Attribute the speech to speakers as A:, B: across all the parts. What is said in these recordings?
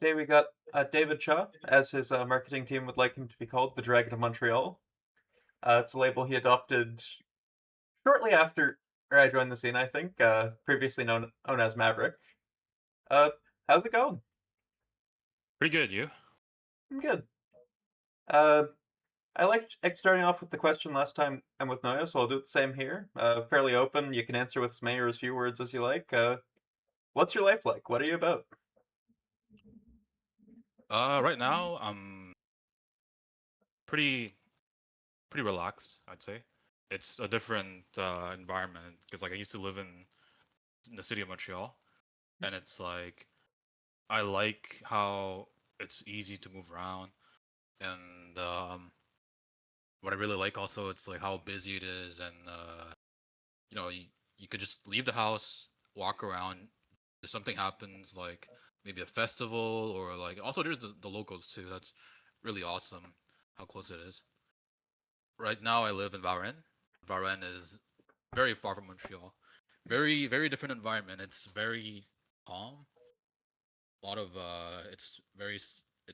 A: Today we got David Shaw, as his marketing team would like him to be called, the Dragon of Montreal. It's a label he adopted shortly after I joined the scene, I think, previously known as Maverick. Uh, how's it going?
B: Pretty good, you?
A: I'm good. Uh, I liked starting off with the question last time I'm with Noya, so I'll do the same here. Fairly open, you can answer with as many or as few words as you like. What's your life like? What are you about?
B: Right now I'm pretty pretty relaxed, I'd say. It's a different environment because like I used to live in the city of Montreal, and it's like I like how it's easy to move around, and what I really like also it's like how busy it is, and you know you could just leave the house, walk around. If something happens, like maybe a festival or like also there's the locals too. That's really awesome how close it is. Right now, I live in Varennes. Varennes is very far from Montreal. Very, very different environment. It's very calm. A lot of it's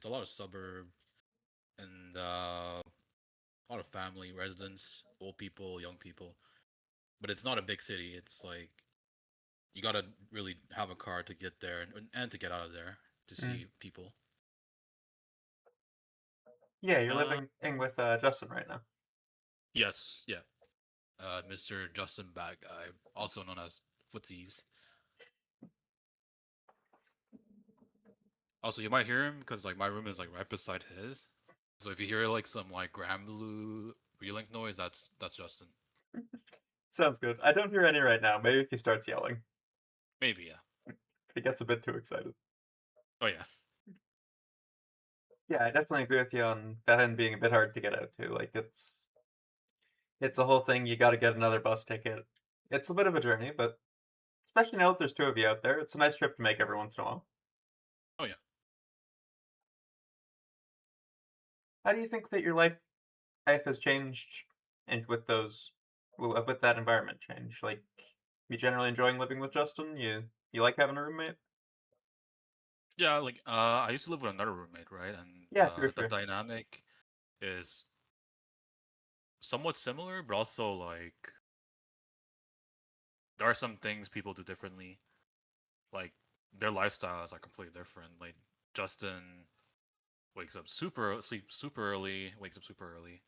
B: a lot of suburb and a lot of family residents, old people, young people. But it's not a big city. It's like you gotta really have a car to get there and to get out of there to
A: Mm.
B: see people.
A: Yeah, you're
B: Uh,
A: living in with Justin right now.
B: yes, yeah. Mr. Justin Bag Guy, also known as Footsies. Also, you might hear him because like my room is like right beside his. So if you hear like some like Granblue relink noise, that's Justin.
A: Sounds good. I don't hear any right now. Maybe if he starts yelling,
B: Maybe, yeah.
A: if he gets a bit too excited.
B: Oh yeah.
A: Yeah, I definitely agree with you on Bethany being a bit hard to get out to. Like it's a whole thing. You got to get another bus ticket. It's a bit of a journey, but especially now that there's two of you out there, it's a nice trip to make every once in a while.
B: Oh yeah.
A: How do you think that your life has changed, and with that environment change? Like, you generally enjoying living with Justin? You like having a roommate?
B: Yeah, like I used to live with another roommate, right? And
A: Yeah, true,
B: the
A: true.
B: dynamic is somewhat similar, but also like there are some things people do differently. Like their lifestyles are completely different. Like Justin sleeps super early, wakes up super early.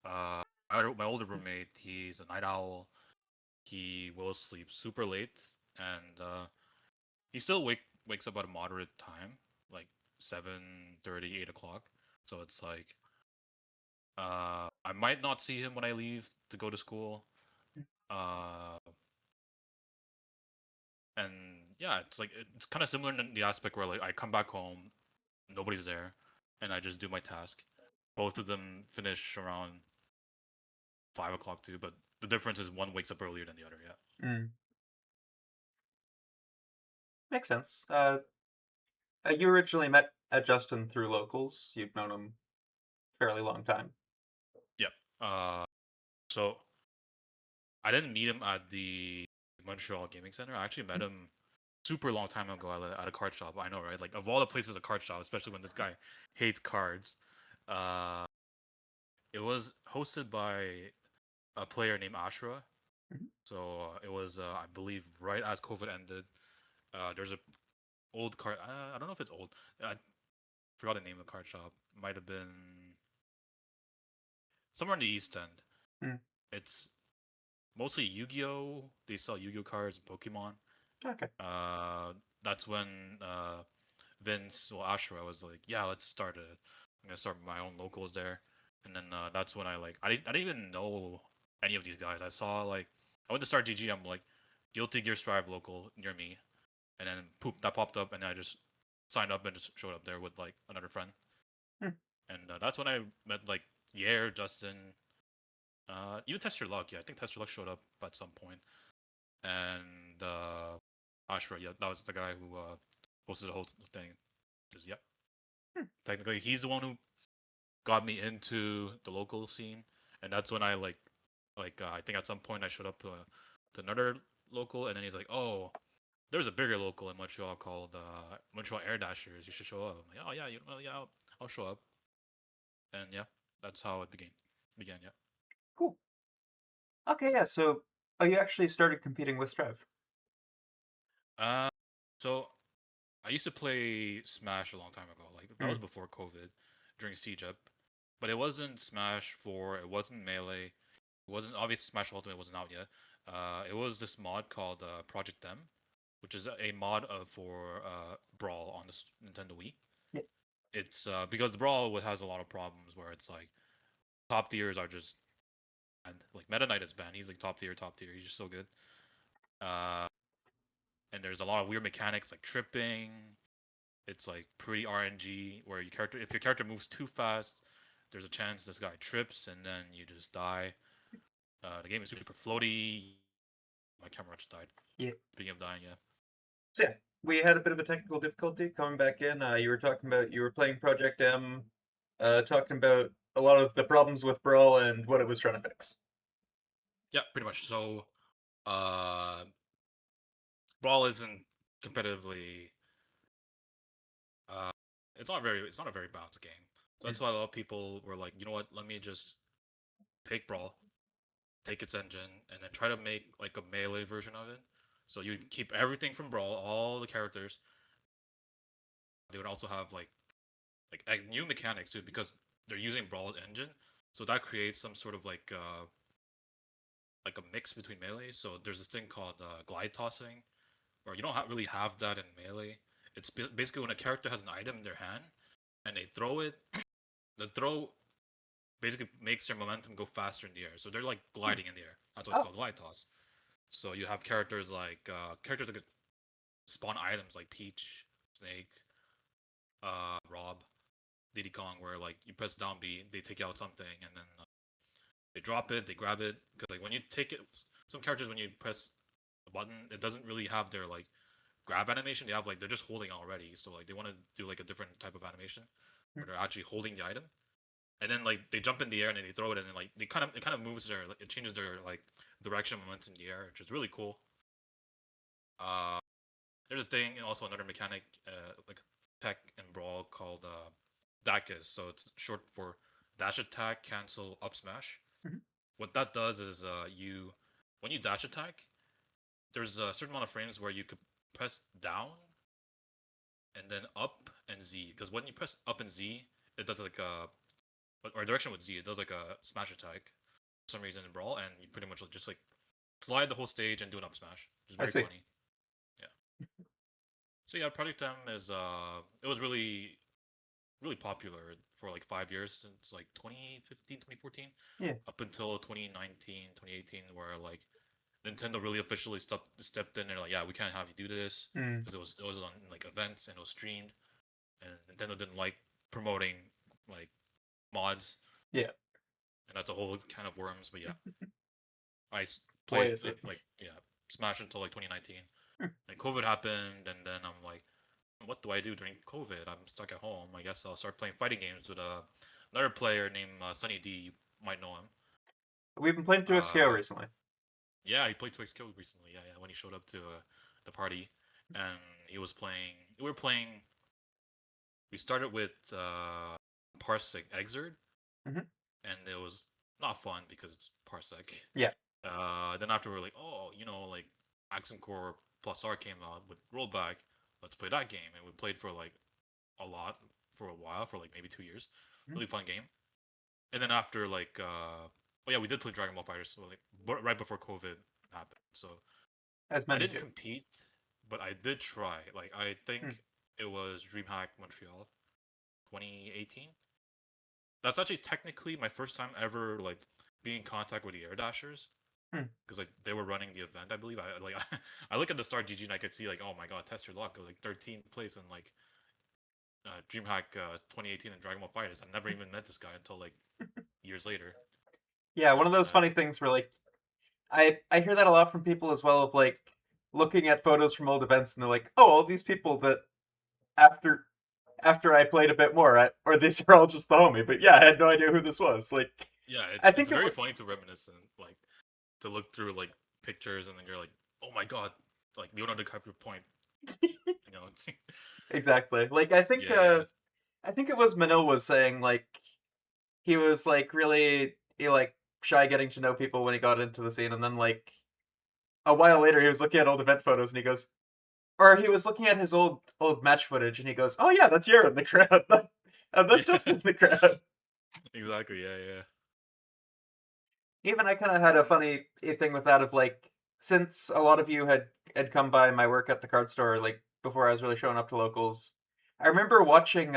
B: My older roommate, he's a night owl. He will sleep super late, and he still wakes up at a moderate time, like 7:30, 8 o'clock. So it's like I might not see him when I leave to go to school. Uh, and yeah, it's like it's kind of similar in the aspect where like I come back home, nobody's there, and I just do my task. Both of them finish around 5 o'clock too, but the difference is one wakes up earlier than the other. Yeah.
A: Mm, makes sense. You originally met Justin through locals. You've known him fairly long time.
B: Yeah. So I didn't meet him at the Montreal Gaming Center. I actually met him super long time ago at a card shop. I know, right? Like of all the places, a card shop, especially when this guy hates cards. Uh, it was hosted by a player named Ashra.
A: Mhm.
B: So it was, I believe, right as COVID ended. There's a old card. I don't know if it's old. I forgot the name of the card shop. Might have been somewhere in the East End.
A: Mm,
B: It's mostly Yu-Gi-Oh. They sell Yu-Gi-Oh cards and Pokemon.
A: okay.
B: Uh, that's when Vince or Ashra was like, "Yeah, let's start it. I'm gonna start my own locals there." And then that's when I didn't even know any of these guys. I saw like I went to start GG. I'm like, Guilty Gear Strive local near me, and then poop that popped up, and I just signed up and just showed up there with like another friend.
A: Hmm.
B: And that's when I met like Yair, Justin, even Test Your Luck. Yeah, I think Test Your Luck showed up at some point, and Ashra. Yeah, that was the guy who posted the whole thing. Just yep.
A: Hmm.
B: Technically, he's the one who got me into the local scene, and that's when I think at some point I showed up to another local, and then he's like, "Oh, there's a bigger local in Montreal called Montreal Air Dashers. You should show up." I'm like, "Oh yeah, I'll show up." And yeah, that's how it began. Yeah.
A: Cool. Okay, yeah. So, oh, you actually started competing with Strive.
B: Uh, so I used to play Smash a long time ago. Like that was
A: Mm.
B: before COVID, during Siege Up. But it wasn't Smash 4. It wasn't Melee. It wasn't obviously Smash Ultimate wasn't out yet. It was this mod called Project M, which is a mod for Brawl on the Nintendo Wii.
A: Yeah.
B: It's because the Brawl has a lot of problems where it's like top tiers are just banned. Like Meta Knight is banned. He's like top tier, top tier. He's just so good. Uh, and there's a lot of weird mechanics like tripping. It's like pretty RNG where if your character moves too fast, there's a chance this guy trips and then you just die. The game is super floaty. My camera just died.
A: Yeah.
B: Speaking of dying, yeah.
A: So yeah, we had a bit of a technical difficulty coming back in. You were talking about you were playing Project M, talking about a lot of the problems with Brawl and what it was trying to fix.
B: Yeah, pretty much. So, uh, Brawl isn't competitively. Uh, it's not a very balanced game. So
A: Mm.
B: that's why a lot of people were like, you know what? Let me just take Brawl, take its engine, and then try to make like a melee version of it. So you keep everything from Brawl, all the characters. They would also have like new mechanics too because they're using Brawl's engine. So that creates some sort of like a mix between melee. So there's this thing called glide tossing, where you don't really have that in melee. It's basically when a character has an item in their hand and they throw it. The throw basically makes their momentum go faster in the air. So they're like gliding in the air. That's why it's
A: Oh,
B: called glide toss. So you have characters that could spawn items like Peach, Snake, Rob, Diddy Kong, where like you press down B, they take out something, and then they drop it, they grab it. Because like when you take it, some characters when you press a button, it doesn't really have their like grab animation. They have like they're just holding already. So like they want to do like a different type of animation where they're actually holding the item, and then like they jump in the air and then they throw it, and then like it kind of moves their like, it changes their like direction momentum in the air, which is really cool. Uh, there's a thing also another mechanic like tech in Brawl called DACIS. So it's short for dash attack cancel up smash.
A: mhm.
B: What that does is you when you dash attack, there's a certain amount of frames where you could press down and then up and Z. Because when you press up and Z, it does like a or direction with Z, it does like a smash attack for some reason in Brawl, and you pretty much just like slide the whole stage and do an up smash, which is
A: I
B: very
A: see.
B: funny. Yeah. So yeah, Project M is it was really popular for like 5 years since like 2015, 2014,
A: Yeah.
B: up until 2019, 2018, where like Nintendo really officially stepped in and like, yeah, we can't have you do this
A: Mm.
B: because it was on like events and it was streamed, and Nintendo didn't like promoting like mods,
A: Yeah.
B: and that's a whole can of worms. But yeah,
A: Boy,
B: played
A: is it.
B: like yeah Smash until like 2019,
A: Hmm.
B: and COVID happened, and then I'm like, what do I do during COVID? I'm stuck at home. I guess I'll start playing fighting games with another player named Sunny D. You might know him.
A: We've been playing 2XKO
B: Uh,
A: recently.
B: Yeah, he played 2XKO recently. Yeah, yeah, when he showed up to the party, and he was playing. We were playing. We started with Parsec Exerd,
A: Hmm.
B: and it was not fun because it's Parsec.
A: Yeah.
B: Then after we are like, oh, like Accent Core Plus R came out with rollback. Let's play that game, and we played for like a lot for a while, for like maybe 2 years.
A: Mhm.
B: Really fun game. And then after like, oh yeah, we did play Dragon Ball Fighters, so like right before COVID happened. So
A: As
B: I
A: many
B: didn't
A: do.
B: compete, but I did try. Like I
A: Mm.
B: think it was DreamHack Montreal, 2018. That's actually technically my first time ever like being in contact with the Air Dashers,
A: Mm.
B: because like they were running the event. I believe I like I look at the start GG and I could see like, oh my god, test your luck, like 13th place in like DreamHack 2018 and Dragon Ball Fighters. I never even met this guy until like years later.
A: Yeah, one
B: And
A: of those funny things where like I hear that a lot from people as well of like looking at photos from old events and they're like, oh, all these people that after I played a bit more, or these are all just the homie. But yeah, I had no idea who this was. Like,
B: yeah,
A: I
B: it's
A: think it
B: very
A: was.
B: funny to reminisce and like to look through like pictures and then you're like, oh my god, like Leonardo DiCaprio point, you know.
A: Exactly. Like
B: Yeah,
A: I think it was Manil was saying like he was like really like shy getting to know people when he got into the scene, and then like a while later he was looking at old event photos and he goes, or he was looking at his old match footage and he goes, "Oh yeah, that's you in the crowd, and that's
B: yeah,
A: just in the crowd."
B: exactly. Yeah, yeah,
A: Even I kind of had a funny thing with that of like, since a lot of you had come by my work at the card store like before I was really showing up to locals. I remember watching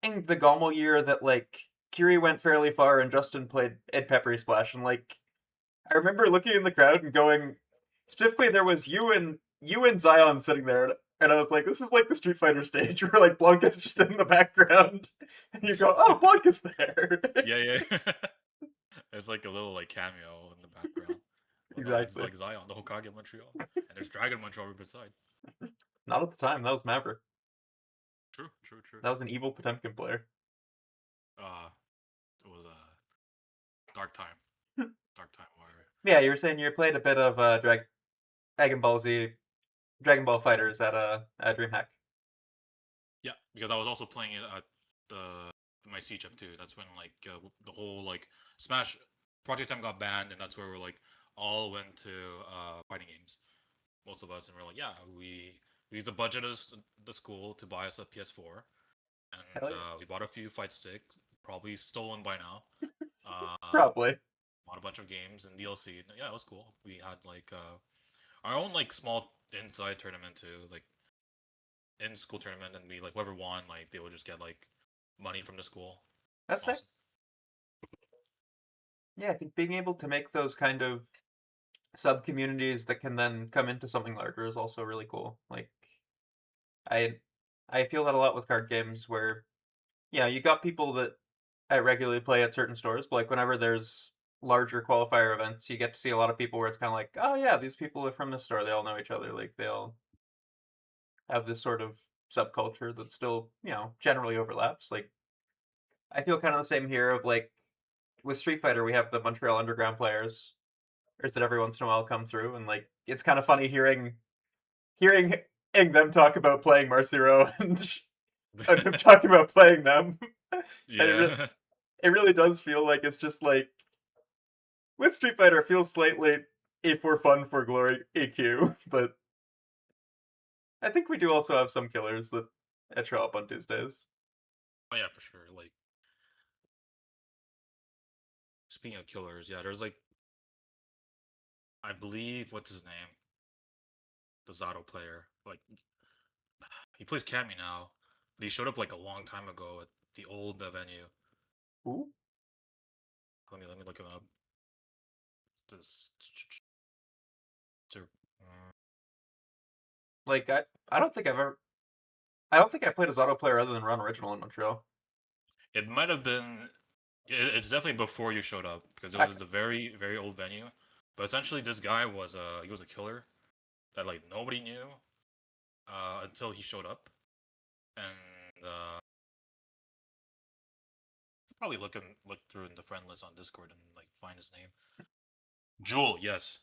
A: in the Gommel year that like Kiri went fairly far and Justin played Ed Peppery Splash, and like I remember looking in the crowd and going, specifically there was you and Zion sitting there, and I was like, this is like the Street Fighter stage where like Blanca's just in the background, and you go, oh, Blanca's there.
B: yeah, yeah. It's like a little like cameo in the background. Like, oh, it's
A: Exactly.
B: like Zion, the Hokage of Montreal, and there's Dragon of Montreal right beside.
A: Not at the time. That was Maverick.
B: True, true, true.
A: That was an evil Potemkin player.
B: Uh, it was a dark time where
A: Yeah, you were saying you played a bit of Dragon Ball Z, Dragon Ball Fighters at DreamHack.
B: yeah, because I was also playing it at the my CHF too. That's when like the whole like Smash Project Time got banned, and that's where we're like all went to fighting games. Most of us, and we're like, yeah, we used the budget of the school to buy us a PS4, and
A: Hell yeah.
B: we bought a few fight sticks, probably stolen by now.
A: Probably.
B: Bought a bunch of games and DLC. Yeah, it was cool. We had like our own like small inside tournament too, like in school tournament, and we like whoever won, like they would just get like money from the school.
A: That's sick.
B: Awesome.
A: Yeah, I think being able to make those kind of sub communities that can then come into something larger is also really cool. Like I I feel that a lot with card games where yeah, you got people that I regularly play at certain stores, but like whenever there's larger qualifier events, you get to see a lot of people where it's kind of like, oh yeah, these people are from this store. They all know each other. Like they all have this sort of subculture that still, generally overlaps. Like I feel kind of the same here of like with Street Fighter, we have the Montreal Underground players, that every once in a while come through, and like it's kind of funny hearing them talk about playing Marciro and him talking about playing them. And
B: Yeah.
A: it really does feel like it's just like with Street Fighter, it feels slightly a for fun for glory AQ, but I think we do also have some killers that show up on Tuesdays.
B: Oh yeah, for sure. Like speaking of killers, yeah, there's like I believe what's his name, the Zato player. Like he plays Cammy now, but he showed up like a long time ago at the old venue.
A: Ooh.
B: Let me look him up. This.
A: Like I don't think I don't think I played as auto player other than Run Original in Montreal.
B: It might have been. It's definitely before you showed up because it
A: I,
B: was the very very old venue. But essentially, this guy was he was a killer that like nobody knew until he showed up, and probably look through in the friend list on Discord and like find his name. Jewel, yes.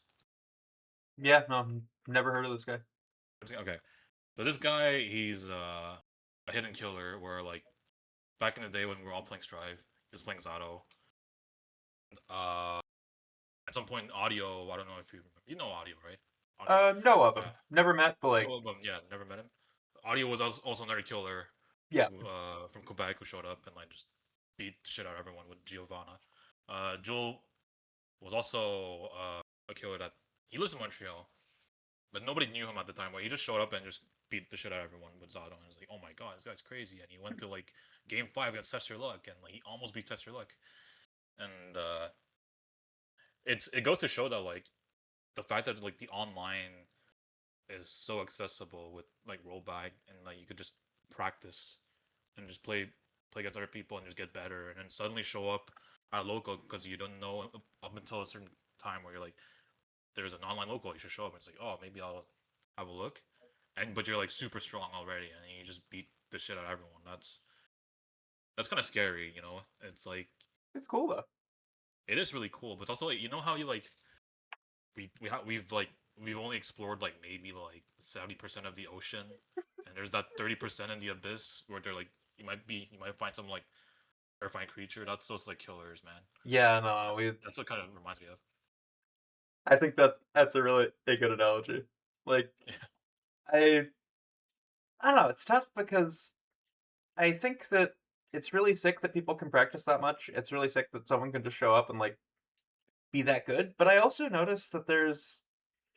A: yeah, no, never heard of this guy.
B: Okay, but this guy, he's a hidden killer. Where like back in the day when we were all playing Strive, he was playing Zato. Uh, at some point, Audio. I don't know if you know Audio, right? Audio.
A: No of
B: Yeah.
A: him. Never met, but like,
B: No, yeah, never met him. Audio was also another killer
A: yeah.
B: from Quebec who showed up and like just beat the shit out of everyone with Giovanna. Joel was also a killer that he lives in Montreal, but nobody knew him at the time. But he just showed up and just beat the shit out of everyone with Zato. And it's like, oh my god, this guy's crazy. And he went to like game 5 against Tester Luck, and like he almost beat Tester Luck. And it goes to show that like the fact that like the online is so accessible with like rollback and like you could just practice and just play against other people and just get better and then suddenly show up at local because you don't know up until a certain time where you're like there's an online local you should show up and it's like oh maybe I'll have a look and but you're like super strong already and you just beat the shit out of everyone. That's kind of scary, you know. It's like
A: It's cool though.
B: it is really cool, but it's also like you know how you like we've like we've only explored like maybe like 70% of the ocean, and there's that 30% in the abyss where they're like you might find some like terrifying creature. That's those like killers, man.
A: Yeah, no, we.
B: That's what kind of reminds me of.
A: I think that's a really a good analogy. Like, I I don't know. It's tough because I think that it's really sick that people can practice that much. It's really sick that someone can just show up and like be that good. But I also notice that there's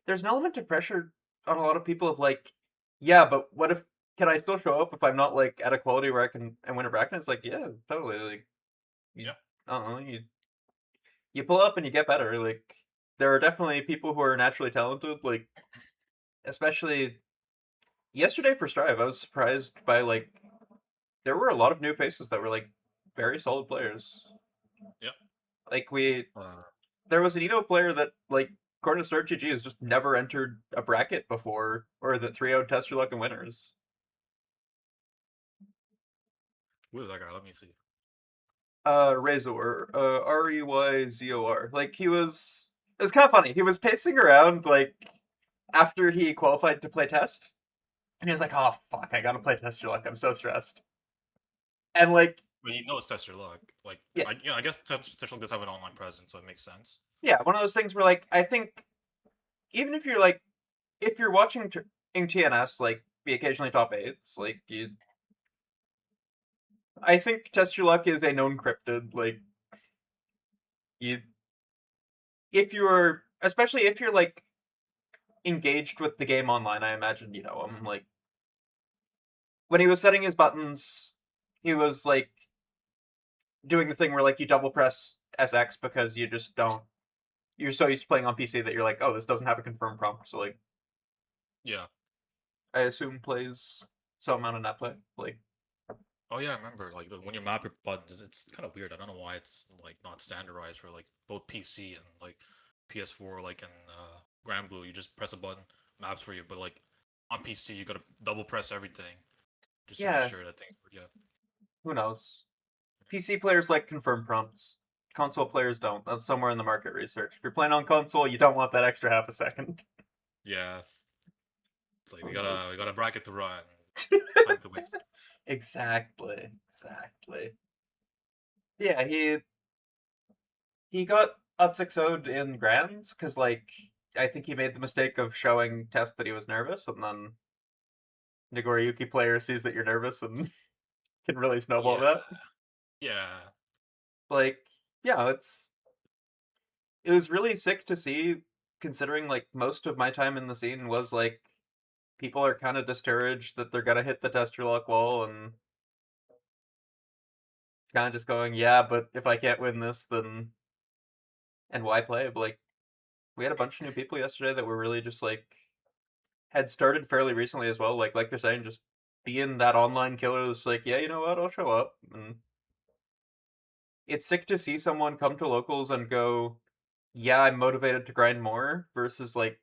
A: an element of pressure on a lot of people of like, yeah, but what if can I still show up if I'm not like at a quality where I can and win a bracket? It's like, yeah, totally. Like you,
B: Yeah.
A: I don't know, you pull up and you get better. Like there are definitely people who are naturally talented. Like especially yesterday for Strive, I was surprised by like there were a lot of new faces that were like very solid players.
B: Yeah.
A: Like
B: Uh,
A: there was an Eno player that like according to Start GG has just never entered a bracket before, or that 3-0 test your luck and winners.
B: who is that guy? Let me see.
A: Razor, Reyzor. Like he was, it was kind of funny. He was pacing around like after he qualified to play test, and he was like, "Oh fuck, I gotta play test your luck. I'm so stressed." And like,
B: But he knows test your luck. Like
A: yeah,
B: I guess test your luck does have an online presence, so it makes sense.
A: yeah, one of those things where like I think even if you're like if you're watching in TNS, like be occasionally top eights, like you, I think test your luck is a known cryptid. Like you, if you're especially if you're like engaged with the game online, I imagine you know him. Like when he was setting his buttons, he was like doing the thing where like you double press SX because you just don't. You're so used to playing on PC that you're like, oh, this doesn't have a confirmed prompt. So like,
B: Yeah.
A: I assume plays some amount of net play. Like,
B: Oh yeah, I remember. Like when you map your buttons, it's kind of weird. I don't know why it's like not standardized for like both PC and like PS4. Like in Granblue, you just press a button, maps for you. But like on PC, you gotta double press everything just to make
A: yeah,
B: sure that things work. Yeah.
A: who knows? PC players like confirmed prompts. Console players don't. That's somewhere in the market research. If you're playing on console, you don't want that extra half a second.
B: Yeah. It's like
A: Who
B: we
A: knows?
B: got a bracket to run. Time to waste.
A: Exactly. Exactly. Yeah, he got out 6 0 in Grands because, like, I think he made the mistake of showing Test that he was nervous, and then Nagoriyuki player sees that you're nervous and can really snowball
B: Yeah.
A: that.
B: Yeah.
A: Like, yeah, it was really sick to see, considering like most of my time in the scene was like people are kind of discouraged that they're gonna hit the tester lock wall and kind of just going, yeah, but if I can't win this, then and why play? But like, we had a bunch of new people yesterday that were really just like had started fairly recently as well. Like you're saying, just being that online killer that's like, yeah, you know what, I'll show up. And it's sick to see someone come to locals and go, yeah, I'm motivated to grind more versus like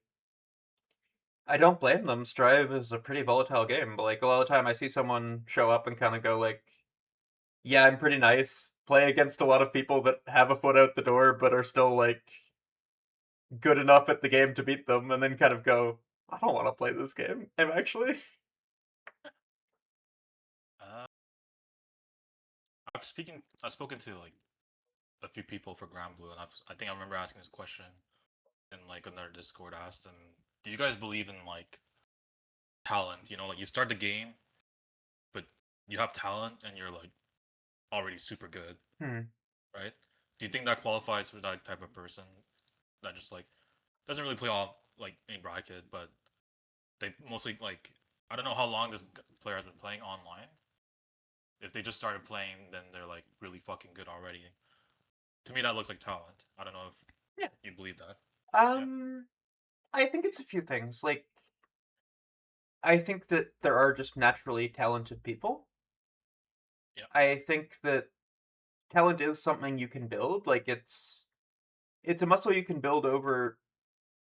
A: I don't blame them. Strive is a pretty volatile game, but like a lot of the time I see someone show up and kind of go like, yeah, I'm pretty nice. Play against a lot of people that have a foot out the door but are still like good enough at the game to beat them and then kind of go, I don't want to play this game. I'm actually.
B: Uh, I've spoken to like a few people for Granblue, and I think I remember asking this question in like another Discord. I asked them, "Do you guys believe in like talent? You know, like you start the game, but you have talent, and you're like already super good,
A: Hmm.
B: right? Do you think that qualifies for that type of person that just like doesn't really play off like any bracket, but they mostly like I don't know how long this player has been playing online. If they just started playing, then they're like really fucking good already. To me, that looks like talent. I don't know if
A: Yeah.
B: you believe that. Yeah.
A: Um, I think it's a few things. Like, I think that there are just naturally talented people.
B: Yeah.
A: I think that talent is something you can build. Like, it's a muscle you can build over.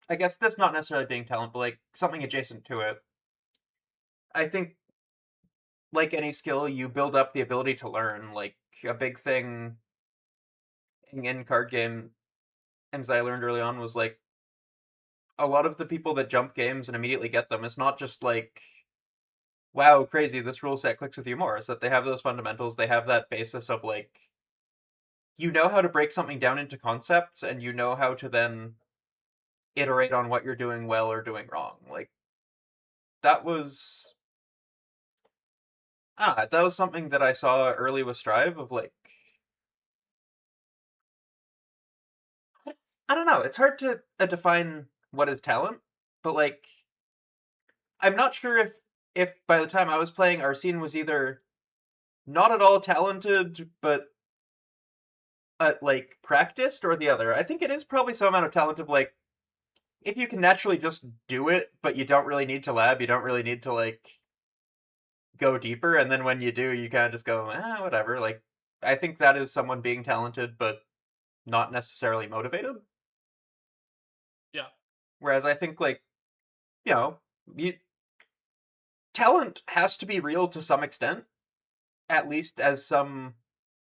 A: I guess that's not necessarily being talent, but like something adjacent to it. I think, like any skill, you build up the ability to learn. Like a big thing in card game, things I learned early on was like a lot of the people that jump games and immediately get them is not just like, wow, crazy, this rule set clicks with you more. Is that they have those fundamentals, they have that basis of like, you know how to break something down into concepts, and you know how to then iterate on what you're doing well or doing wrong. Like, that was that was something that I saw early with Strive of like, I don't know, it's hard to define what is talent, but like, I'm not sure if by the time I was playing, our scene was either not at all talented, but like practiced, or the other. I think it is probably some amount of talent of like, if you can naturally just do it, but you don't really need to lab, you don't really need to like go deeper, and then when you do, you kind of just go, whatever. Like, I think that is someone being talented, but not necessarily motivated.
B: Yeah.
A: Whereas I think like, you know, you, talent has to be real to some extent, at least as some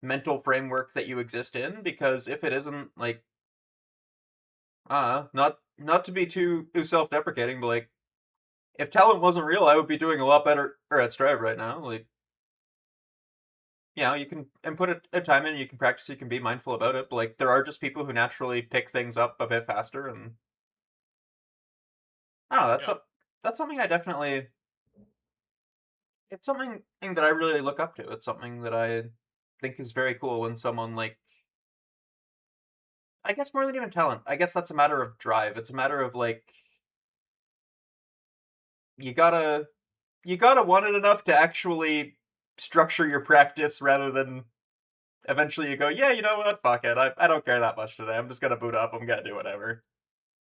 A: mental framework that you exist in, because if it isn't, like, not to be too self-deprecating, but like, if talent wasn't real, I would be doing a lot better or at Strive right now. Like, you can and put a time in, you can practice, you can be mindful about it, but like, there are just people who naturally pick things up a bit faster, and I don't know,
B: Yeah.
A: that's something I definitely, it's something that I really look up to. It's something that I think is very cool when someone like, I guess more than even talent, I guess that's a matter of drive. It's a matter of like, you gotta want it enough to actually structure your practice rather than eventually you go, yeah, you know what, fuck it, I don't care that much today. I'm just gonna boot up. I'm gonna do whatever.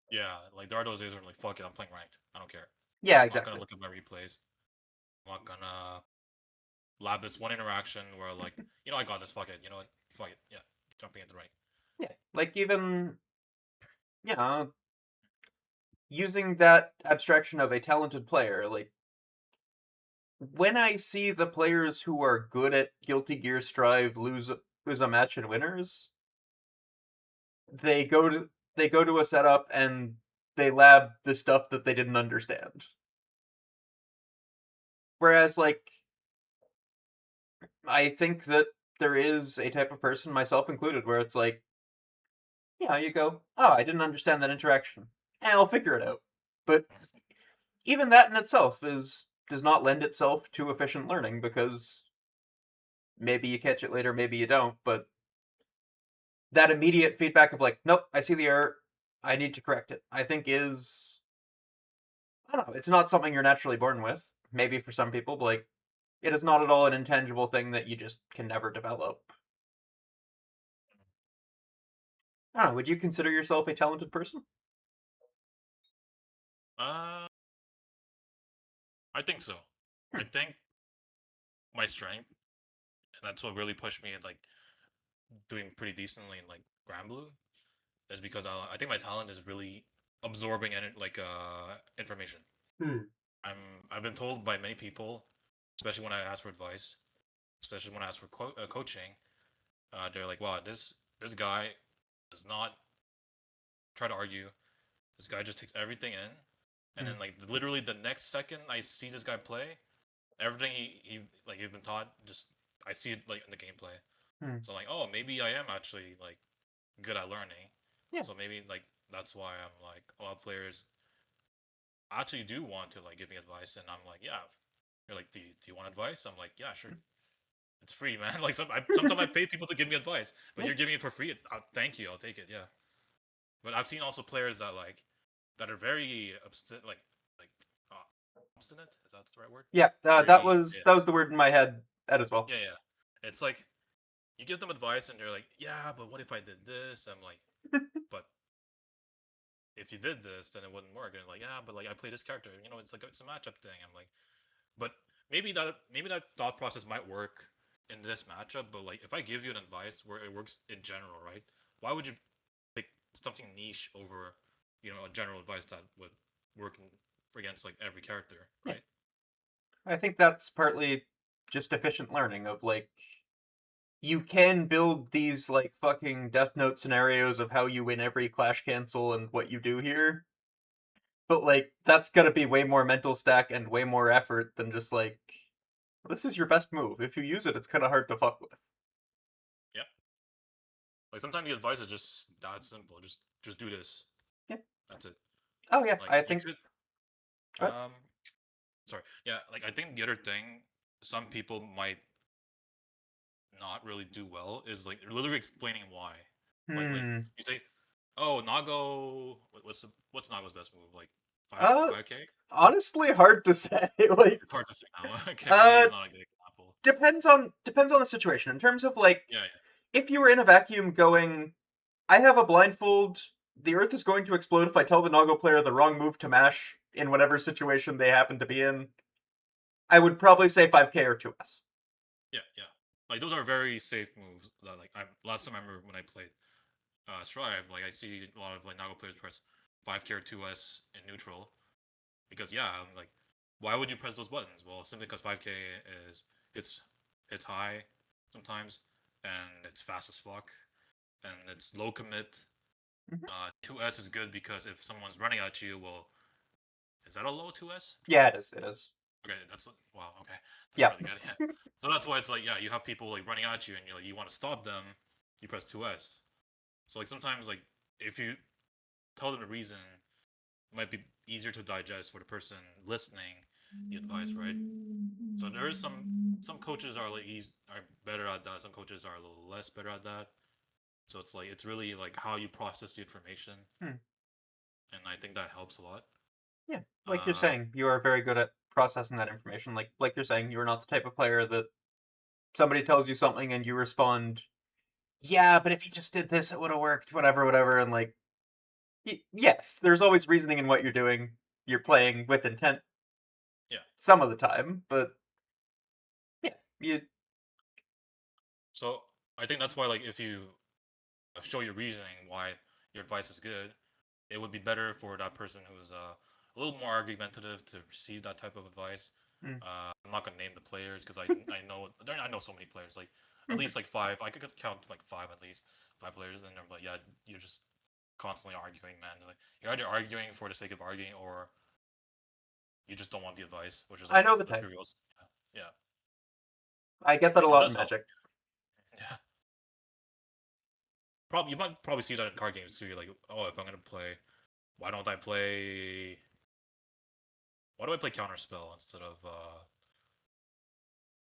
B: Yeah. Like there are those days where like fuck it, I'm playing ranked. I don't care.
A: Yeah,
B: I'm not gonna
A: exactly.
B: look at my replays. I'm not gonna lab this one interaction where like, I got this, fuck it, you know what? Fuck it. Yeah. Jumping into right.
A: Yeah, like even, yeah, using that abstraction of a talented player, like, when I see the players who are good at Guilty Gear Strive lose a match in winners, they go to a setup and they lab the stuff that they didn't understand. Whereas, like, I think that there is a type of person, myself included, where it's like, you go, oh, I didn't understand that interaction. I'll figure it out. But even that in itself does not lend itself to efficient learning, because maybe you catch it later, maybe you don't, but that immediate feedback of like, nope, I see the error, I need to correct it, I think is, I don't know, it's not something you're naturally born with. Maybe for some people, but like, it is not at all an intangible thing that you just can never develop. I don't know, would you consider yourself a talented person?
B: Uh, I think so. I
A: Hmm.
B: think my strength, and that's what really pushed me in like doing pretty decently in like Granblue, is because I think my talent is really absorbing information.
A: Hmm.
B: I'm I've been told by many people, especially when I ask for advice, especially when I ask for coaching, they're like, "Wow, this guy does not try to argue. This guy just takes everything in, and
A: Hmm.
B: then like literally the next second I see this guy play, everything he like he's been taught, just I see it like in the gameplay.
A: Hmm.
B: So like, oh, maybe I am actually like good at learning.
A: Yeah.
B: So maybe like that's why I'm like a lot of players actually do want to like give me advice, and I'm like, yeah. You're like, do you want advice? I'm like, yeah, sure. It's free, man. Like sometimes I pay people to give me advice, but
A: Yeah.
B: you're giving it for free. Thank you, I'll take it. Yeah. But I've seen also players that like that are very like uh, obstinate. Is that the right word?
A: Yeah, that
B: Very
A: was that was the word in my head as well.
B: yeah. It's like you give them advice and they're like, yeah, but what if I did this? I'm like, but if you did this, then it wouldn't work. And like, yeah, but like I play this character. It's like it's a matchup thing. I'm like, but maybe that thought process might work in this matchup. But like, if I give you an advice where it works in general, right? Why would you pick something niche over, a general advice that would work against like every character,
A: Yeah,
B: right?
A: I think that's partly just efficient learning of like, you can build these like fucking Death Note scenarios of how you win every clash cancel and what you do here, but like that's gonna be way more mental stack and way more effort than just like this is your best move. If you use it, it's kind of hard to fuck with.
B: Yeah. Like sometimes the advice is just that simple. Just do this.
A: Yeah.
B: That's it.
A: Oh yeah,
B: Like
A: I
B: you
A: think.
B: could
A: What?
B: um sorry. Yeah, like I think the other thing some people might not really do well is like literally explaining why. Like
A: Hmm.
B: you say, "Oh, Nago, what's Nago's best move? Like
A: Uh,
B: 5K?"
A: honestly, hard to say. Like,
B: It's hard to say now. Okay, maybe
A: uh,
B: it's not a good example.
A: depends on the situation. In terms of like,
B: Yeah,
A: if you were in a vacuum going, I have a blindfold. The Earth is going to explode if I tell the Nago player the wrong move to mash in whatever situation they happen to be in. I would probably say 5K or 2S.
B: yeah. Like those are very safe moves. That like I last time I remember when I played Strive, like I see a lot of like Nago players press 5K or 2S in neutral because yeah, I'm like, why would you press those buttons? Well, simply because 5K is it's it's high sometimes and it's fast as fuck and it's low commit.
A: Mhm.
B: 2S is good because if someone's running at you, well, is that a low 2S?
A: Yeah, it is. It is.
B: Okay, that's wow. Okay, that's
A: Yeah.
B: really good. Yeah. So that's why it's like yeah, you have people like running at you, and you want to stop them, you press 2S. So like sometimes like if you tell them the reason, it might be easier to digest for the person listening the advice, right? So there is some coaches are like are better at that. Some coaches are a little less better at that. So it's like it's really like how you process the information,
A: Hmm.
B: and I think that helps a lot.
A: Yeah. Like you're
B: Uh,
A: saying, you are very good at processing that information. Like you're saying, you're not the type of player that somebody tells you something and you respond, "Yeah, but if you just did this, it would have worked." Whatever, whatever, and like, yes, there's always reasoning in what you're doing. You're playing with intent
B: yeah.
A: some of the time, but yeah, you.
B: So I think that's why like if you show your reasoning why your advice is good, it would be better for that person who's a little more argumentative to receive that type of advice.
A: Mm,
B: I'm not gonna name the players because I know so many players like at
A: mhm.
B: least like five. I could count like five at least five players, and they're like, yeah, you're just constantly arguing, man. Like, you're either arguing for the sake of arguing or you just don't want the advice, which is
A: I
B: like
A: know the
B: let's
A: type.
B: be real. Yeah,
A: I get that a
B: it
A: lot in
B: does help.
A: Magic.
B: Yeah, probably you might probably see that in card games too. You're like, oh, if I'm gonna play, why don't I play? Why do I play Counterspell instead of I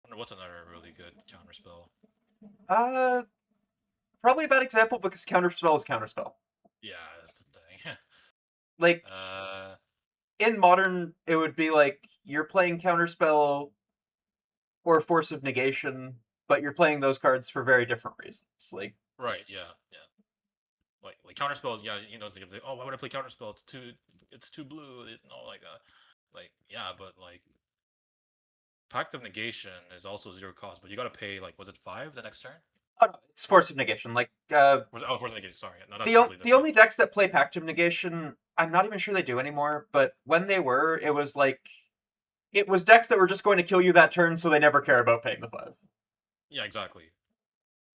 B: wonder what's another really good Counterspell?
A: Uh, Probably a bad example because counterspell is counterspell.
B: Yeah, that's the thing.
A: Like
B: uh,
A: in modern, it would be like you're playing counterspell or force of negation, but you're playing those cards for very different reasons. Like,
B: right, yeah. Like Counterspell, yeah, it's like, oh, why would I play Counterspell? It's too blue. Like yeah, but like Pact of Negation is also zero cost, but you gotta pay like was it 5 the next turn?
A: oh no, it's force of negation. Like,
B: Force of Negation. Sorry, no, that's
A: the
B: completely
A: the
B: different.
A: only decks that play Pact of Negation, I'm not even sure they do anymore. But when they were, it was like it was decks that were just going to kill you that turn, so they never care about paying the 5.
B: Yeah, exactly.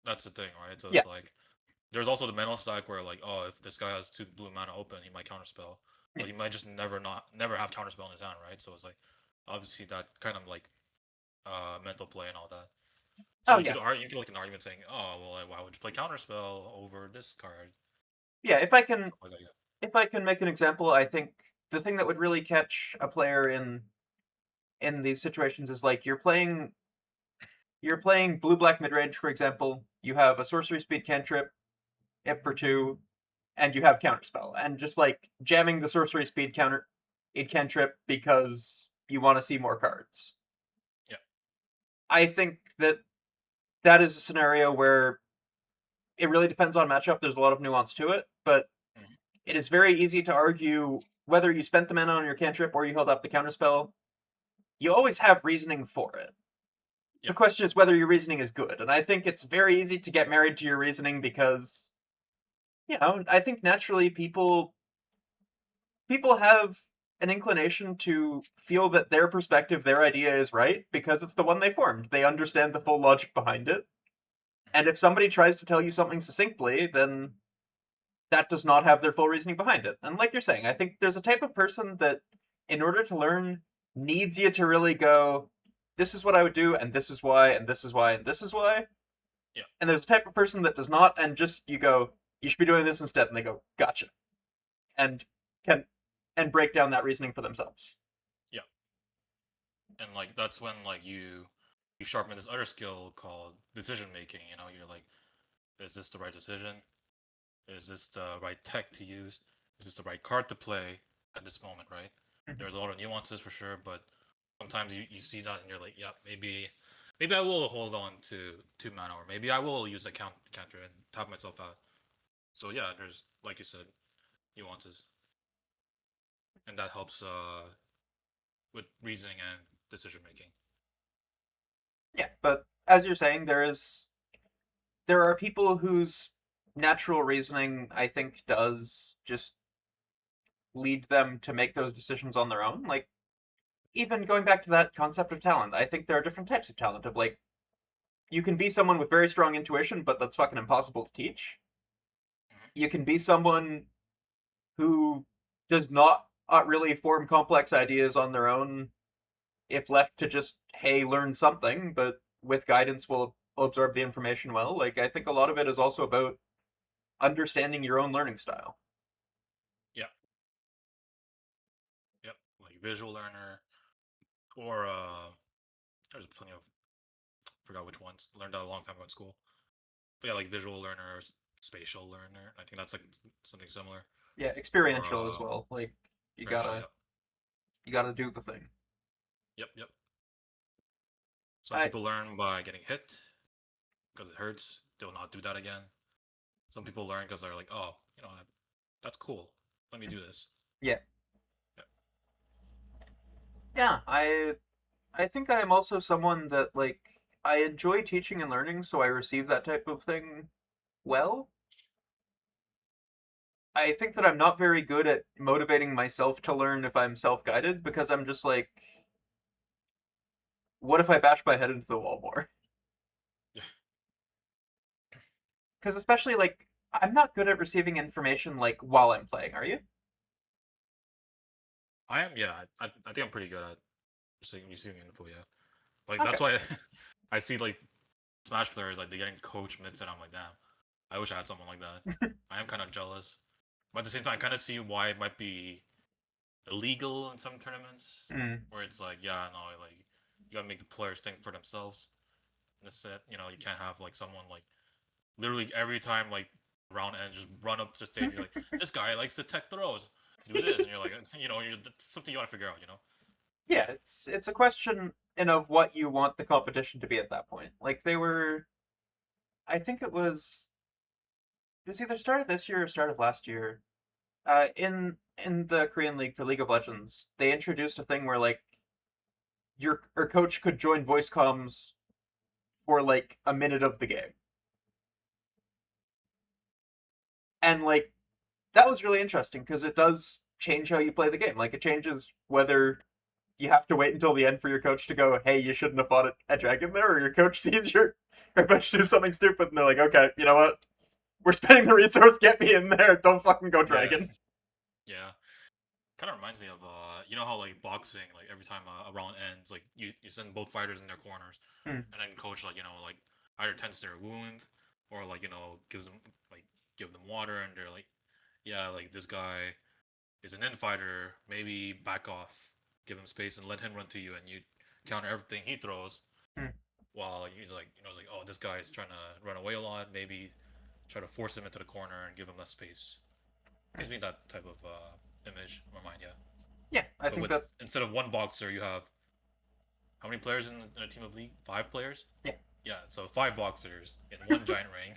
B: That's the thing, right? So
A: Yeah,
B: it's like there's also the mental stack where like, oh, if this guy has 2 blue mana open, he might counterspell,
A: yeah.
B: but he might just never have counterspell in his hand, right? So it's like obviously that kind of like mental play and all that. So
A: Oh
B: you
A: yeah,
B: could like an argument saying, oh well, like, why would you play counterspell over this card?
A: yeah.
B: Like, yeah.
A: If I can make an example, I think the thing that would really catch a player in these situations is like you're playing blue black midrange, for example. You have a sorcery speed cantrip, if for 2, and you have counterspell, and just like jamming the sorcery speed counter in cantrip because you want to see more cards.
B: Yeah.
A: I think that is a scenario where it really depends on matchup. There's a lot of nuance to it, but
B: Mhm.
A: it is very easy to argue whether you spent the mana on your cantrip or you held up the counterspell. You always have reasoning for it. The
B: Yeah.
A: question is whether your reasoning is good, and I think it's very easy to get married to your reasoning because I think naturally people have an inclination to feel that their perspective, their idea is right because it's the one they formed. They understand the full logic behind it. And if somebody tries to tell you something succinctly, then that does not have their full reasoning behind it. And like you're saying, I think there's a type of person that, in order to learn, needs you to really go, this is what I would do, and this is why, and this is why, and this is why.
B: Yeah.
A: And there's a type of person that does not, and just you go, you should be doing this instead, and they go, gotcha, and can and break down that reasoning for themselves.
B: Yeah. And like that's when like you sharpen this other skill called decision making. You know, you're like, is this the right decision? Is this the right tech to use? Is this the right card to play at this moment, right?
A: Mhm.
B: There's a lot of nuances for sure, but sometimes you see that and you're like, yeah, maybe I will hold on to 2 mana, or maybe I will use a counter and tap myself out. So yeah, there's like you said, nuances, and that helps with reasoning and decision making.
A: Yeah, but as you're saying, there are people whose natural reasoning, I think, does just lead them to make those decisions on their own. Like, even going back to that concept of talent, I think there are different types of talent. Of like, you can be someone with very strong intuition, but that's fucking impossible to teach.
B: Mhm.
A: You can be someone who does not really form complex ideas on their own if left to just, hey, learn something, but with guidance will absorb the information well. Like, I think a lot of it is also about understanding your own learning style.
B: Yeah, yep, like visual learner, or there's plenty of forgot which ones. Learned that a long time ago in school. But yeah, like visual learner, spatial learner. I think that's like something similar.
A: Yeah,
B: Or
A: experiential as well. Like, you
B: experiential.
A: gotta
B: Yep.
A: you gotta do the thing.
B: Yep. Yep. Some
A: I
B: people learn by getting hit because it hurts. They will not do that again. Some people learn because they're like, oh, that's cool. Let me do this.
A: Yeah.
B: Yep.
A: Yeah, I think I am also someone that like I enjoy teaching and learning, so I receive that type of thing well. I think that I'm not very good at motivating myself to learn if I'm self-guided because I'm just like, what if I bash my head into the wall more?
B: Yeah.
A: Because especially like I'm not good at receiving information like while I'm playing. Are you?
B: I am. Yeah. I think I'm pretty good at receiving info. Yeah. Like
A: Okay.
B: that's why I see like Smash players like they're getting coach mids, and I'm like, damn. I wish I had someone like that. I am kind of jealous, but at the same time, I kind of see why it might be illegal in some tournaments,
A: Mm.
B: where it's like, yeah, no, like you gotta make the players think for themselves. And this set, you can't have like someone like literally every time like round ends just run up to the stage. You're like, this guy likes to tech throws, do this, and you're like, that's something you gotta figure out.
A: Yeah, it's a question in of what you want the competition to be at that point. Like they were, I think it was either start of this year or start of last year. In the Korean League for League of Legends, they introduced a thing where like your coach could join voice comms for like a minute of the game, and like that was really interesting because it does change how you play the game. Like it changes whether you have to wait until the end for your coach to go, "Hey, you shouldn't have fought a dragon there," or your coach sees your about to do something stupid and they're like, "Okay, you know what? We're spending the resource. Get me in there. Don't fucking go
B: Yeah,
A: dragon."
B: yeah. Kind of reminds me of you know how like boxing, like every time a round ends, like you send both fighters in their corners,
A: Hmm.
B: and then coach like like either tends their wound or like gives them like give them water, and they're like, yeah, like this guy is an infighter, maybe back off, give him space and let him run to you, and you counter everything he throws.
A: Hmm.
B: While he's like, like, oh, this guy is trying to run away a lot, maybe try to force him into the corner and give him less space.
A: Hmm.
B: Gives me that type of image in my mind, yeah.
A: Yeah, I
B: But
A: think
B: with
A: that.
B: instead of one boxer, you have how many players in a team of league? 5 players.
A: Yeah,
B: Yeah, so 5 boxers in one giant ring.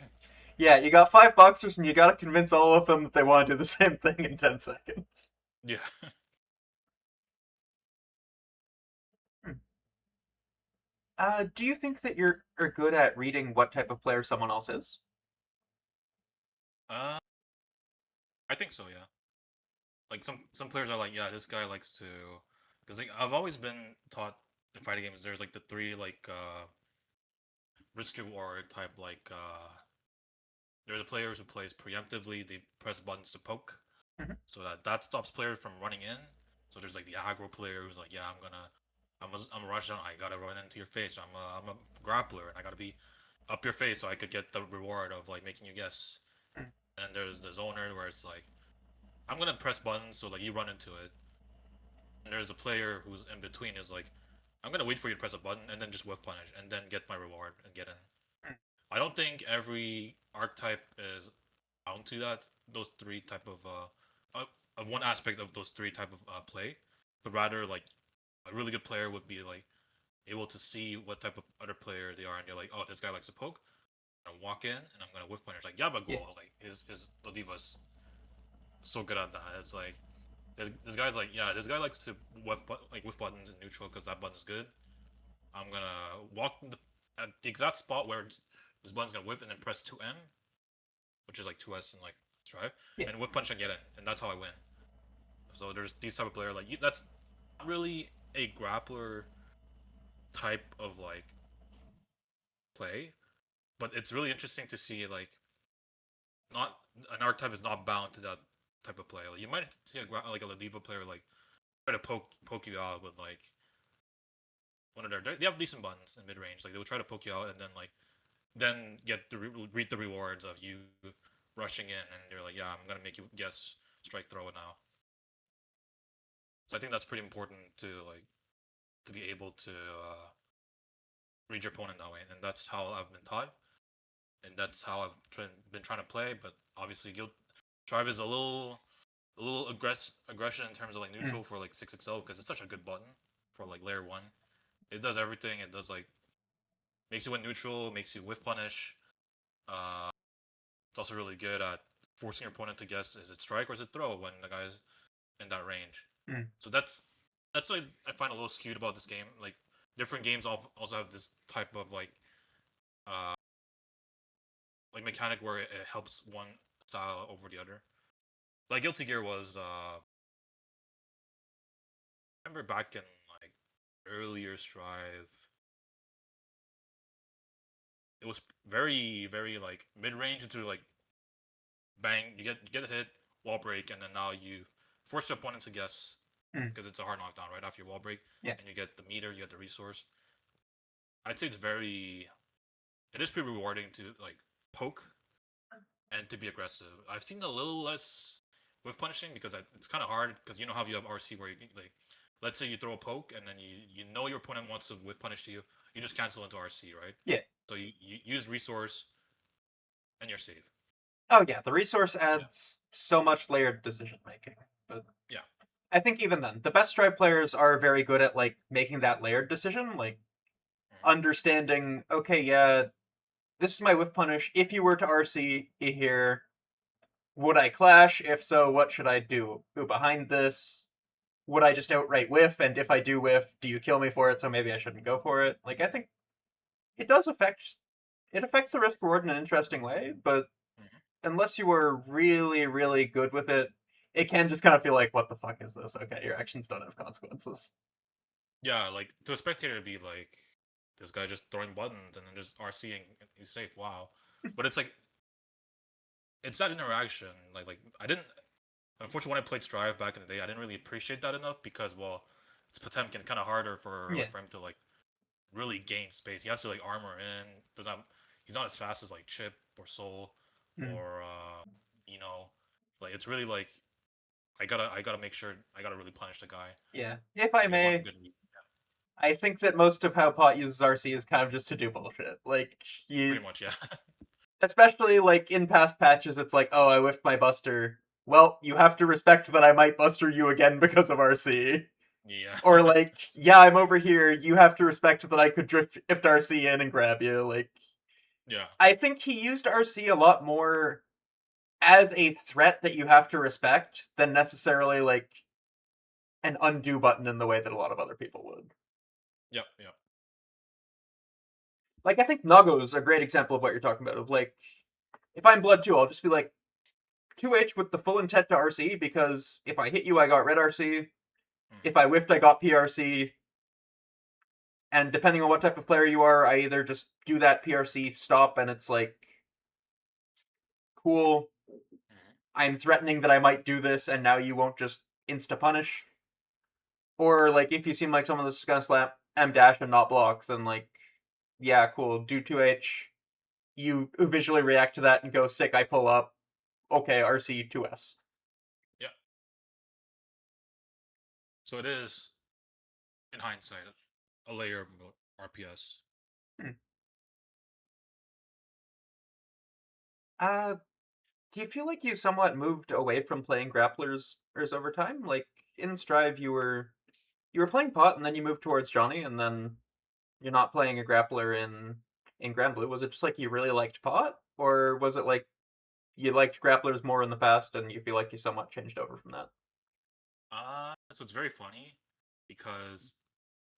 A: yeah. You got five boxers, and you got to convince all of them that they want to do the same thing in 10 seconds.
B: Yeah.
A: Hmm. Do you think that you're are good at reading what type of player someone else is?
B: uh, I think so. Yeah. Like some players are like, yeah, this guy likes to, because like I've always been taught in fighting games. There's like the three like risk reward type like There's a players who plays preemptively. They press buttons to poke,
A: Mhm.
B: so that stops players from running in. So there's like the aggro player who's like, yeah, I'm a rush down. I gotta run into your face. I'm a grappler, and I gotta be up your face so I could get the reward of like making you guess.
A: Mm.
B: And there's the zoner where it's like, I'm gonna press buttons so like you run into it. And there's a player who's in between is like, I'm gonna wait for you to press a button and then just whiff punish and then get my reward and get in.
A: Mm.
B: I don't think every archetype is bound to that. Those three type of one aspect of those three type of play, but rather like a really good player would be like able to see what type of other player they are, and they're like, oh, this guy likes to poke. I'm gonna walk in and I'm gonna whiff punish. Like
A: Yeah.
B: Yabago, like his Lodiva's so good at that. It's like this guy's like, yeah, this guy likes to whiff buttons in neutral because that button's good. I'm gonna walk at the exact spot where this button's gonna whiff and then press 2M, which is like 2S and like drive,
A: Yeah.
B: and whiff punch and get in, and that's how I win. So there's these type of player like that's not really a grappler type of like play, but it's really interesting to see like not an archetype is not bound to that type of play. Like, you might see like a Ladiva player like try to poke you out with like one of they have decent buttons in mid range. Like they will try to poke you out and then like then get the reap the rewards of you rushing in and they're like, yeah, I'm gonna make you guess strike throw it now. So I think that's pretty important to like to be able to read your opponent that way, and that's how I've been taught, and that's how I've been trying to play. But obviously, Guild Drive is a little aggression in terms of like
A: Mm.
B: neutral for like 6XL because it's such a good button for like layer one. It does everything. It does like makes you win neutral, makes you whiff punish. Uh, it's also really good at forcing your opponent to guess is it strike or is it throw when the guy's in that range.
A: Mm.
B: So that's what I find a little skewed about this game. Like different games also have this type of uh like mechanic where it helps one style over the other. Like Guilty Gear was I remember back in like earlier Strive, it was very like mid range into like bang, you get a hit, wall break, and then now you force your opponent to guess
A: Mm.
B: because it's a hard knockdown right after your wall break,
A: Yeah.
B: and you get the meter, you get the resource. I'd say it is pretty rewarding to like poke and to be aggressive. I've seen a little less with punishing because it's kind of hard because you know how you have RC where you like, let's say you throw a poke and then you know your opponent wants to with punish to you, you just cancel into RC, right?
A: Yeah.
B: So you use resource and you're safe.
A: Oh yeah, the resource
B: Yeah,
A: adds so much layered decision making. But
B: yeah,
A: I think even then, the best drive players are very good at like making that layered decision, like
B: mm-hmm.
A: understanding, okay, yeah, this is my whiff punish. If you were to RC here, would I clash? If so, what should I do? Ooh, behind this, would I just outright whiff? And if I do whiff, do you kill me for it? So maybe I shouldn't go for it. Like I think it does affect it affects the risk reward in an interesting way, but
B: Mm-hmm.
A: unless you are really, really good with it, it can just kind of feel like, what the fuck is this? Okay, your actions don't have consequences.
B: Yeah. Like to a spectator, it'd be like this guy just throwing buttons and then just RCing, he's safe. Wow, but it's like it's that interaction. Like I didn't. Unfortunately, when I played Strive back in the day, I didn't really appreciate that enough because, well, it's Potemkin, kind of harder
A: Yeah.
B: for him to like really gain space. He has to like armor in. Does not. He's not as fast as like Chip or Soul
A: Mm.
B: or you know, like it's really like I gotta make sure I gotta really punish the guy
A: Yeah. If I
B: to get one
A: may,
B: good read. Yeah,
A: I think that most of how Pot uses RC is kind of just to do bullshit. Like, you,
B: pretty much. Yeah.
A: especially like in past patches, it's like, oh, I whiffed my Buster. Well, you have to respect that I might Buster you again because of RC.
B: Yeah.
A: Or like, yeah, I'm over here. You have to respect that I could drift RC in and grab you. Like,
B: Yeah.
A: I think he used RC a lot more as a threat that you have to respect than necessarily like an undo button in the way that a lot of other people would.
B: Yep. Yep.
A: Like I think Nago's a great example of what you're talking about. Of like, if I'm Blood 2, I'll just be like 2H with the full intent to RC because if I hit you, I got red RC.
B: Mm.
A: If I whiffed, I got PRC. And depending on what type of player you are, I either just do that PRC stop and it's like cool,
B: Mhm.
A: I'm threatening that I might do this, and now you won't just insta punish. Or like if you seem like someone that's just gonna slap M dash and not block, then like, yeah, cool, do 2H. You visually react to that and go, sick, I pull up. Okay, RC 2S.
B: Yeah. So it is, in hindsight, a layer of RPS.
A: Hmm. Uh, do you feel like you somewhat moved away from playing grapplers over time? Like in Strive, you were playing Pot, and then you moved towards Johnny, and then you're not playing a grappler in Granblue. Was it just like you really liked Pot, or was it like you liked grapplers more in the past, and you feel like you somewhat changed over from that?
B: So it's very funny because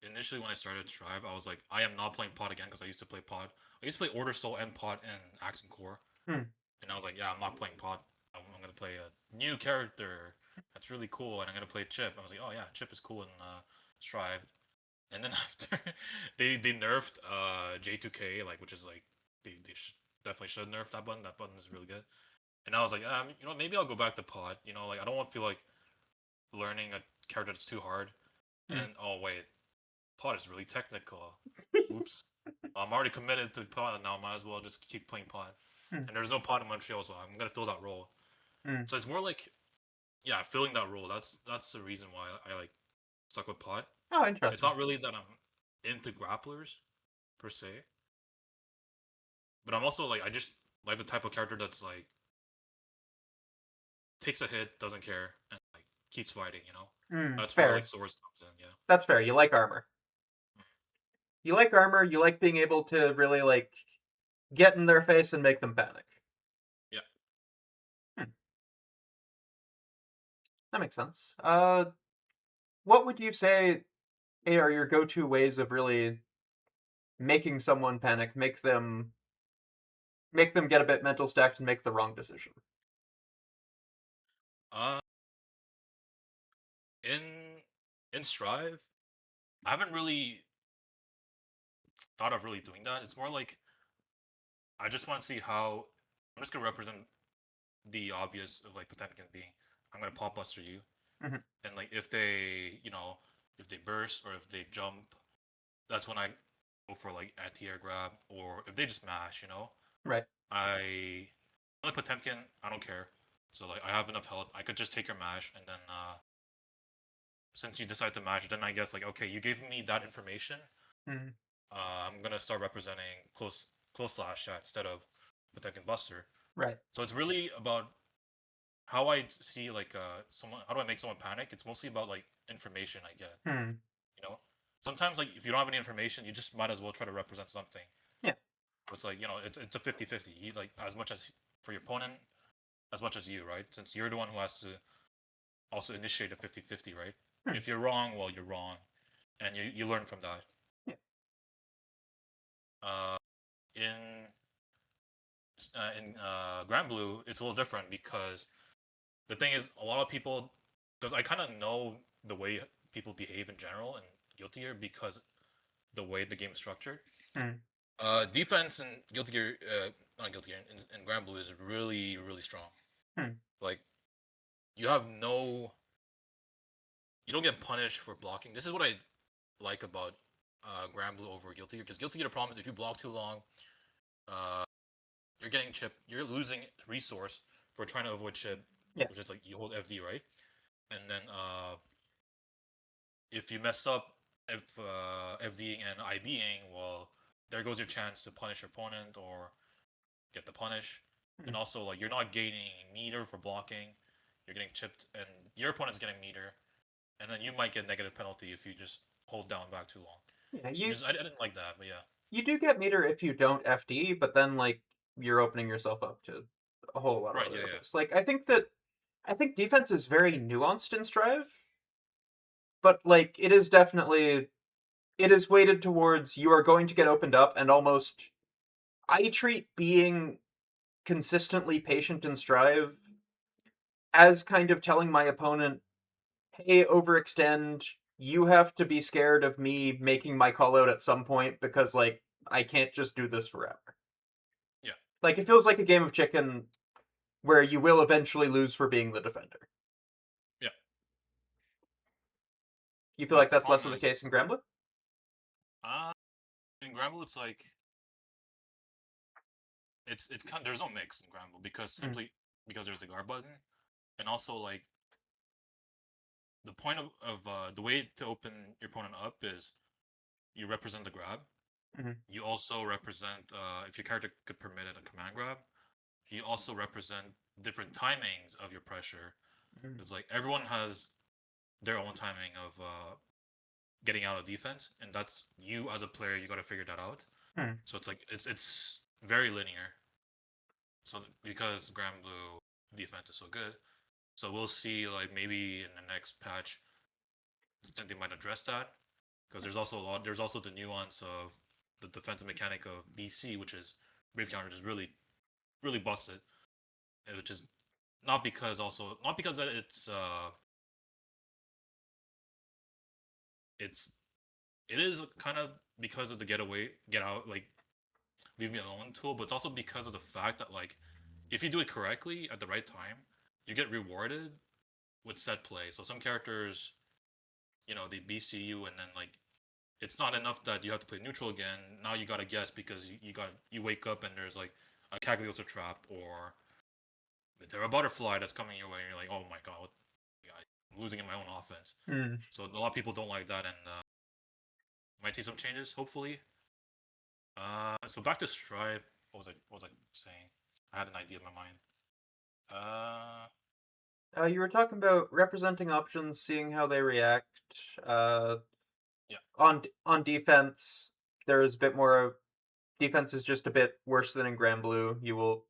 B: initially when I started Strive, I was like, I am not playing Pod again because I used to play Pod. I used to play Order Soul and Pod and Accent Core,
A: Hmm.
B: and I was like, yeah, I'm not playing Pod. I'm gonna play a new character that's really cool, and I'm gonna play Chip. I was like, oh yeah, Chip is cool in Strive. And then after they nerfed J2K, like, which is like definitely should nerf that button. That button is really good. And I was like, maybe I'll go back to Pod. Like I don't want to feel like learning a character that's too hard.
A: Hmm.
B: And oh wait, Pod is really technical. Oops. I'm already committed to Pod now. Might as well just keep playing Pod.
A: Hmm.
B: And there's no Pod in Montreal, so I'm gonna fill that role.
A: Hmm.
B: So it's more like, yeah, filling that role. That's the reason why I like stuck with Pod.
A: Oh,
B: It's
A: interesting.
B: not really that I'm into grapplers per se, but I'm also like I just like the type of character that's like takes a hit, doesn't care, and like keeps fighting.
A: Hmm.
B: That's where like
A: Fair.
B: Swords comes in. Yeah.
A: That's fair. You like armor. You like armor. You like being able to really like get in their face and make them panic.
B: Yeah.
A: Hmm. That makes sense. What would you say are your go-to ways of really making someone panic, make them get a bit mental stacked and make the wrong decision?
B: Uh, in in Strive, I haven't really thought of really doing that. It's more like I just want to see how I'm just gonna represent the obvious of like Potemkin being I'm gonna pop buster you,
A: Hmm.
B: and like if they burst or if they jump, that's when I go for like anti-air grab, or if they just mash,
A: Right.
B: I like Potemkin, I don't care. So like I have enough health, I could just take your mash, and then since you decide to mash, then I guess like okay, you gave me that information.
A: Hmm.
B: I'm gonna start representing close slash, yeah, instead of Potemkin Buster.
A: Right.
B: So it's really about how I see like someone. How do I make someone panic? It's mostly about like information I get.
A: Hmm.
B: You know, sometimes like if you don't have any information, you just might as well try to represent something.
A: Yeah.
B: It's like it's a 50-50. You like as much as for your opponent, as much as you, right? Since you're the one who has to also initiate a 50-50, right?
A: Hmm.
B: If you're wrong, well, you're wrong, and you learn from that.
A: Yeah.
B: Uh, in Granblue, it's a little different because the thing is, a lot of people, because I kind of know the way people behave in general in Guilty Gear because the way the game is structured.
A: Hmm.
B: Defense in Guilty Gear, not Guilty Gear, in Granblue is really, really strong.
A: Hmm.
B: Like, you have no, you don't get punished for blocking. This is what I like about Granblue over Guilty Gear, because Guilty Gear, the problem is if you block too long, uh, you're getting chipped, you're losing resource for trying to avoid chip,
A: Yeah.
B: which is like you hold FD, right? And then if you mess up FDing and IBing, well, there goes your chance to punish your opponent or get the punish.
A: Hmm.
B: And also, like, you're not gaining meter for blocking. You're getting chipped, and your opponent's getting meter. And then you might get negative penalty if you just hold down back too long.
A: Yeah.
B: Which
A: You
B: is, I didn't like that, but yeah.
A: you do get meter if you don't FD, but then like you're opening yourself up to a whole lot of
B: Right,
A: other
B: yeah, yeah.
A: ways. Like I think defense is very nuanced in Strive, but like it is weighted towards you are going to get opened up, and almost I treat being consistently patient in Strive as kind of telling my opponent, hey, overextend, you have to be scared of me making my call out at some point because like I can't just do this forever.
B: Yeah.
A: Like it feels like a game of chicken where you will eventually lose for being the defender.
B: Yeah.
A: You feel
B: But
A: like
B: the
A: that's less of
B: problem
A: the case
B: is,
A: in Granblue?
B: uh, in Granblue, it's like it's kind. There's no mix in Granblue because
A: Mm,
B: simply because there's the guard button, and also like the point of the way to open your opponent up is you represent the grab.
A: mhm,
B: You also represent if your character could permit it a command grab. You also represent different timings of your pressure.
A: mhm,
B: It's like everyone has their own timing of getting out of defense, and that's you as a player. You got to figure that out.
A: mhm,
B: So it's like it's very linear. So because Granblue defense is so good, so we'll see like maybe in the next patch, then they might address that because there's also a lot. There's also the nuance of the defensive mechanic of BC, which is Brave Counter, is really busted, which is not because that it's it is kind of because of the get out, like leave me alone tool, but it's also because of the fact that like if you do it correctly at the right time, you get rewarded with set play. So some characters, they BC you, and then like it's not enough that you have to play neutral again. Now you gotta guess because you wake up and there's like a Cagliostro trap or there's a butterfly that's coming your way, and you're like, oh my god, I'm losing in my own offense.
A: mhm.
B: So a lot of people don't like that, and might see some changes hopefully. So back to Strive. What was I saying? I had an idea in my mind. Uh,
A: You were talking about representing options, seeing how they react. Uh,
B: yeah.
A: on defense, there is a bit more. Defense is just a bit worse than in Granblue. You will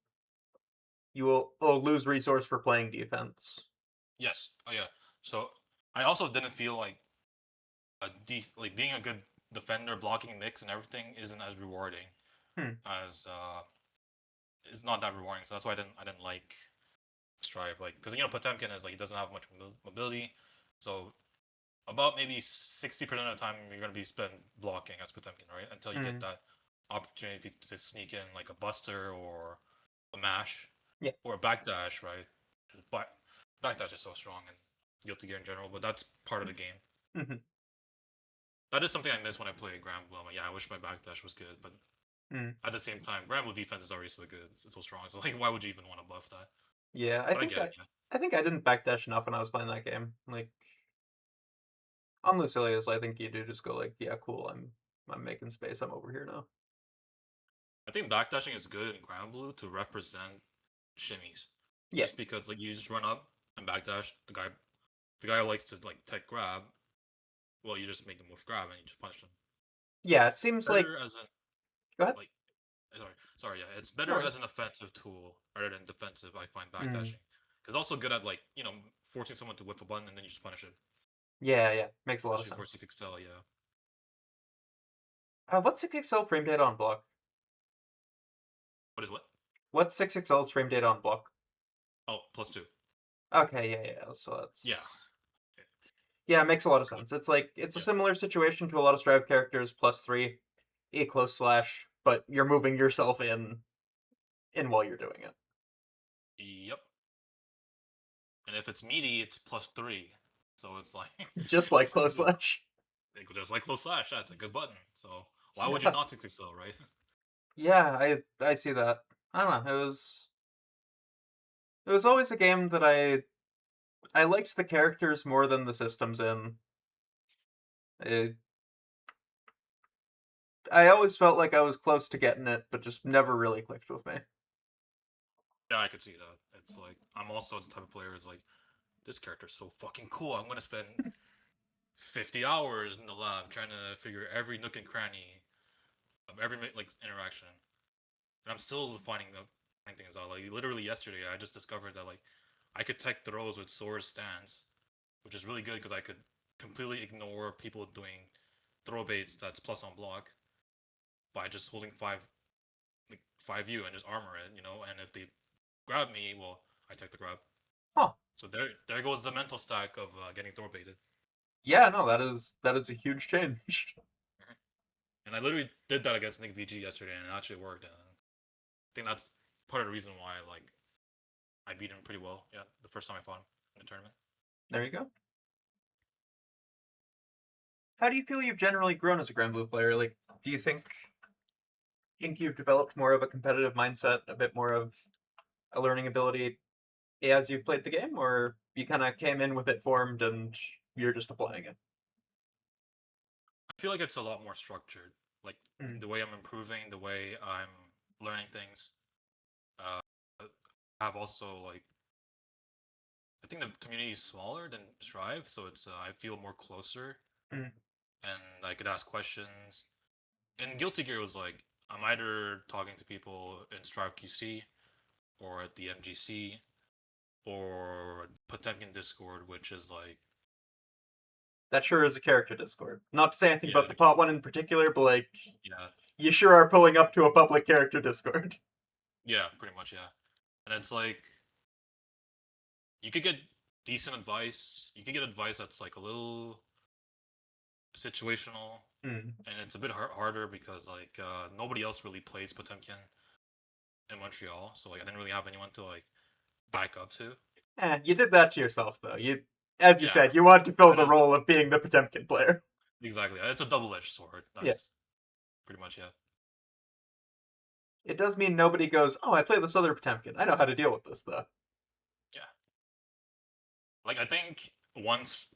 A: lose resource for playing defense.
B: Yes. Oh yeah. So I also didn't feel like like being a good defender, blocking mix and everything isn't as rewarding
A: Hmm.
B: as it's not that rewarding. So that's why I didn't like Strive, like because Potemkin is like he doesn't have much mobility, so about maybe 60% of the time you're gonna be spent blocking as Potemkin, right? Until you get
A: Hmm.
B: that opportunity to sneak in like a Buster or a Mash
A: Yeah.
B: or a Backdash, right? But Backdash is so strong in Guilty Gear in general, but that's part of the game.
A: Hmm.
B: That is something I miss when I play Granblue. I'm like, yeah, I wish my Backdash was good, but
A: Hmm.
B: at the same time, Granblue defense is already so good, it's so strong. So like, why would you even want to buff that?
A: Yeah,
B: But I get it, yeah.
A: I think I didn't backdash enough when I was playing that game. Like on Lucilius, I think you do just go like, yeah, cool. I'm making space. I'm over here now.
B: I think backdashing is good in Granblue to represent shimmies,
A: Yeah,
B: just because like you just run up and backdash. The guy who likes to like tech grab. Well, you just make them with grab and you just punish them.
A: yeah. It
B: It's
A: seems like.
B: better as an
A: Go ahead.
B: like sorry, yeah, it's
A: No
B: better as
A: worries.
B: an offensive tool rather than defensive. I find
A: Mm.
B: backdashing because also good at like forcing someone to whiff a button and then you just punish it,
A: Yeah, yeah. Makes a lot of
B: especially for
A: sense.
B: 6XL. Yeah.
A: What's 6XL frame data on block?
B: What is what?
A: What's 6XL's frame data on block?
B: Oh, +2.
A: Okay, yeah, yeah. So
B: Yeah.
A: that's yeah, it makes a lot of
B: But
A: sense. It's like it's a
B: yeah.
A: similar situation to a lot of Strive characters, +3, a close slash, but you're moving yourself in while you're doing it.
B: Yep. And if it's meaty, it's +3. So it's like
A: Just like
B: it's
A: close slash.
B: just like close slash. That's a good button. So why would you
A: Yeah.
B: not 6XL, right?
A: Yeah, I see that. I don't know. It was always a game that I liked the characters more than the systems in. I, I always felt like I was close to getting it, but just never really clicked with me.
B: Yeah, I could see that. It's like I'm also the type of player is like this character's so fucking cool. I'm gonna spend 50 hours in the lab trying to figure every nook and cranny of every like interaction, and I'm still finding things out. Like literally yesterday, I just discovered that like I could tech throws with sword stance, which is really good because I could completely ignore people doing throw baits that's plus on block by just holding 5U and just armor it, and if they grab me, well, I take the grab.
A: Huh.
B: So there goes the mental stack of getting throw baited.
A: Yeah, no, that is a huge change.
B: Mhm. And I literally did that against Nick VG yesterday, and it actually worked. And I think that's part of the reason why I like I beat him pretty well. Yeah, the first time I fought him in the tournament.
A: There you go. How do you feel you've generally grown as a Granblue player? Like, do you think you've developed more of a competitive mindset, a bit more of a learning ability as you've played the game, or you kind of came in with it formed and you're just applying it?
B: I feel like it's a lot more structured. Like
A: Mm,
B: the way I'm improving, the way I'm learning things. Uh, I've also like I think the community is smaller than Strive, so it's I feel more closer
A: mm,
B: and I could ask questions. And Guilty Gear was like I'm either talking to people in Strive QC or at the MGC or Potemkin Discord, which is like
A: that sure is a character Discord. Not to say anything
B: yeah,
A: about the pot one in particular, but like,
B: yeah,
A: you sure are pulling up to a public character Discord.
B: yeah, pretty much, yeah. And it's like you could get decent advice. You could get advice that's like a little situational,
A: Mm.
B: and it's a bit harder because like nobody else really plays Potemkin in Montreal, so like I didn't really have anyone to like back up to.
A: You did that to yourself, though. As you
B: Yeah,
A: said, you wanted to fill
B: I
A: the
B: just
A: role of being the Potemkin player.
B: exactly. It's a double-edged sword.
A: Yeah.
B: That's pretty much it.
A: It does mean nobody goes, oh, I play this other Potemkin. I know how to deal with this, though.
B: Yeah, like I think once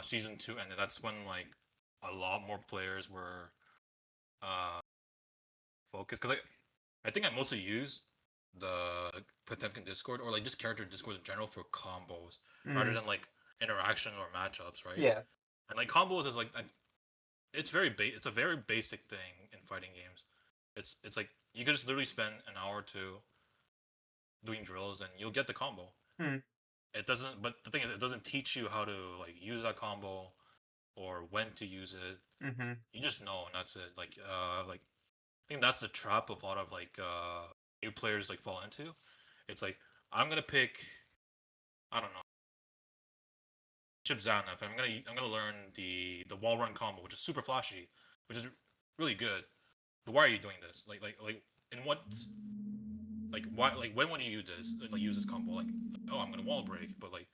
B: season 2 ended, that's when like a lot more players were uh focused because I think I mostly use the Potemkin Discord or like just character Discords in general for combos rather
A: Mm.
B: than like interaction or matchups, right?
A: Yeah.
B: And like combos is like it's it's a very basic thing in fighting games. It's like you could just literally spend an hour or two doing drills and you'll get the combo.
A: Mm.
B: It doesn't, but the thing is, it doesn't teach you how to like use that combo or when to use it.
A: Mm-hmm.
B: You just know, and that's it. Like I think that's the trap of a lot of like new players like fall into. It's like I'm gonna pick I don't know Chip Zanaf. I'm gonna learn the wall run combo, which is super flashy, which is really good. But why are you doing this? Like in what like why like when would you use this like use this combo? Like oh I'm gonna wall break, but like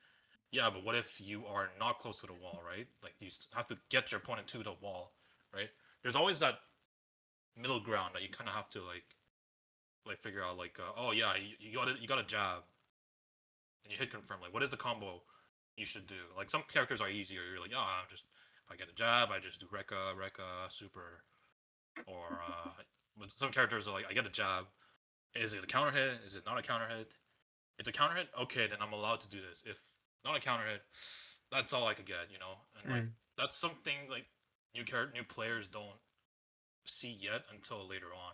B: yeah, but what if you are not close to the wall, right? Like you have to get your opponent to the wall, right? There's always that middle ground that you kind of have to like figure out like oh yeah you got a jab and you hit confirm like what is the combo you should do like some characters are easier you're like oh I'm just if I get a jab I just do Rekka super or but some characters are like I get a jab is it a counter hit is it not a counter hit it's a counter hit okay then I'm allowed to do this if not a counter hit that's all I could get you know and like
A: Mm.
B: that's something like new players don't see yet until later on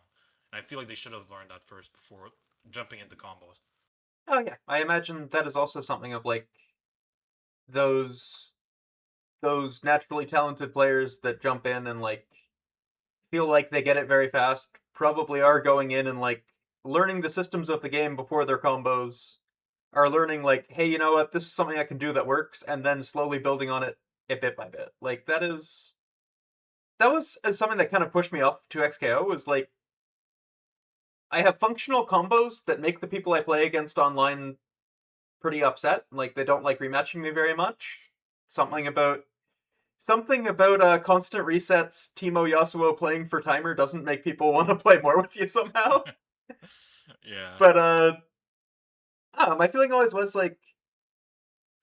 B: and I feel like they should have learned that first before jumping into combos.
A: Oh, yeah. I imagine that is also something of, like, those those naturally talented players that jump in and, like, feel like they get it very fast probably are going in and, like, learning the systems of the game before their combos, are learning, like, hey, you know what, this is something I can do that works, and then slowly building on it bit by bit. Like, that was something that kind of pushed me up to XKO, was like, I have functional combos that make the people I play against online pretty upset. Like, they don't like rematching me very much. Something about constant resets, Timo Yasuo playing for timer doesn't make people want to play more with you somehow.
B: Yeah.
A: But I don't know, my feeling always was like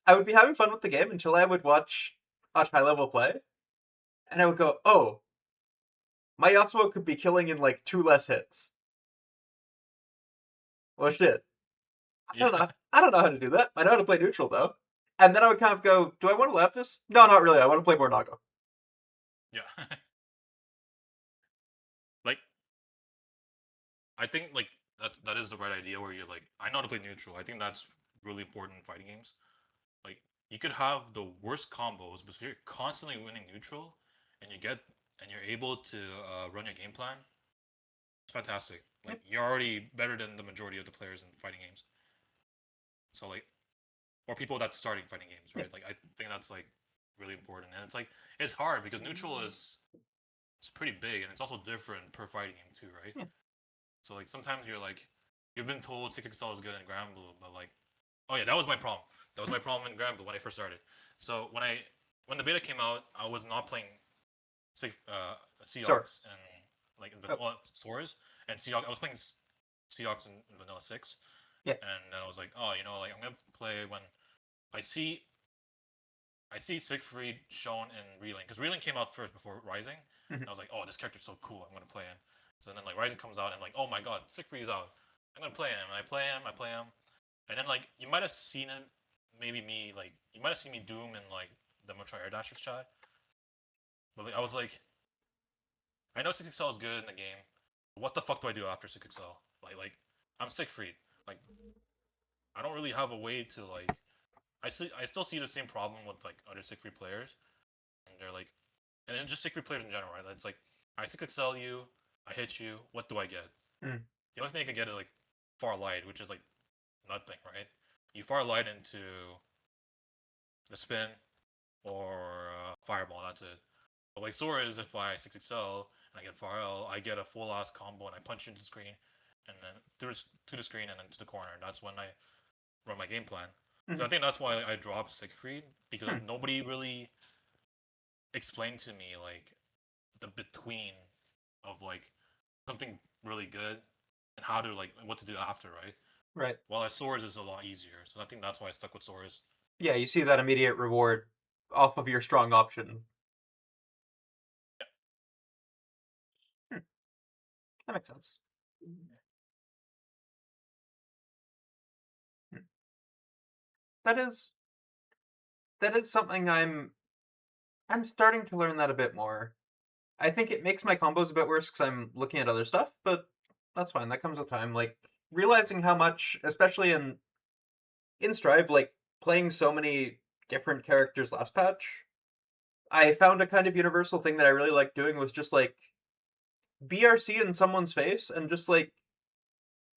A: I would be having fun with the game until I would watch high level play, and I would go, oh, my Yasuo could be killing in like 2 less hits. Well, shit. I
B: Yeah.
A: don't know. I don't know how to do that. I know how to play neutral though. And then I would kind of go, do I want to lap this? No, not really. I want to play more Nago.
B: Yeah. Like I think like that is the right idea where you're like I know how to play neutral. I think that's really important in fighting games. Like you could have the worst combos, but if you're constantly winning neutral and you're able to run your game plan, it's fantastic. Like
A: Yep.
B: you're already better than the majority of the players in fighting games. So like or people that's starting fighting games,
A: Yep.
B: right? Like I think that's like really important. And it's like it's hard because neutral is it's pretty big and it's also different per fighting game too, right?
A: Yeah.
B: So like sometimes you're like you've been told 6XL is good in Granblue, but like, oh yeah, that was my problem. That was my problem in Granblue when I first started. So when the beta came out, I was not playing
A: Sorry.
B: Seahawks and like in
A: Oh,
B: vanilla Soars and Seahawks. I was playing Seahawks in vanilla 6,
A: yeah.
B: and then I was like, oh, like I'm gonna play when I see Siegfried shown in Reeling, because Reeling came out first before Rising.
A: Mhm.
B: And I was like, oh, this character's so cool, I'm gonna play him. So then like Rising comes out and like, oh my god, Siegfried is out. I'm gonna play him. And I play him, and then like you might have seen him, maybe me like you might have seen me doom in like the Montreal Air Dashers chat. But like, I was like, I know 6XL is good in the game. But what the fuck do I do after 6XL? Like I'm Siegfried. Like I don't really have a way to like. I still see the same problem with like other Siegfried players, and they're like, and then just Siegfried players in general, right? It's like I 6XL you, I hit you. What do I get?
A: Mm.
B: The only thing I can get is like far light, which is like nothing, right? You far light into the spin or fireball. That's it. But like Sora is if I 6XL and I get far L, I get a full ass combo and I punch into the screen, and then to the screen and then to the corner. That's when I run my game plan. So I
A: Mhm.
B: think that's why I dropped Siegfried, because
A: Hmm.
B: nobody really explained to me like the between of like something really good and how to like what to do after, right?
A: Right.
B: While at Swords is a lot easier, so I think that's why I stuck with Swords.
A: Yeah, you see that immediate reward off of your strong option. Hmm. That makes sense. Hmm. That is something I'm starting to learn that a bit more. I think it makes my combos a bit worse because I'm looking at other stuff, but that's fine. That comes with time. Like realizing how much, especially in Strive, like playing so many different characters last patch, I found a kind of universal thing that I really liked doing was just like BRC in someone's face and just like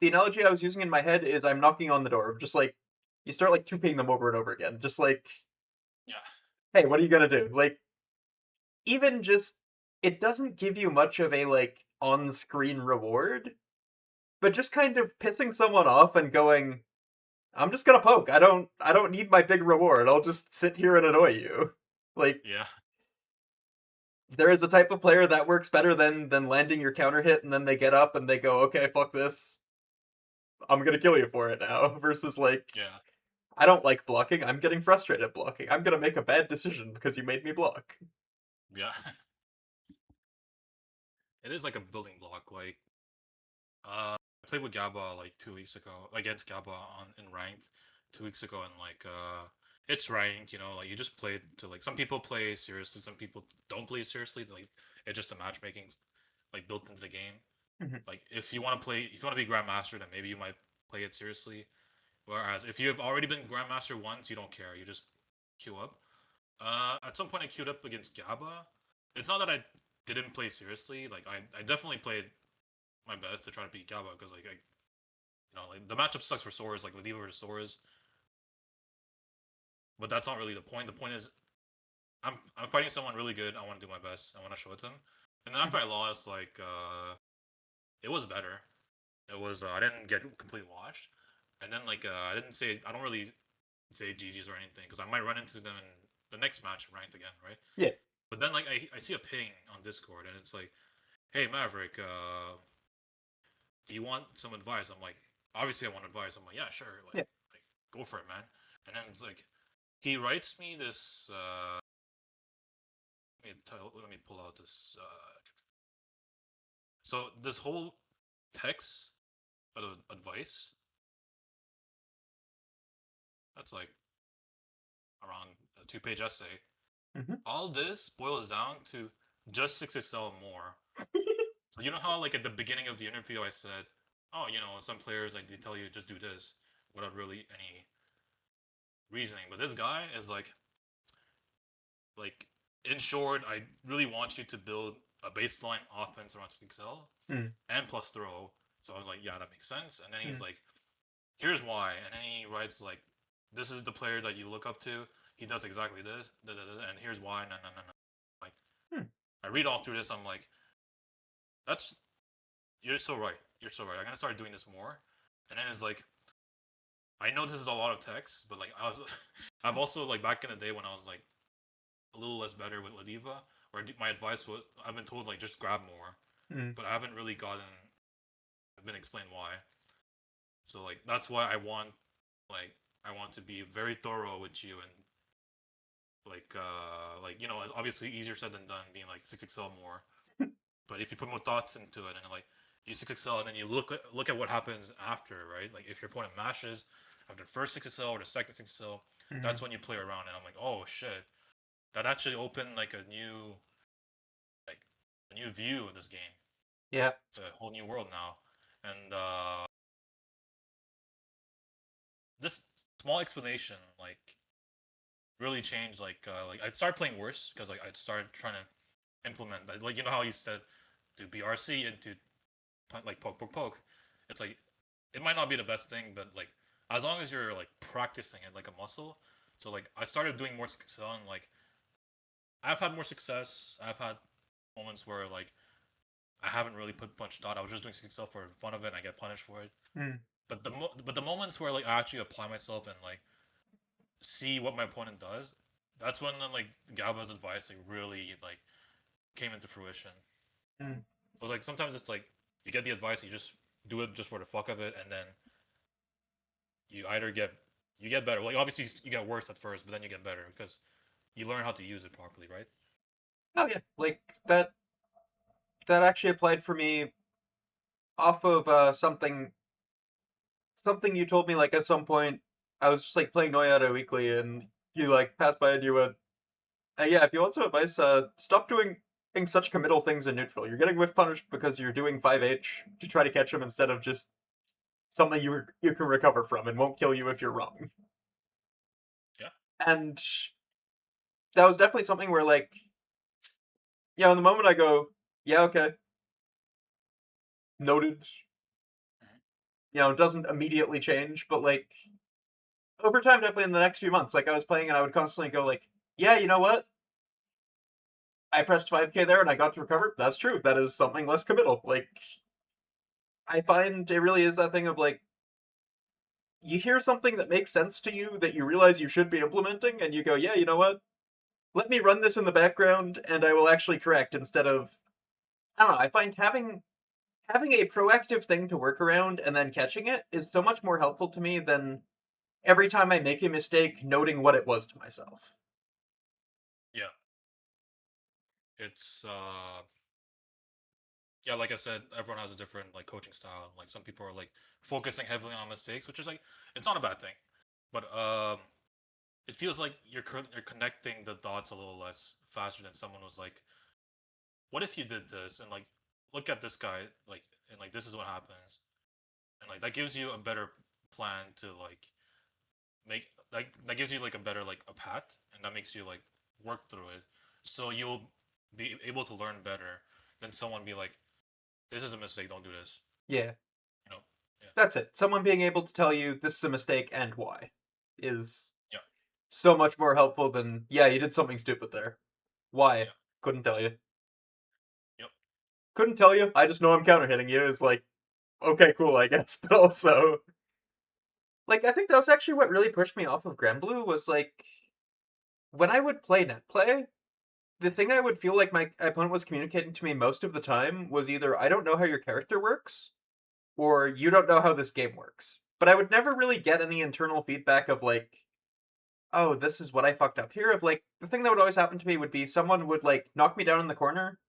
A: the analogy I was using in my head is I'm knocking on the door. Just like you start like 2Ping them over and over again. Just like,
B: Yeah,
A: hey, what are you gonna do? Like even just it doesn't give you much of a like on-screen reward, but just kind of pissing someone off and going, I'm just gonna poke. I don't need my big reward. I'll just sit here and annoy you. Like
B: yeah,
A: there is a type of player that works better than landing your counter hit and then they get up and they go, okay, fuck this. I'm gonna kill you for it now. Versus like
B: yeah,
A: I don't like blocking. I'm getting frustrated blocking. I'm gonna make a bad decision because you made me block.
B: yeah. It is like a building block. Like, I played with Gaba like 2 weeks ago against Gaba on in ranked 2 weeks ago, and like, it's ranked. Like you just play to like some people play seriously, some people don't play seriously. Like it's just a matchmaking like built into the game.
A: Mhm.
B: Like if you want to be Grandmaster, then maybe you might play it seriously. Whereas if you have already been Grandmaster once, you don't care. You just queue up. At some point I queued up against Gaba. It's not that I didn't play seriously. Like I definitely played my best to try to beat Gaba because like the matchup sucks for Soras, like Ladiva versus Soras. But that's not really the point. The point is I'm fighting someone really good. I want to do my best. I want to show it to him. And then after
A: Mhm.
B: I lost, like it was better. It was I didn't get completely washed. And then like I don't really say GGs or anything because I might run into them in the next match ranked again, right?
A: Yeah.
B: But then like I see a ping on Discord and it's like, hey Maverick, do you want some advice? I'm like, obviously I want advice. I'm like, yeah, sure,
A: Yeah.
B: like go for it, man. And then it's like he writes me this. Let me pull out this. So this whole text of advice, that's like around a 2-page essay.
A: Mhm.
B: All this boils down to just 6XL more. So you know how like at the beginning of the interview I said, oh, some players like they tell you just do this without really any reasoning, but this guy is like in short, I really want you to build a baseline offense around Excel
A: Mm.
B: and plus throw. So I was like, yeah, that makes sense. And then he's
A: Mm.
B: like, here's why. And then he writes like, this is the player that you look up to. He does exactly this, da, da, da, and here's why. No, no, no, no. Like,
A: Mm.
B: I read all through this. I'm like, that's you're so right. You're so right. I'm gonna start doing this more. And then it's like, I know this is a lot of text, but like I was, I've also like back in the day when I was like a little less better with Ladiva, or my advice was I've been told like just grab more,
A: Mm.
B: but I haven't really been explained why. So like that's why like I want to be very thorough with you and like you know it's obviously easier said than done being like 6XL more, but if you put more thoughts into it and like you 6XL and then you look at what happens after, right? Like if your opponent mashes after the first 6XL or the second 6XL,
A: Mm.
B: that's when you play around and I'm like, oh shit, that actually opened like a new view of this game.
A: Yeah.
B: It's a whole new world now, and this small explanation really changed. Like I started playing worse because like I started trying to implement like you know how you said do BRC into like poke poke poke. It's like it might not be the best thing, but like as long as you're like practicing it like a muscle. So like I started doing more success and like I've had more success. I've had moments where like I haven't really put much thought. I was just doing success for fun of it and I get punished for it.
A: Mm.
B: But the moments where like I actually apply myself and like see what my opponent does, that's when like Galba's advice like really like came into fruition.
A: Mm.
B: It was like sometimes it's like you get the advice, you just do it just for the fuck of it, and then you either get better. Like obviously you get worse at first, but then you get better because you learn how to use it properly, right?
A: Oh yeah, like that actually applied for me off of something you told me like at some point. I was just like playing Noyata weekly, and you like passed by and you went, yeah, if you want some advice, stop doing such committal things in neutral. You're getting whiff punished because you're doing 5H to try to catch him instead of just something you can recover from and won't kill you if you're wrong.
B: Yeah.
A: And that was definitely something where like, yeah, in the moment I go, yeah, okay, noted.
B: Mhm.
A: It doesn't immediately change, but like over time, definitely in the next few months, like I was playing and I would constantly go like, yeah, you know what? I pressed 5K there and I got to recover. That's true. That is something less committal. Like I find it really is that thing of like you hear something that makes sense to you that you realize you should be implementing, and you go, yeah, you know what? Let me run this in the background, and I will actually correct instead of I don't know. I find having a proactive thing to work around and then catching it is so much more helpful to me than every time I make a mistake, noting what it was to myself.
B: Yeah. It's yeah, like I said, everyone has a different like coaching style. Like some people are like focusing heavily on mistakes, which is like it's not a bad thing, but it feels like you're connecting the dots a little less faster than someone who's like, what if you did this and like look at this guy like and like this is what happens and like that gives you a better plan to like make like that gives you like a better like a path and that makes you like work through it so you'll be able to learn better than someone be like this is a mistake, don't do this,
A: Yeah,
B: you know. Yeah.
A: that's it. Someone being able to tell you this is a mistake and why is
B: Yeah.
A: so much more helpful than, yeah, you did something stupid there. Why?
B: Yeah.
A: Couldn't tell you.
B: Yep.
A: Couldn't tell you. I just know I'm counter hitting you. Is like, okay, cool, I guess. But also, like, I think that was actually what really pushed me off of Granblue was like, when I would play net play, the thing I would feel like my opponent was communicating to me most of the time was either I don't know how your character works, or you don't know how this game works. But I would never really get any internal feedback of like, oh, this is what I fucked up here. Of like, the thing that would always happen to me would be someone would like knock me down in the corner,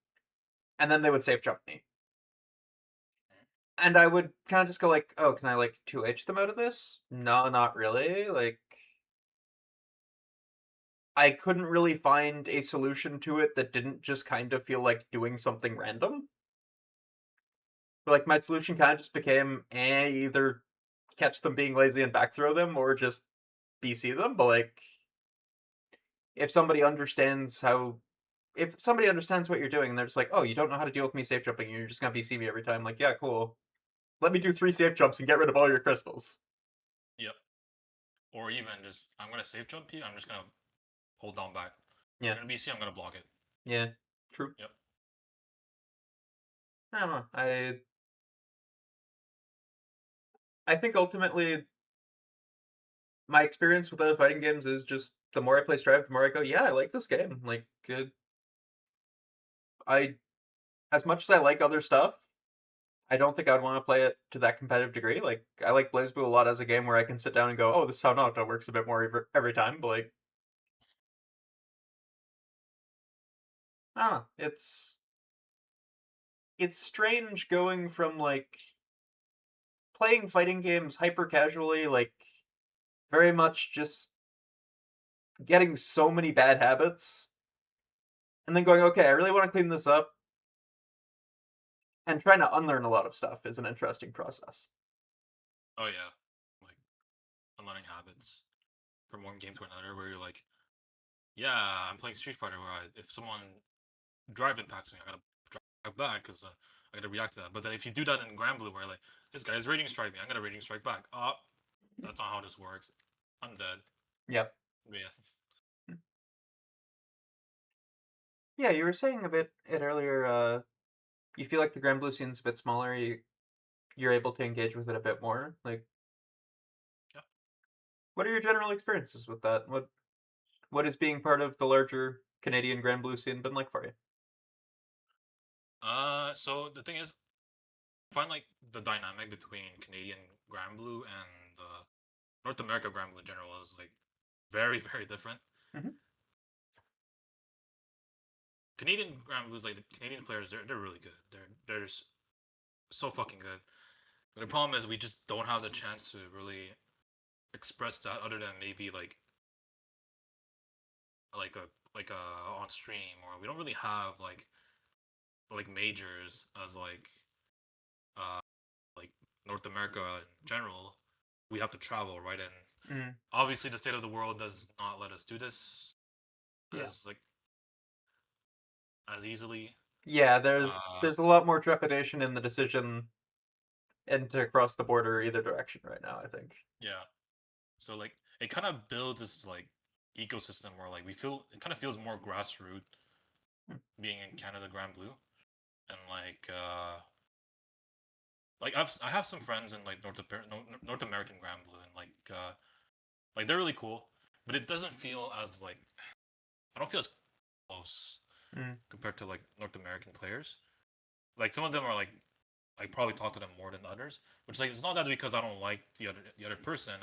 A: and then they would safe jump me. And I would kind of just go like, oh, can I like 2H them out of this? No, not really. Like, I couldn't really find a solution to it that didn't just kind of feel like doing something random. But, like, my solution kind of just became, either catch them being lazy and back throw them, or just BC them. But like, if somebody understands what you're doing, and they're just like, oh, you don't know how to deal with me safe jumping, you're just gonna BC me every time. Like, yeah, cool. Let me do 3 safe jumps and get rid of all your crystals.
B: Yep. Or even just I'm gonna safe jump you, I'm just gonna hold down back,
A: Yeah,
B: you're gonna BC, I'm gonna block it.
A: yeah, true.
B: Yep.
A: I don't know. I think ultimately my experience with those fighting games is just the more I play Strive, the more I go, yeah, I like this game. Like, I as much as I like other stuff, I don't think I'd want to play it to that competitive degree. Like, I like BlazBlue a lot as a game where I can sit down and go, oh, this is how Naruto works a bit more every time. But like, I don't know. It's strange going from like playing fighting games hyper casually, like very much just getting so many bad habits, and then going, okay, I really want to clean this up, and trying to unlearn a lot of stuff is an interesting process.
B: Oh yeah, like unlearning habits from one game to another, where you're like, yeah, I'm playing Street Fighter, where if someone drive impacts me, I gotta drive back because I gotta react to that. But then if you do that in Granblue, where like this guy's raging strike me, I'm gonna raging strike back. Oh, that's not how this works. I'm dead.
A: Yep.
B: Yeah.
A: Yeah, you were saying a bit it earlier. You feel like the Granblue scene's a bit smaller. You're able to engage with it a bit more. Like,
B: Yeah.
A: what are your general experiences with that? What is being part of the larger Canadian Granblue scene been like for you?
B: So the thing is, I find like the dynamic between Canadian Granblue and North America Granblue in general is like very very different.
A: Mm-hmm.
B: Canadian Granblues, like the Canadian players, they're really good. They're so fucking good. But the problem is we just don't have the chance to really express that other than maybe like a on stream, or we don't really have like majors as uh like North America in general. We have to travel, right? And
A: Mm-hmm.
B: obviously the state of the world does not let us do this
A: Yeah.
B: as like as easily.
A: Yeah,
B: uh
A: there's a lot more trepidation in the decision and to cross the border either direction right now, I think.
B: yeah, so like it kind of builds this like ecosystem where like we feel it kind of feels more grassroots being in Canada Grand Blue. And like I have some friends in like North American Grand Blue, and like they're really cool, but it doesn't feel as like I don't feel as close
A: Mm.
B: compared to like North American players. Like some of them are like I probably talk to them more than others, which like it's not that because I don't like the other person.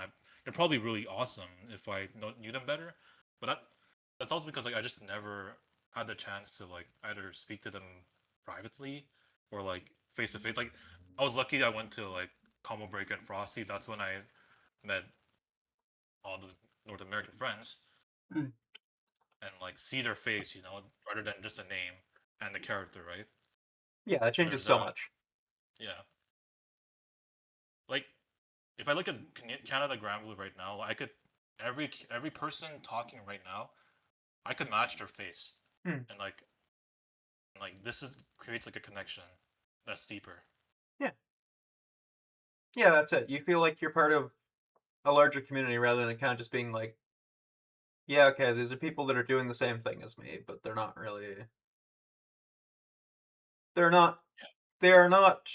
B: They're probably really awesome if I knew them better, but that's also because like I just never had the chance to like either speak to them privately or like face to face. Like I was lucky I went to like Combo Break and Frosty's. That's when I met all the North American friends
A: Mm.
B: and like see their face, rather than just a name and the character, right?
A: Yeah, it
B: So
A: changes
B: there's
A: so
B: that.
A: much.
B: Yeah. Like if I look at Canada Granblue right now, I could every person talking right now, I could match their face,
A: Mm.
B: and like this is creates like a connection that's deeper.
A: Yeah. Yeah, that's it. You feel like you're part of a larger community rather than it kind of just being like, yeah, okay, these are people that are doing the same thing as me, but they're not, they are not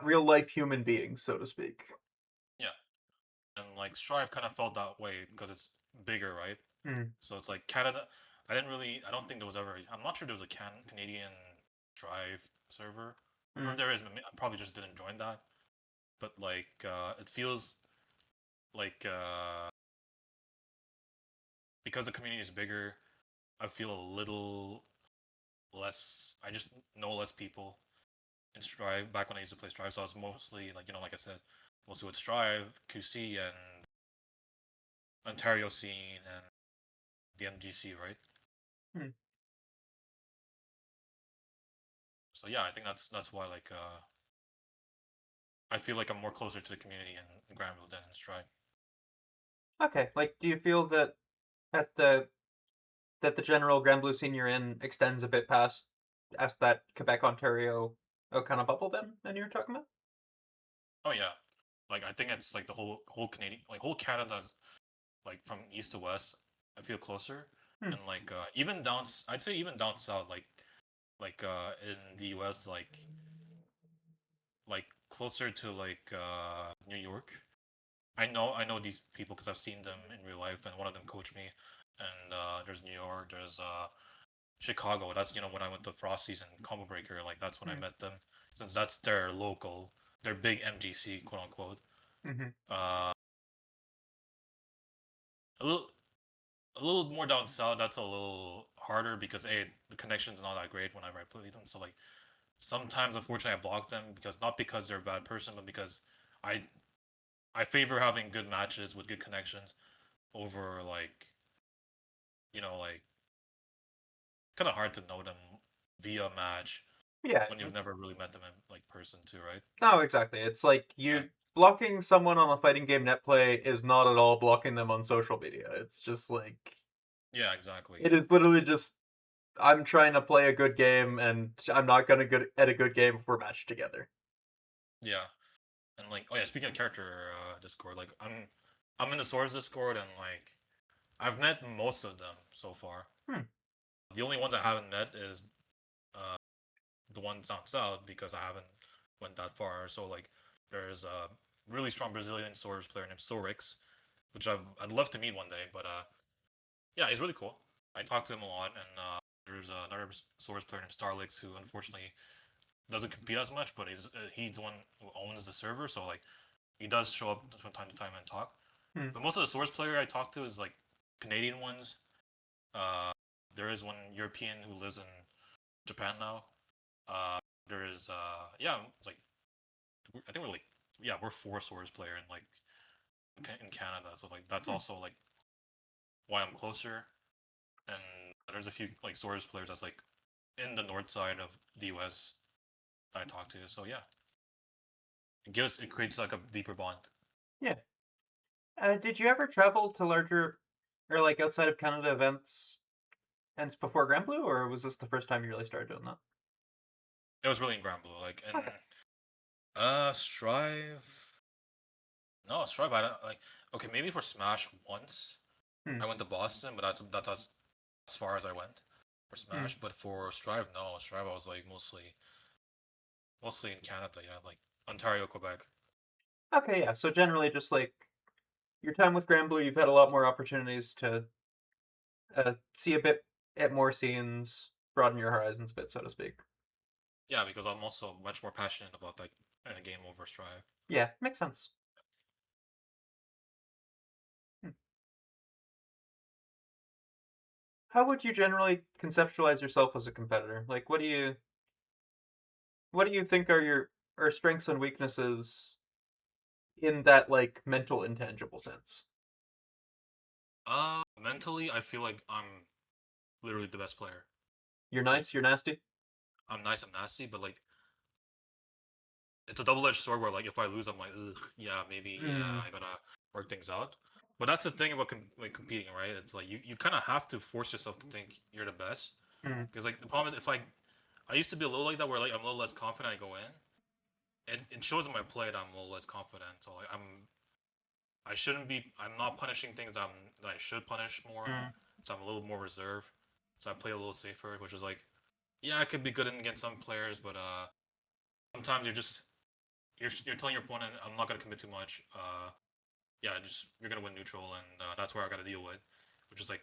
A: real life human beings, so to speak.
B: Yeah, and like Strive kind of felt that way because it's bigger, right?
A: Mm.
B: So it's like Canada. I don't think there was ever. I'm not sure there was a Canadian Drive server, or if
A: Mm.
B: there is, I probably just didn't join that. But like, it feels like because the community is bigger, I feel a little less. I just know less people in Strive. Back when I used to play Strive, so I was mostly like like I said, mostly with Strive, QC, and Ontario scene, and the MGC, right?
A: Mm.
B: So yeah, I think that's why I feel like I'm more closer to the community in Granville than in Strive.
A: Okay, like, do you feel that at the that the general Grand Blue scene you're in extends a bit past that Quebec, Ontario kind of bubble then, and you're talking about?
B: Oh yeah, like I think it's like the whole Canadian, like whole Canada's like from east to west. I feel closer,
A: Hmm.
B: and like even down, I'd say even down south, like in the U.S., like closer to like New York. I know these people because I've seen them in real life, and one of them coached me. And there's New York, there's Chicago. That's when I went to Frosties and Combo Breaker. Like that's when I
A: Mm.
B: met them, since that's their local, their big MGC, quote unquote.
A: Mm-hmm.
B: Uh, a little a little more down south. That's a little harder because the connection's not that great whenever I play them. So like sometimes, unfortunately, I block them because not because they're a bad person, but because I I favor having good matches with good connections over like like it's kind of hard to know them via match
A: Yeah.
B: when you've never really met them in like person too, right?
A: No, exactly. It's like
B: Yeah,
A: you blocking someone on a fighting game net play is not at all blocking them on social media. It's just like
B: yeah, exactly.
A: it is literally just I'm trying to play a good game and I'm not gonna get at a good game if we're matched together.
B: Yeah, and like oh yeah, speaking of character Discord, like I'm in the Swords Discord and like I've met most of them so far.
A: Hmm.
B: The only ones I haven't met is uh the ones down south because I haven't went that far. So like there's a really strong Brazilian Swords player named Sorix, which I'd love to meet one day, but yeah, he's really cool. I talked to him a lot, and there's another Swords player named Starlix who unfortunately doesn't compete as much, but he's the one who owns the server, so like he does show up from time to time and talk.
A: Hmm.
B: But most of the Swords player I talk to is like Canadian ones. Uh, there is one European who lives in Japan now. Uh, there is yeah, like I think we're like yeah, we're four Swords player in like in Canada, so like that's
A: Hmm.
B: also like why I'm closer. And there's a few like Swords players that's like in the north side of the US that I talk to. So yeah, it creates like a deeper bond.
A: Yeah. Did you ever travel to larger or like outside of Canada events and before Granblue, or was this the first time you really started doing that?
B: It was really in Granblue, like in
A: Okay.
B: Strive. No, Strive. I don't like. Okay, maybe for Smash once
A: Hmm.
B: I went to Boston, but that's as far as I went for
A: Hmm.
B: Smash. But for Strive, no, Strive I was like mostly in Canada. Yeah, like Ontario, Quebec.
A: Okay, yeah. So generally, just like your time with Granblue, you've had a lot more opportunities to see a bit at more scenes, broaden your horizons a bit, so to speak.
B: Yeah, because I'm also much more passionate about like in a game over Strive.
A: Yeah, makes sense. Hmm. How would you generally conceptualize yourself as a competitor? Like, what do you think are your strengths and weaknesses in that like mental intangible sense?
B: Mentally, I feel like I'm literally the best player.
A: You're
B: Like
A: nice, you're nasty.
B: I'm nice, I'm nasty, but like it's a double-edged sword where like if I lose, I'm like, ugh, yeah, maybe
A: Mm,
B: I gotta work things out. But that's the thing about like competing, right? It's like you kind of have to force yourself to think you're the best.
A: mm,
B: Because like the problem is if I used to be a little like that where like I'm a little less confident I go in. It shows in my play that I'm a little less confident. So like I shouldn't be I'm not punishing things that I should punish more.
A: mm,
B: So I'm a little more reserved. So I play a little safer, which is like yeah, I could be good against some players, but sometimes you're telling your opponent I'm not gonna commit too much. Yeah, just you're gonna win neutral, and that's where I gotta deal with, which is like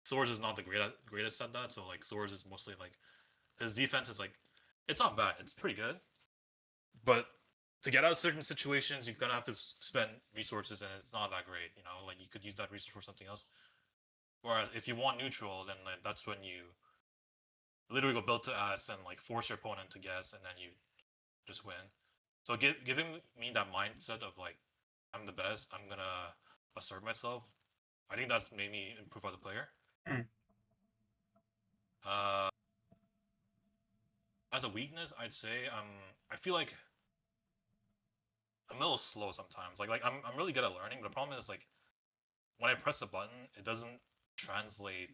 B: Swords is not the greatest at that. So like Swords is mostly like his defense is like it's not bad, it's pretty good, but to get out of certain situations, you're gonna have to spend resources, and it's not that great. You know, like you could use that resource for something else. Whereas if you want neutral, then like, that's when you literally go build to ass and like force your opponent to guess, and then you just win. So giving me that mindset of like I'm the best, I'm gonna assert myself. I think that's made me improve as a player.
A: mm.
B: Uh, as a weakness, I'd say I feel like I'm a little slow sometimes. Like I'm really good at learning, but the problem is like when I press a button, it doesn't translate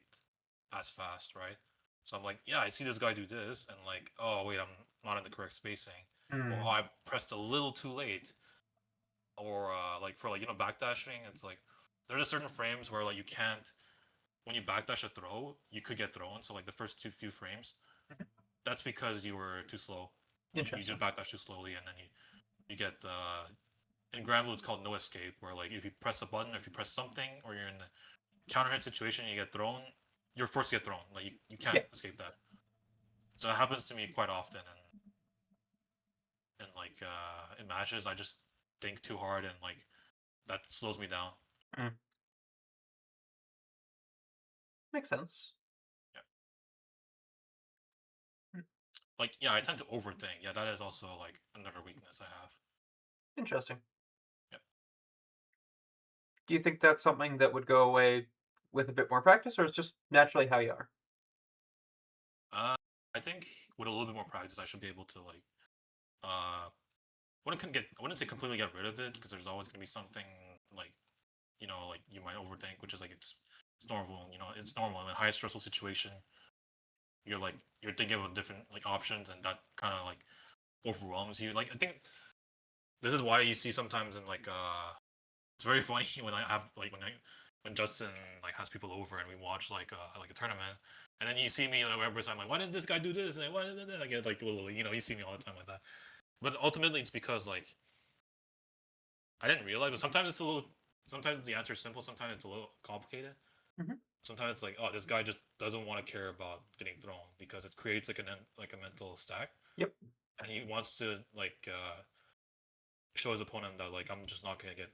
B: as fast, right? So I'm like, yeah, I see this guy do this, and like, oh wait, I'm not in the correct spacing, or oh,
A: Mm.
B: I pressed a little too late, or like for like backdashing, it's like there's a certain frames where like you can't when you backdash a throw, you could get thrown. So like the first few frames, that's because you were too slow. You just
A: Interesting.
B: backdash too slowly, and then you get in Granblue it's called no escape, where like if you press a button, if you press something, or you're in a counter hit situation, and you get thrown, you're forced to get thrown. Like you can't
A: Yeah.
B: escape that. So it happens to me quite often, and like in matches, I just think too hard, and like that slows me down.
A: Mm. Makes sense.
B: Yeah.
A: Mm.
B: Like yeah, I tend to overthink. Yeah, that is also like another weakness I have.
A: Interesting.
B: Yeah.
A: Do you think that's something that would go away with a bit more practice, or is just naturally how you are?
B: Uh, I think with a little bit more practice, I should be able to like I wouldn't say completely get rid of it because there's always gonna be something like like you might overthink, which is like it's normal. It's normal in a high stressful situation. You're thinking about different like options, and that kind of like overwhelms you. Like I think this is why you see sometimes in like it's very funny when I have like when Justin like has people over and we watch like a tournament, and then you see me like every time like why didn't this guy do this and why did I get like a little you see me all the time like that. But ultimately it's because like I didn't realize, but sometimes it's a little. Sometimes the answer is simple. Sometimes it's a little complicated.
A: Mm-hmm.
B: Sometimes it's like, oh, this guy just doesn't want to care about getting thrown because it creates like a mental stack,
A: Yep.
B: and he wants to like show his opponent that like I'm just not gonna get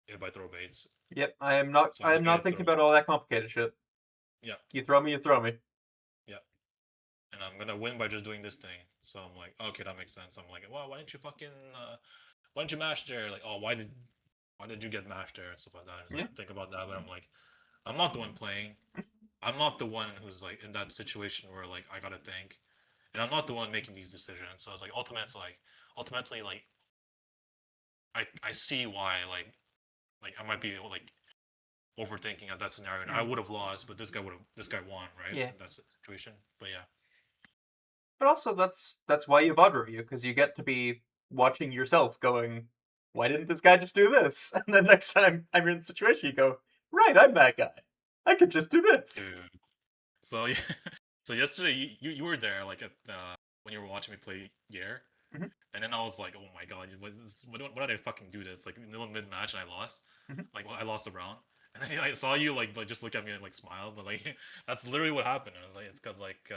B: hit by throw baits,
A: Yep. I am not.
B: so I'm
A: I
B: just
A: am
B: gonna
A: not
B: get
A: thinking
B: thrown.
A: about all that complicated shit.
B: Yeah,
A: You throw me. You throw me.
B: yeah, and I'm gonna win by just doing this thing. So I'm like, okay, that makes sense. I'm like, well, why didn't you fucking why didn't you mash there? Like, oh, why did you get mashed there and stuff like that? And
A: Yeah.
B: like think about that, but I'm like, I'm not the one playing. I'm not the one who's like in that situation where like I gotta think, and I'm not the one making these decisions. So it's like ultimately like I see why like I might be like overthinking at that scenario, and I
A: Mm.
B: would have lost, but this guy won, right?
A: Yeah.
B: In that situation. But yeah,
A: But also, that's why you VOD review, because you get to be watching yourself, going, "Why didn't this guy just do this?" And then next time I'm in the situation, you go, "Right, I'm that guy. I could just do this."
B: dude. So yeah, so yesterday you were there like at when you were watching me play Gear.
A: Mhm,
B: And then I was like, oh my god, why did I fucking do this? Like in the middle of mid match, and I lost.
A: mhm.
B: Like I lost a round, and then I saw you like just look at me and like smile, but like that's literally what happened. And I was like, it's because like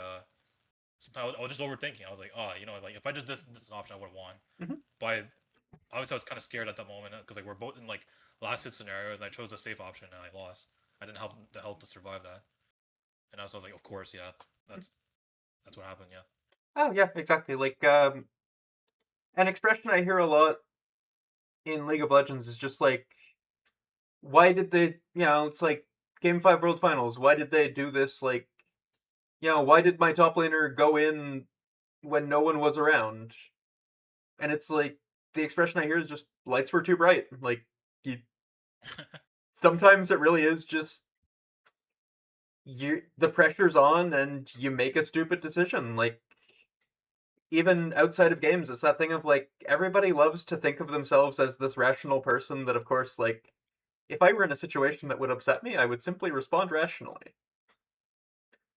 B: sometimes I was just overthinking. I was like, oh, like if I just this an option, I would have won.
A: Mhm.
B: But obviously, I was kind of scared at that moment because like we're both in like last hit scenarios, and I chose a safe option and I lost. I didn't have the health to survive that, and I was like, of course, yeah, that's that's what happened, yeah.
A: Oh yeah, exactly. Like an expression I hear a lot in League of Legends is just like, why did they? It's like Game 5 World Finals. Why did they do this? Like, why did my top laner go in when no one was around? And it's like the expression I hear is just lights were too bright. Like, you, sometimes it really is just the pressure's on and you make a stupid decision. Like, even outside of games, it's that thing of like everybody loves to think of themselves as this rational person that, of course, like if I were in a situation that would upset me, I would simply respond rationally.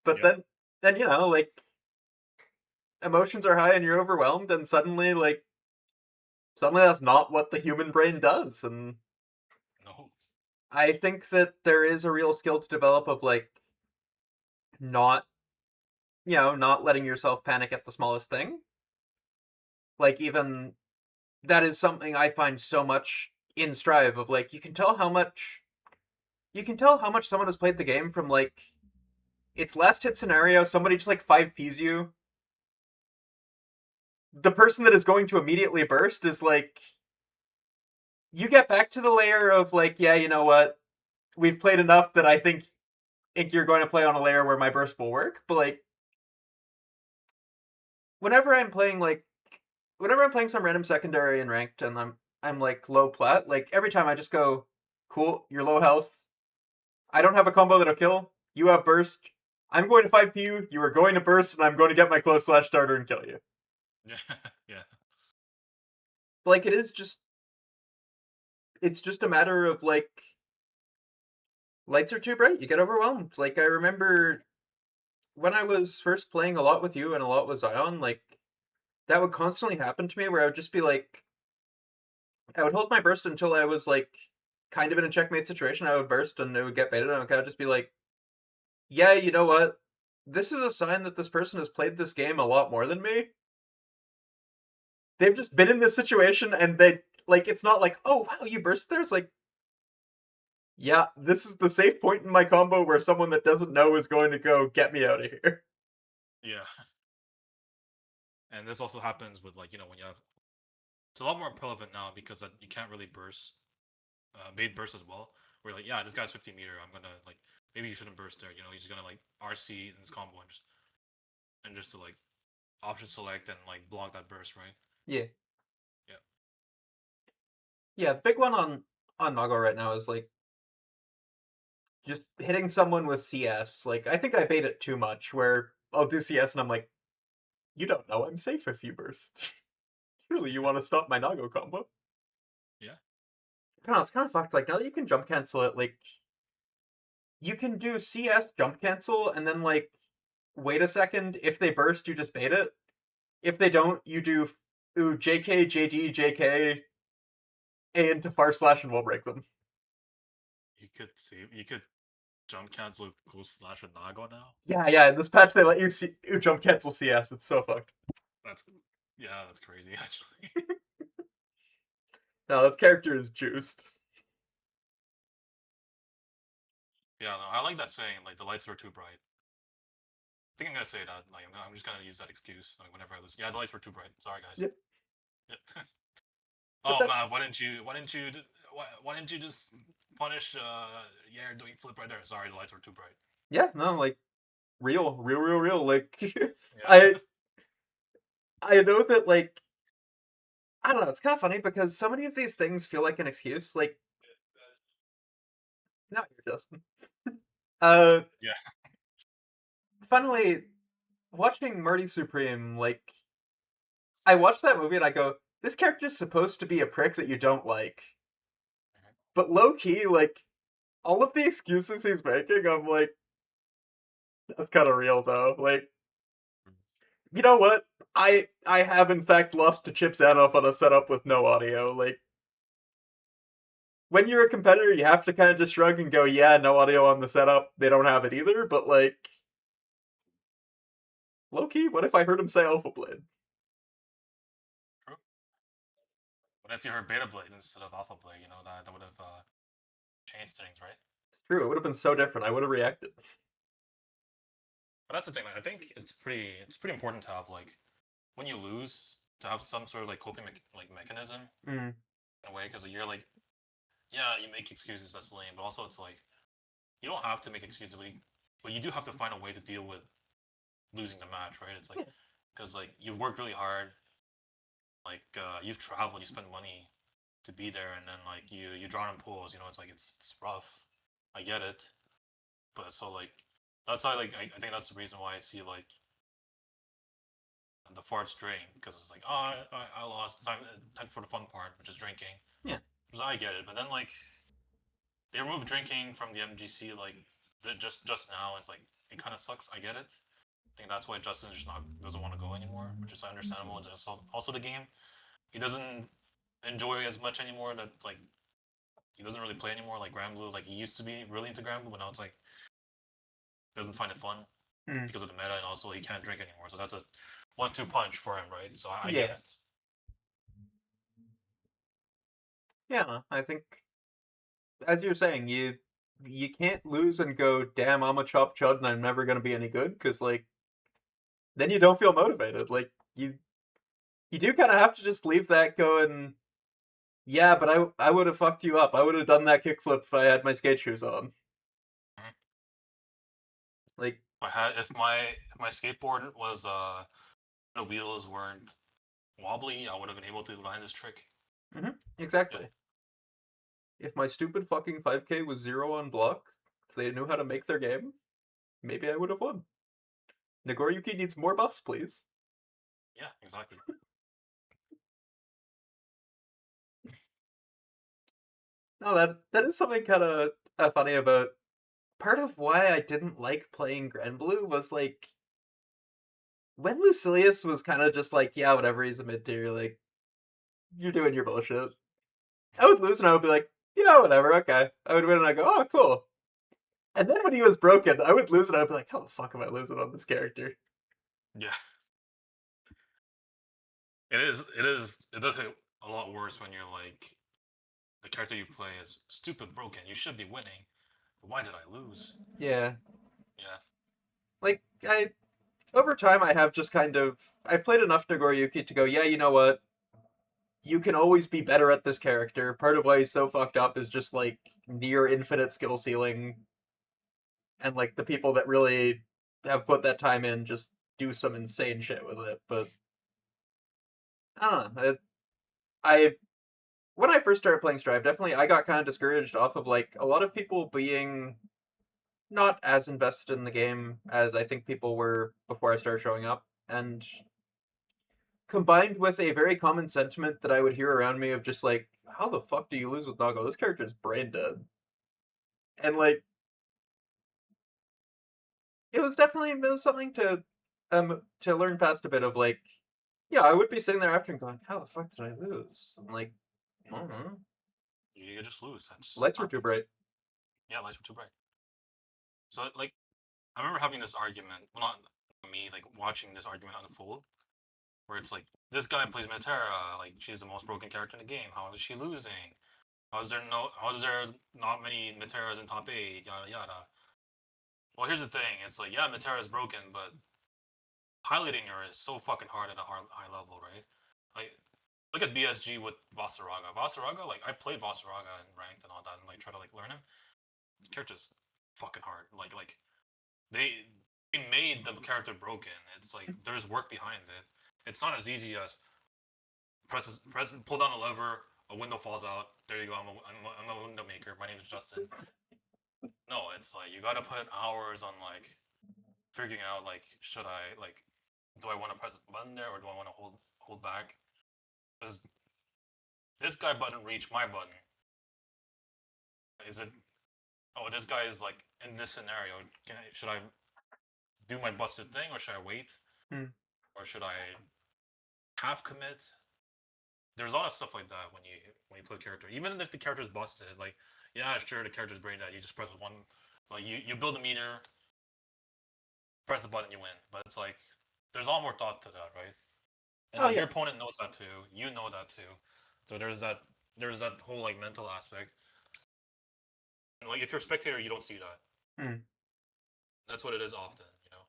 A: But
B: Yep.
A: then like emotions are high and you're overwhelmed, and suddenly that's not what the human brain does. And
B: No.
A: I think that there is a real skill to develop of like not not letting yourself panic at the smallest thing. Like, even that is something I find so much in Strive of like you can tell how much someone has played the game from like its last hit scenario, somebody just like 5Ps you. The person that is going to immediately burst is like you get back to the layer of like, yeah, you know what? We've played enough that I think you're going to play on a layer where my burst will work. But like whenever I'm playing like whenever I'm playing some random secondary and ranked and I'm like low plat, like every time I just go, cool, you're low health. I don't have a combo that'll kill. You have burst. I'm going to 5P you. You are going to burst, and I'm going to get my close slash starter and kill you.
B: Yeah. Yeah.
A: Like it's just a matter of like lights are too bright. You get overwhelmed. Like I remember when I was first playing a lot with you and a lot with Zion, like that would constantly happen to me where I would just be like, I would hold my burst until I was like kind of in a checkmate situation. I would burst and it would get baited, and I would kind of just be like, yeah, you know what? This is a sign that this person has played this game a lot more than me. They've just been in this situation and they like it's not like, oh wow, you burst there. It's like, yeah, this is the safe point in my combo where someone that doesn't know is going to go get me out of here.
B: Yeah. And this also happens with like when you have it's a lot more relevant now because you can't really burst, made burst as well. Where like yeah, this guy's 50 meter. I'm gonna like maybe you shouldn't burst there. He's gonna like RC in this combo and just to like option select and like block that burst, right?
A: Yeah.
B: Yeah.
A: Yeah, the big one on Nago right now is like just hitting someone with CS. Like I think I bait it too much where I'll do CS and I'm like, you don't know I'm safe if you burst. Surely you want to stop my Nago combo.
B: Yeah.
A: I don't know, it's kind of fucked. Like now that you can jump cancel it, like you can do CS jump cancel and then like wait a second. If they burst, you just bait it. If they don't, you do ooh, JK, JD, JK, A into far slash and we'll break them.
B: You could jump cancel close slash with Nago now.
A: Yeah. In this patch, they let you jump cancel CS. It's so fucked.
B: That's yeah, that's crazy actually.
A: No, this character is juiced.
B: Yeah, no, I like that saying. Like the lights were too bright. I think I'm gonna say that. Like I'm just gonna use that excuse. Like whenever I lose. Yeah, the lights were too bright. Sorry guys.
A: Yep.
B: Yeah.
A: But
B: Oh
A: that,
B: man, why didn't you just punish yeah doing flip right there? Sorry, the lights were too bright.
A: yeah, no, like real. Like
B: Yeah.
A: I I know that like I don't know. It's kind of funny because so many of these things feel like an excuse. Like, not you're Justin. Uh,
B: Yeah.
A: Funnily, watching Marty Supreme, like I watched that movie and I go, this character's supposed to be a prick that you don't like, but low key, like all of the excuses he's making, I'm like, that's kind of real though. Like, you know what? I have in fact lost to Chip Zanoff on a setup with no audio. Like, when you're a competitor, you have to kind of just shrug and go, yeah, no audio on the setup. They don't have it either, but like, low key, what if I heard him say Alpha Blade?
B: True. What if you heard Beta Blade instead of Alpha Blade? That would have changed things, right?
A: It's true. It would have been so different. I would have reacted.
B: But that's the thing. Like, I think it's pretty important to have like when you lose to have some sort of like coping mechanism
A: Mm.
B: in a way because you're like yeah you make excuses that's lame but also it's like you don't have to make excuses but you do have to find a way to deal with losing the match, right? It's like
A: Yeah.
B: because like you've worked really hard, like you've traveled, you spent money to be there, and then like you draw in pools. It's like it's rough. I get it, but so like that's why like I think that's the reason why I see like the farts drain because it's like oh I lost. It's time for the fun part, which is drinking.
A: Yeah.
B: Because I get it, but then like they removed drinking from the MGC like just now. It's like it kind of sucks. I get it. I think that's why Justin just not doesn't want to go anymore, which is understandable. It's also the game. He doesn't enjoy as much anymore. That like he doesn't really play anymore like Granblue. Like he used to be really into Granblue, but now it's like doesn't find it fun
A: Mm.
B: because of the meta, and also he can't drink anymore. So that's a 1-2 punch for him, right? So I get
A: Yeah.
B: it.
A: Yeah. I think, as you're saying, you can't lose and go, damn, I'm a chop chud and I'm never gonna be any good, because like then you don't feel motivated. Like you do kind of have to just leave that going. Yeah, but I would have fucked you up. I would have done that kickflip if I had my skate shoes on.
B: Mhm.
A: Like,
B: If my skateboard was the wheels weren't wobbly, I would have been able to land this trick. Yeah.
A: exactly. If my stupid fucking 5K was 0 on block, if they knew how to make their game, maybe I would have won. Nagoriyuki needs more buffs, please.
B: Yeah, exactly.
A: No, that is something kind of funny about. Part of why I didn't like playing Granblue was like when Lucilius was kind of just like, yeah, whatever, he's a mid tier, like you're doing your bullshit. I would lose and I would be like, yeah, whatever, okay. I would win and I go, oh, cool. And then when he was broken, I would lose and I'd be like, how the fuck am I losing on this character?
B: Yeah, it is. It is. It does hit a lot worse when you're like the character you play is stupid broken. You should be winning. Why did I lose?
A: Yeah.
B: Yeah.
A: Like, over time, I have just kind of. I've played enough Nagoriyuki to go, yeah, you know what? You can always be better at this character. Part of why he's so fucked up is just, like, near infinite skill ceiling. And, like, the people that really have put that time in just do some insane shit with it. But, I don't know. I when I first started playing Strive, definitely I got kind of discouraged off of like a lot of people being not as invested in the game as I think people were before I started showing up, and combined with a very common sentiment that I would hear around me of just like, how the fuck do you lose with Nago? This character's brain dead, and like it was something to learn past a bit of like, yeah, I would be sitting there after and going, how the fuck did I lose? I'm like, I don't know,
B: You just lose. That's
A: lights were too
B: happens.
A: bright.
B: Yeah, lights were too bright. So like, I remember having this argument. Well, not me. Like watching this argument unfold, where it's like this guy plays Metera. Like she's the most broken character in the game. How is she losing? How is there no? How is there not many Meteras in top 8? Yada yada. Well, here's the thing. It's like, yeah, Metera is broken, but highlighting her is so fucking hard at a high level, right? Like, look at BSG with Vasaraga. Vasaraga, like, I played Vasaraga in ranked and all that, and like try to like learn him. This character's fucking hard. Like they they made the character broken. It's like there's work behind it. It's not as easy as pull down a lever, a window falls out. There you go. I'm a window maker. My name is Justin. No, it's like you gotta put hours on like figuring out like should I like do I want to press a button there or do I want to hold back? Does this guy button reach my button? Is it oh this guy is like in this scenario? Should I do my busted thing or should I wait
A: Hmm.
B: or should I half commit? There's a lot of stuff like that when you play a character. Even if the character's busted, like yeah sure the character's brain dead. You just press one like you build a meter, press the button, you win. But it's like there's a lot more thought to that, right? And
A: Oh
B: like
A: yeah,
B: your opponent knows that too. You know that too. So there's that whole like mental aspect. And like if you're a spectator, you don't see that.
A: hmm.
B: That's what it is often, you know.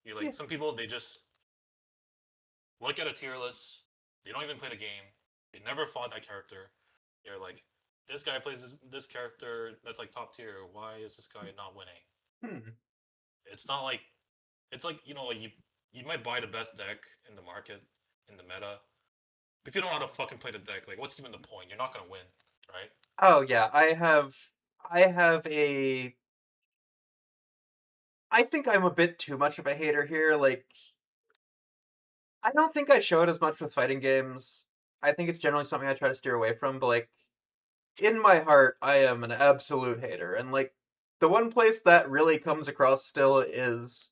B: You
A: Yeah.
B: like some people they just look at a tier list. They don't even play the game. They never fought that character. You're like, this guy plays this character that's like top tier. Why is this guy not winning?
A: Hmm.
B: It's not like it's like like you might buy the best deck in the market in the meta. But if you don't know how to fucking play the deck, like what's even the point? You're not gonna win, right?
A: Oh yeah, I have a I think I'm a bit too much of a hater here. Like I don't think I show it as much with fighting games. I think it's generally something I try to steer away from, but like in my heart, I am an absolute hater. And like the one place that really comes across still is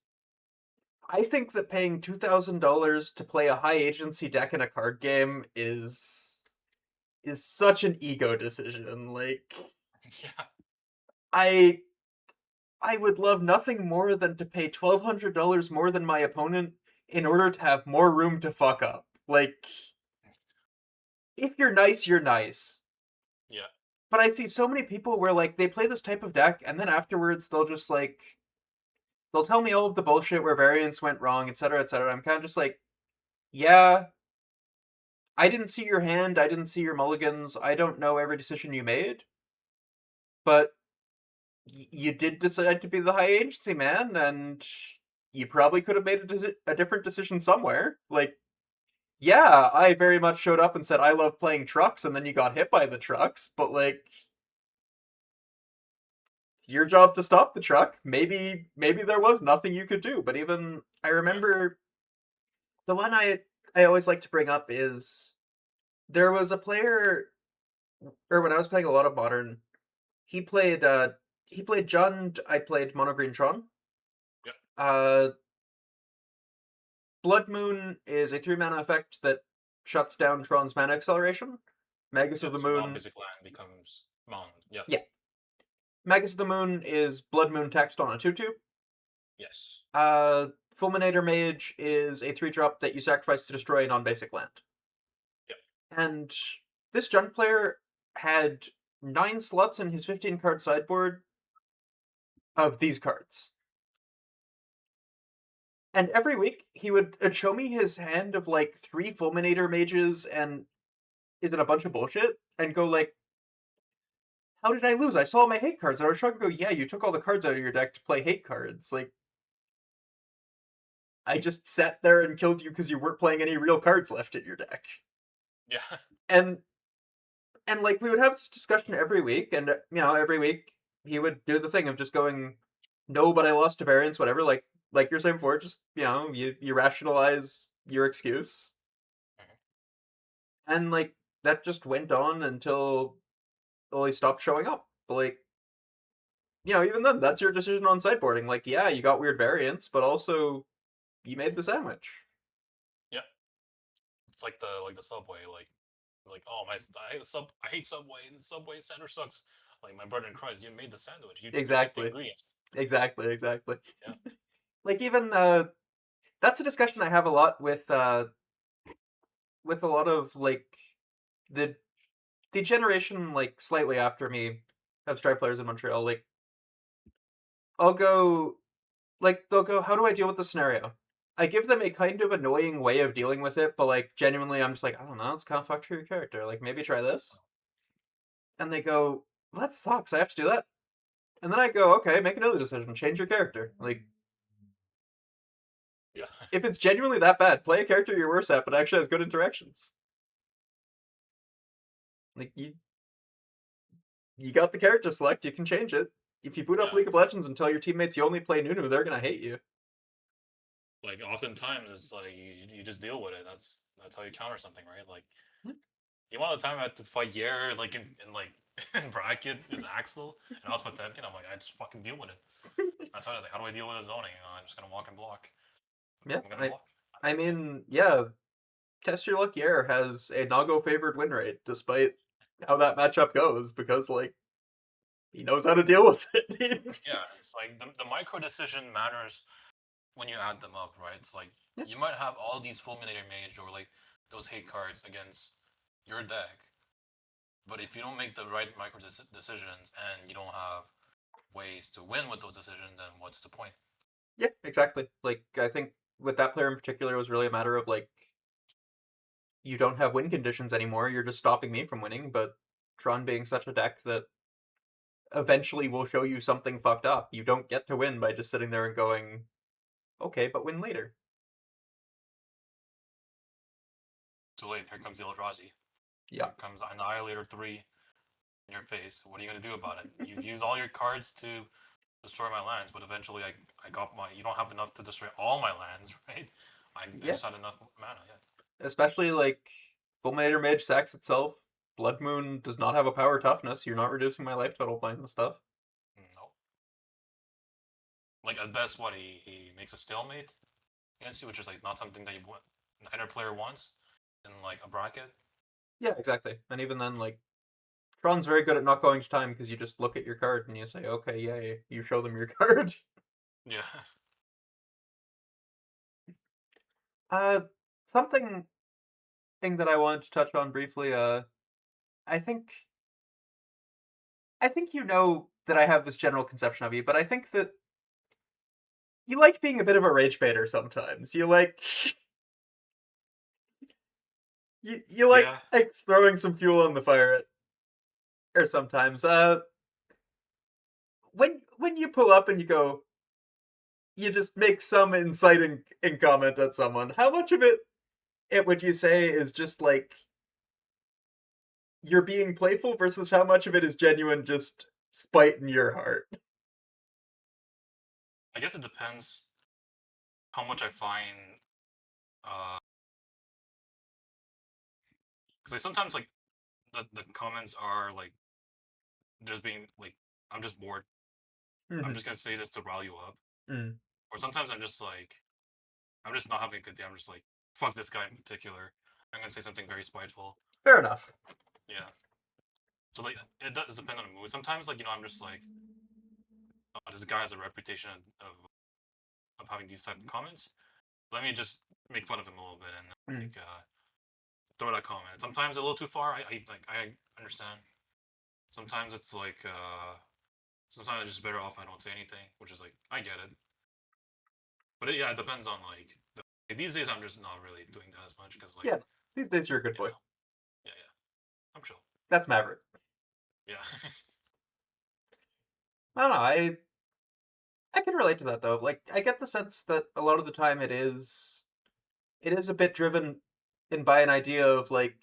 A: I think that paying $2,000 to play a high agency deck in a card game is such an ego decision. Like
B: Yeah.
A: I I would love nothing more than to pay $1,200 more than my opponent in order to have more room to fuck up. Like, if you're nice, you're nice.
B: Yeah.
A: But I see so many people where, like, they play this type of deck, and then afterwards they'll just, like, they'll tell me all of the bullshit where variants went wrong, etc., etc. I'm kind of just like, yeah, I didn't see your hand, I didn't see your mulligans, I don't know every decision you made, but you did decide to be the high agency man, and you probably could have made a different decision somewhere. Like, yeah, I very much showed up and said I love playing trucks, and then you got hit by the trucks, but like, it's your job to stop the truck. Maybe there was nothing you could do, but even I
B: Yeah.
A: remember the one I always like to bring up is there was a player, or when I was playing a lot of modern, he played he played Jund, I played Mono Green Tron.
B: Yeah.
A: Uh Blood Moon is a 3 mana effect that shuts down Tron's mana acceleration, Magus
B: Yeah.
A: of the
B: So now
A: Moon.
B: basic land becomes mountain. Yeah.
A: Yeah. Magus of the Moon is Blood Moon text on a 2/2.
B: Yes.
A: Fulminator Mage is a 3-drop that you sacrifice to destroy a non-basic land.
B: Yep.
A: And this junk player had 9 slots in his 15-card sideboard of these cards. And every week he would show me his hand of like 3 Fulminator Mages and is in a bunch of bullshit and go like, how did I lose? I saw my hate cards. And I was trying to go, yeah, you took all the cards out of your deck to play hate cards. Like, I just sat there and killed you because you weren't playing any real cards left in your deck.
B: Yeah.
A: And like we would have this discussion every week, and every week he would do the thing of just going, no, but I lost to variance, whatever. Like you're saying before, just you rationalize your excuse, and like that just went on until he stopped showing up. But, like, even then, that's your decision on sideboarding. Like, yeah, you got weird variants, but also you made the sandwich.
B: Yeah. It's like the subway, like, oh my, I hate Subway, and Subway center sucks. Like my brother in Christ, you made the sandwich. You picked the
A: Exactly,
B: ingredients.
A: exactly.
B: Yeah.
A: Like even that's a discussion I have a lot with a lot of like the generation like slightly after me of Stripe players in Montreal. Like I'll go they'll go, how do I deal with the scenario? I give them a kind of annoying way of dealing with it, but like genuinely I'm just like, I don't know, it's kind of fucked for your character. Like maybe try this. And they go, well, that sucks, I have to do that. And then I go, okay, make another decision, change your character. Like
B: Yeah.
A: if it's genuinely that bad, play a character you're worse at, but actually has good interactions. Like you got the character select, you can change it. If you boot up
B: Yeah.
A: League of Legends and tell your teammates you only play Nunu, they're gonna hate you.
B: Like oftentimes it's like you just deal with it. That's how you counter something, right? Like the amount of time I had to fight Yer like in like in bracket is Axel and I was Potemkin. I'm like, I just fucking deal with it. That's how I was like, how do I deal with the zoning? I'm just gonna walk and block.
A: Yeah,
B: I'm gonna block.
A: I mean, yeah, Test Your Luck Air has a Nago favored win rate, despite how that matchup goes, because like he knows how to deal with it.
B: Yeah, it's like the micro decision matters when you add them up, right? It's like
A: Yeah.
B: you might have all these Fulminator Mage or like those hate cards against your deck, but if you don't make the right micro decisions and you don't have ways to win with those decisions, then what's the point?
A: Yeah, exactly. Like I think with that player in particular, it was really a matter of like you don't have win conditions anymore. You're just stopping me from winning. But Tron being such a deck that eventually will show you something fucked up, you don't get to win by just sitting there and going, okay, but win later.
B: Too late. Here comes the Eldrazi.
A: Yeah.
B: Here comes Annihilator 3 in your face. What are you gonna do about it? You've used all your cards to destroy my lands, but eventually I got my. You don't have enough to destroy all my lands, right? I just had enough mana. Yeah.
A: Especially like Fulminator Mage sacks itself. Blood Moon does not have a power toughness. You're not reducing my life total playing this stuff.
B: No. Like at best, what he makes a stalemate against you, which is like not something that you want neither player wants in like a bracket.
A: Yeah, exactly. And even then, like Tron's very good at not going to time because you just look at your card and you say, okay, yay, you show them your card.
B: Yeah.
A: Uh, something thing that I wanted to touch on briefly. I think you know that I have this general conception of you, but I think that you like being a bit of a rage baiter sometimes. You like you
B: Yeah.
A: like throwing some fuel on the fire or sometimes. When you pull up and you go, you just make some inciting comment at someone. How much of it would you say is just like you're being playful versus how much of it is genuine, just spite in your heart?
B: I guess it depends how much I find. Because like sometimes like the comments are like just being like I'm just bored. I'm
A: Mm-hmm.
B: just gonna say this to rile you up.
A: Mm.
B: Or sometimes I'm just not having a good day. I'm just like fuck this guy in particular. I'm gonna say something very spiteful.
A: Fair enough.
B: Yeah. So like it does depend on the mood. Sometimes like I'm just like, oh, this guy has a reputation of having these type of comments. Let me just make fun of him a little bit and
A: Mm.
B: like throw that comment. Sometimes a little too far. I understand. Sometimes it's like sometimes it's just better off I don't say anything, which is like I get it. But yeah, it depends on like, these days I'm just not really doing that as much because like
A: Yeah, these days you're a good boy.
B: yeah, I'm chill.
A: That's Maverick.
B: Yeah.
A: I don't know. I can relate to that though. Like, I get the sense that a lot of the time it is a bit driven in by an idea of like,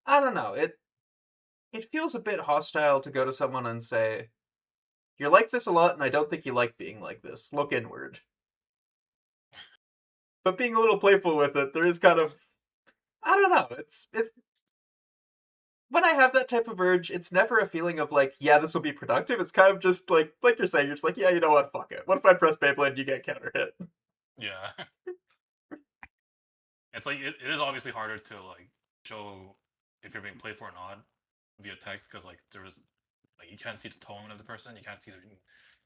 A: I don't know. It feels a bit hostile to go to someone and say, "You're like this a lot, and I don't think you like being like this. Look inward." But being a little playful with it, there is kind of, I don't know. It's when I have that type of urge, it's never a feeling of like, yeah, this will be productive. It's kind of just like you're saying, you're just like, yeah, you know what, fuck it. What if I press Beyblade and you get counter hit?
B: Yeah. It's like it is obviously harder to like show if you're being played for or not via text because like there's like you can't see the tone of the person, you can't see the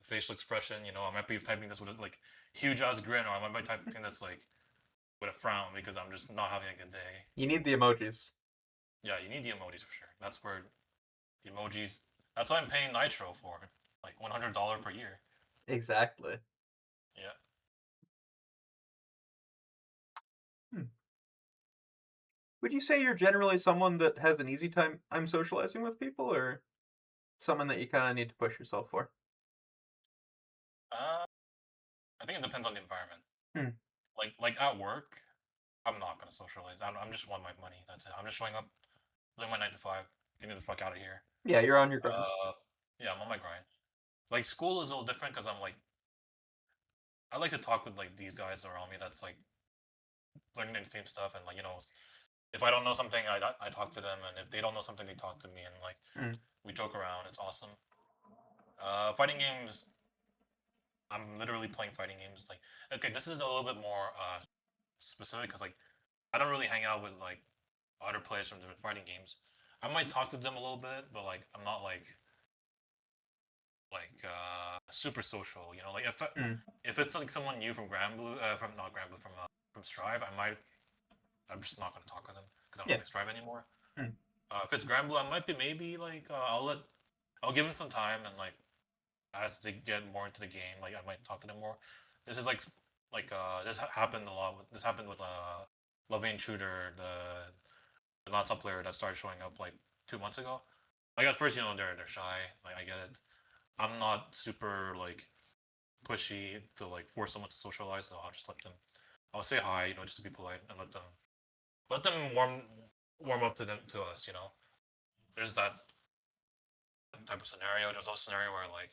B: facial expression. I might be typing this with a like huge ass grin, or I might be typing this like with a frown because I'm just not having a good day.
A: You need the emojis.
B: Yeah, you need the emojis for sure. That's where the emojis. That's why I'm paying Nitro for like $100 per year.
A: Exactly.
B: Yeah.
A: Hmm. Would you say you're generally someone that has an easy time I'm socializing with people, or someone that you kind of need to push yourself for?
B: Uh, I think it depends on the environment.
A: Hmm.
B: Like at work, I'm not gonna socialize. I'm just want my money. That's it. I'm just showing up, doing my 9 to 5. Get me the fuck out of here.
A: Yeah, you're on your grind.
B: Yeah, I'm on my grind. Like school is a little different because I'm like I like to talk with like these guys around me that's like learning the same stuff and like if I don't know something I talk to them and if they don't know something they talk to me and like
A: Hmm.
B: we joke around. It's awesome. Fighting games. I'm literally playing fighting games. Like okay, this is a little bit more specific because like I don't really hang out with like other players from different fighting games. I might talk to them a little bit, but like I'm not like super social. Like
A: Hmm.
B: if it's like someone new from Granblue, from not Granblue, from Strive, I'm just not gonna talk to them because I don't
A: Yeah.
B: play Strive anymore.
A: Hmm.
B: If it's Granblue, I might be maybe like I'll give them some time and like as they get more into the game, like I might talk to them more. This is like this happened a lot. This happened with Love Intruder, the non-top player that started showing up like 2 months ago. Like at first, they're shy. Like I get it. I'm not super like pushy to like force someone to socialize, so I'll just let them. I'll say hi, just to be polite, and let them warm up to us. There's that type of scenario. There's also a scenario where like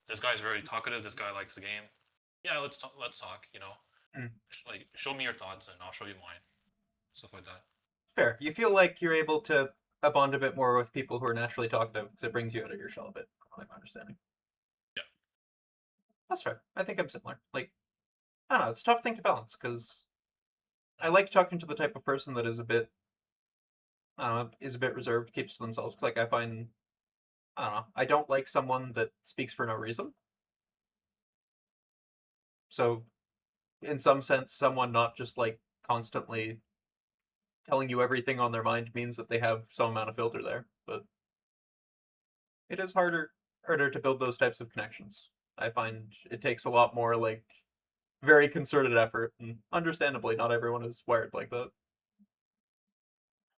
B: this guy's very talkative. This guy likes the game. Yeah, let's talk. Let's talk.
A: Hmm.
B: Like show me your thoughts, and I'll show you mine. Stuff like that.
A: Fair. You feel like you're able to bond a bit more with people who are naturally talkative because it brings you out of your shell a bit, from what I'm understanding.
B: Yeah.
A: That's fair. I think I'm similar. Like, I don't know, it's a tough thing to balance because I
B: Mm.
A: like talking to the type of person that is a bit, I don't know, is a bit reserved, keeps to themselves. Like, I find, I don't know, I don't like someone that speaks for no reason. So, in some sense, someone not just like constantly telling you everything on their mind means that they have some amount of filter there. But it is harder to build those types of connections. I find it takes a lot more like very concerted effort, and understandably, not everyone is wired like that.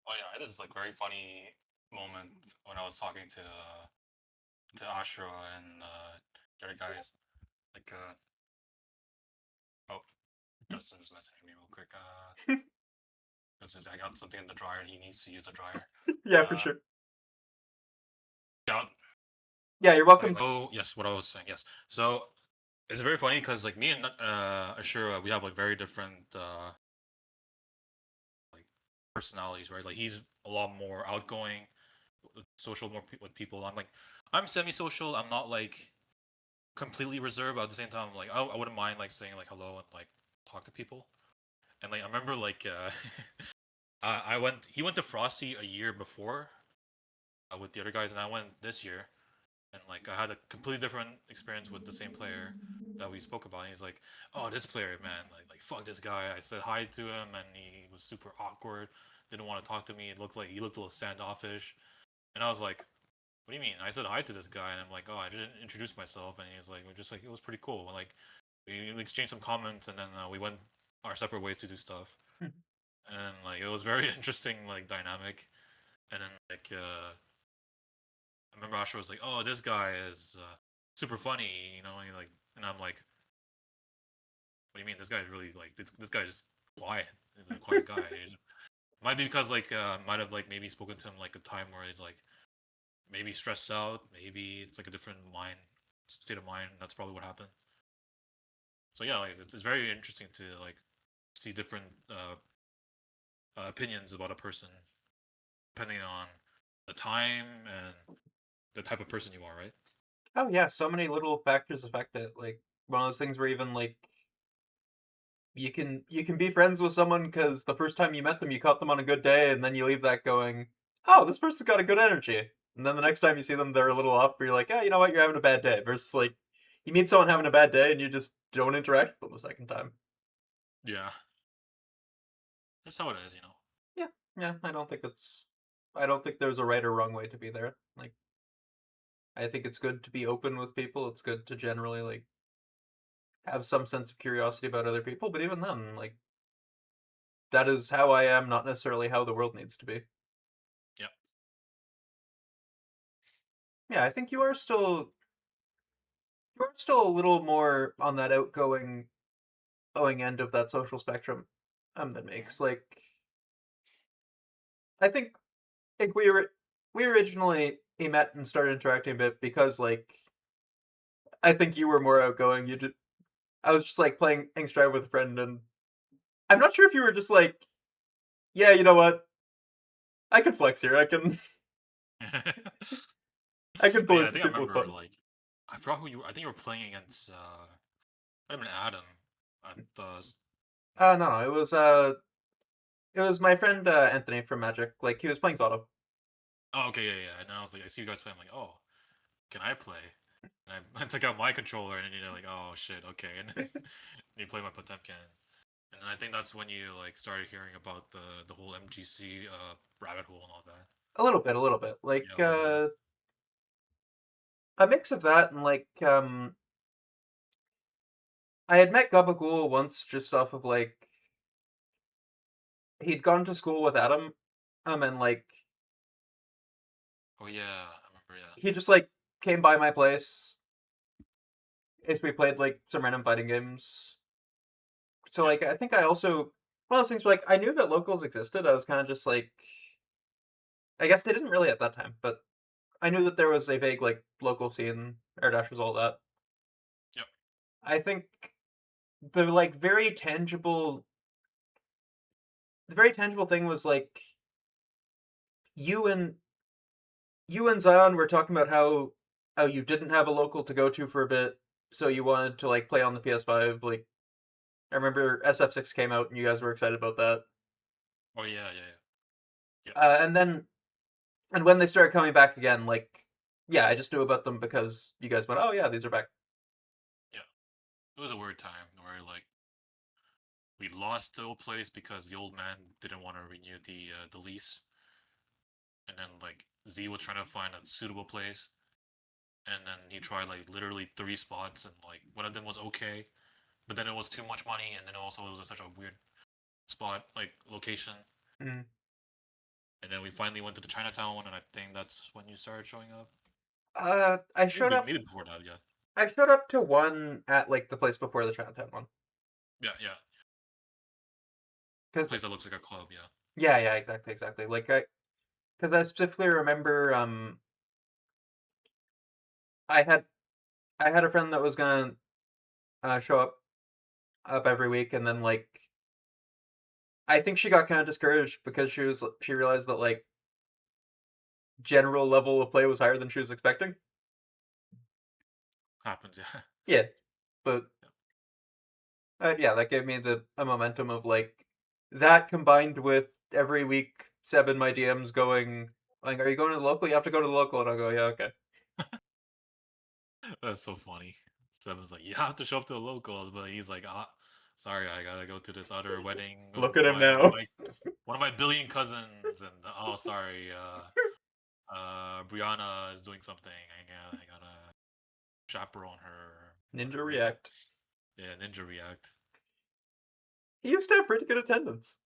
B: Oh yeah, this is like very funny moment when I was talking to Ashra and the other guys. Like oh, Justin's messaging me real quick. This is I got something in the dryer and he needs to use a dryer.
A: Yeah, for
B: Uh,
A: sure.
B: yeah,
A: Yeah, you're welcome.
B: oh yes, what I was saying. Yes, so it's very funny because like me and Ashura, we have like very different like personalities, right? Like he's a lot more outgoing, social more with people. I'm semi-social. I'm not like completely reserved, but at the same time, like I wouldn't mind like saying like hello and like talk to people. And like I remember like I went. He went to Frosty a year before with the other guys, and I went this year. And like I had a completely different experience with the same player that we spoke about. And he's like, "Oh, this player, man, like fuck this guy." I said hi to him, and he was super awkward. Didn't want to talk to me. It looked like he looked a little standoffish. And I was like, "What do you mean?" I said hi to this guy, and I'm like, "Oh, I just introduced myself." And he's like, "We're just like it was pretty cool." And, like we exchanged some comments, and then we went our separate ways to do stuff. And like it was very interesting, like dynamic. And then like I remember Asher was like, "Oh, this guy is super funny," and he, like, and I'm like, "What do you mean? This guy's really like this guy's just quiet. He's a quiet guy." Might be because like might have like maybe spoken to him like a time where he's like maybe stressed out, maybe it's like a different state of mind. That's probably what happened. So yeah, like it's very interesting to like see different opinions about a person depending on the time and the type of person you are, right?
A: Oh yeah, so many little factors affect it. Like one of those things where even like you can be friends with someone because the first time you met them, you caught them on a good day, and then you leave that going, "Oh, this person's got a good energy." And then the next time you see them, they're a little off, but you're like, "Yeah, you know what? You're having a bad day." Versus like you meet someone having a bad day, and you just don't interact with them the second time.
B: Yeah, that's how it is.
A: Yeah, yeah. I don't think there's a right or wrong way to be there. Like I think it's good to be open with people. It's good to generally like have some sense of curiosity about other people, but even then, like that is how I am, not necessarily how the world needs to be.
B: Yep.
A: Yeah, I think you are still a little more on that outgoing going end of that social spectrum than me. 'Cause, like I think we originally met and started interacting a bit because like I think you were more outgoing. I was just like playing Angst Drive with a friend, and I'm not sure if you were just like, yeah, you know what, I can flex here. I can I can
B: But
A: pull in
B: yeah, I
A: some
B: think I
A: people with
B: remember
A: fun.
B: like I forgot who you were. I think you were playing against might have been Adam at the.
A: No, no, it was my friend Anthony from Magic. Like he was playing Zotto.
B: Oh, okay, yeah, yeah. And then I was like, I see you guys playing. I'm like, oh, can I play? And I took out my controller, and then you're like, oh shit, okay. And then you play my Potemkin, and then I think that's when you like started hearing about the whole MGC rabbit hole and all that.
A: A little bit, a little bit. Like
B: Yeah, a little bit.
A: a mix of that and like I had met Gabagool once just off of like he'd gone to school with Adam, and like
B: Oh yeah, I remember. Yeah,
A: he just like came by my place as we played like some random fighting games. So
B: yeah,
A: like I think I also one of those things where like I knew that locals existed. I was kind of just like I guess they didn't really at that time, but I knew that there was a vague like local scene. Air Dash was all that.
B: yep.
A: I think the like very tangible thing was like you and you and Zion were talking about how you didn't have a local to go to for a bit, so you wanted to like play on the PS5. Like I remember SF6 came out and you guys were excited about that.
B: Oh yeah, yeah, yeah. Yep,
A: And when they started coming back again, like yeah, I just knew about them because you guys went, oh yeah, these are back.
B: yeah. It was a weird time where like we lost the old place because the old man didn't want to renew the lease, and then like Z was trying to find a suitable place, and then he tried like literally three spots, and like one of them was okay, but then it was too much money, and then also it was such a weird spot like location,
A: Mm.
B: and then we finally went to the Chinatown one, and I think that's when you started showing up.
A: I showed up.
B: Maybe before that, yeah,
A: I showed up to one at like the place before the Chinatown one
B: yeah, yeah.
A: because
B: Place that looks like a club, yeah.
A: yeah, yeah, exactly, exactly. Like because I specifically remember I had I had a friend that was gonna show up every week, and then like I think she got kind of discouraged because she realized that like general level of play was higher than she was expecting.
B: Happens, yeah.
A: Yeah, but yeah, that gave me the a momentum of like that combined with every week Seb in my DMs going like, "Are you going to the local? You have to go to the local," and I'll go, "Yeah, okay."
B: That's so funny. Seven's like, you have to show up to the locals, but he's like, sorry, I gotta go to this other wedding with
A: Look at him
B: my one of
A: now.
B: my one of my billion cousins, and oh, sorry, Brianna is doing something. I gotta chaperone her.
A: Ninja
B: Yeah,
A: React.
B: yeah, Ninja React.
A: He used to have pretty good attendance.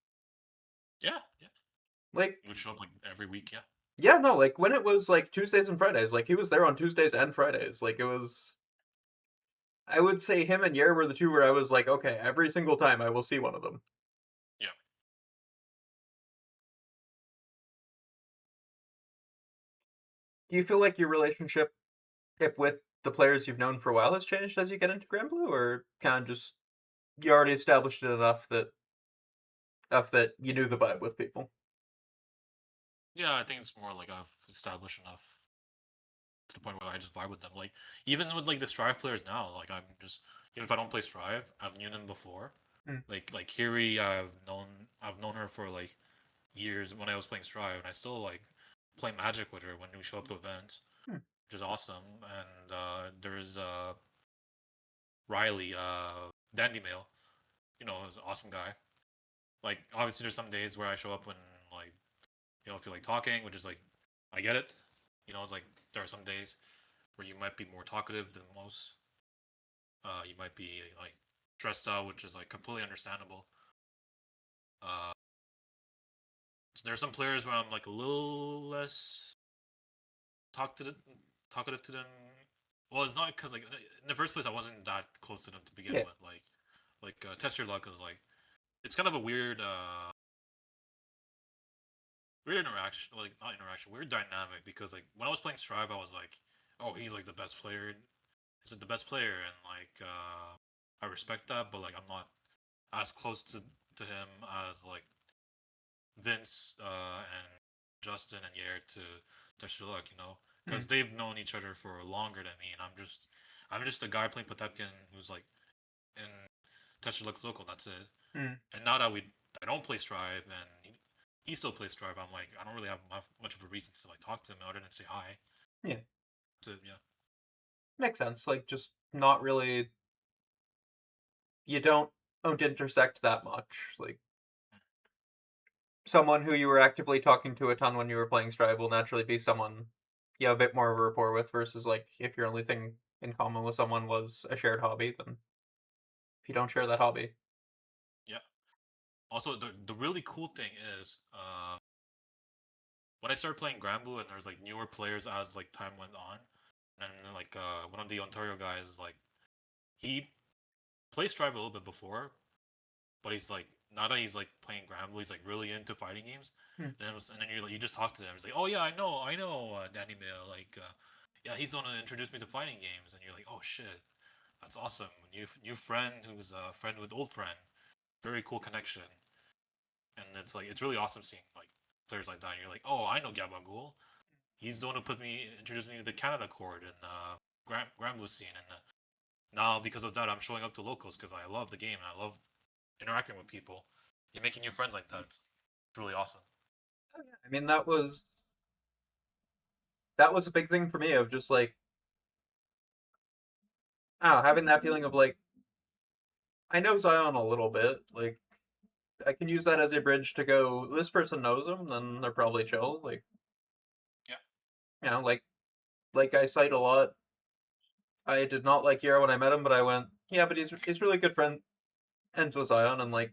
B: Yeah, yeah.
A: Like,
B: He would show up like every week. Yeah,
A: yeah, no, like when it was like Tuesdays and Fridays, like he was there on Tuesdays and Fridays. Like it was, I would say him and Yer were the two where I was like, okay, every single time I will see one of them.
B: yeah.
A: Do you feel like your relationship with the players you've known for a while has changed as you get into Granblue, or kind of just you already established it enough that you knew the vibe with people?
B: Yeah, I think it's more like I've established enough to the point where I just vibe with them. Like even with like the Strive players now, like I'm just even if I don't play Strive, I've known them before.
A: Hmm.
B: Like Kiri, I've known her for like years when I was playing Strive, and I still like play Magic with her when we show up to events,
A: Hmm.
B: which is awesome. And there's Riley, Dandy Mail, is an awesome guy. Like obviously there's some days where I show up when like feel like talking, which is like I get it. It's like there are some days where you might be more talkative than most. You might be like stressed out, which is like completely understandable. Uh, so there's some players where I'm like a little less talkative, talkative to them. Well, it's not because like in the first place I wasn't that close to them to begin
A: Yeah.
B: with. Test your luck is like it's kind of a weird interaction, like not interaction, weird dynamic because like when I was playing Strive, I was like, oh, he's like the best player. He's like the best player, and like I respect that, but like I'm not as close to him as like Vince and Justin and Yair to Test Your Luck, because
A: Hmm.
B: they've known each other for longer than me, and I'm just a guy playing Potemkin who's like in Test Your Luck's local. That's it.
A: Hmm.
B: And now that I don't play Strive, and he still plays Strive, I'm like I don't really have much of a reason to like talk to him other than say hi.
A: Yeah.
B: Yeah,
A: Makes sense. Like just not really. You don't intersect that much. Like someone who you were actively talking to a ton when you were playing Strive will naturally be someone you have a bit more of a rapport with versus like if your only thing in common with someone was a shared hobby, then if you don't share that hobby.
B: yeah. Also, the really cool thing is, when I started playing Granblue and there's like newer players as like time went on, and like one of the Ontario guys like he plays Strive a little bit before, but he's like now that he's like playing Granblue, he's like really into fighting games.
A: Hmm.
B: And then you just talk to them. He's like, oh yeah, I know, Danny Mail. Like, yeah, he's the one who introduced me to fighting games. And you're like, oh shit, that's awesome. New friend who's a friend with old friend. Very cool connection. And it's like it's really awesome seeing like players like that. And you're like, oh, I know Gabagool. He's the one who introduced me to the Canada Chord and Granblue scene. And now because of that, I'm showing up to locals because I love the game and I love interacting with people. You're making new friends like that. It's really awesome.
A: I mean that was a big thing for me of just like I don't know, having that feeling of like I know Zion a little bit, like I can use that as a bridge to go. This person knows him, then they're probably chill. Like
B: Yeah.
A: like I cite a lot. I did not like Yara when I met him, but I went, yeah, but he's really good friend ends with Zion, and like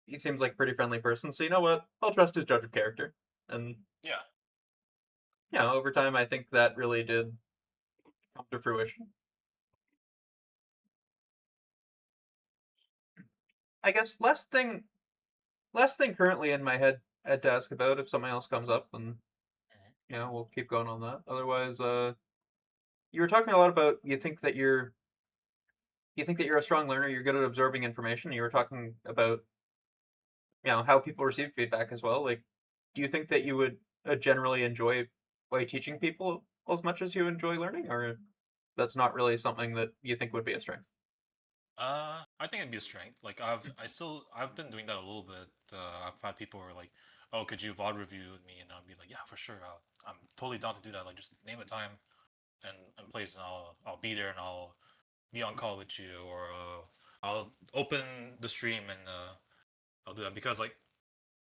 A: he seems like a pretty friendly person. So you know what? I'll trust his judge of character. And
B: Yeah.
A: yeah, over time, I think that really did come to fruition. I guess last thing currently in my head to ask about. If something else comes up, then
B: Mhm.
A: we'll keep going on that. Otherwise, you were talking a lot about you think that you're a strong learner. You're good at absorbing information. You were talking about how people receive feedback as well. Like, do you think that you would generally enjoy teaching people as much as you enjoy learning, or that's not really something that you think would be a strength?
B: I think it'd be a strength. Like I've been doing that a little bit. I've had people who are like, "Oh, could you VOD review with me?" And I'll be like, "Yeah, for sure. I'm totally down to do that. Like, just name a time and place, and I'll be there, and I'll be on call with you, or I'll open the stream and I'll do that because like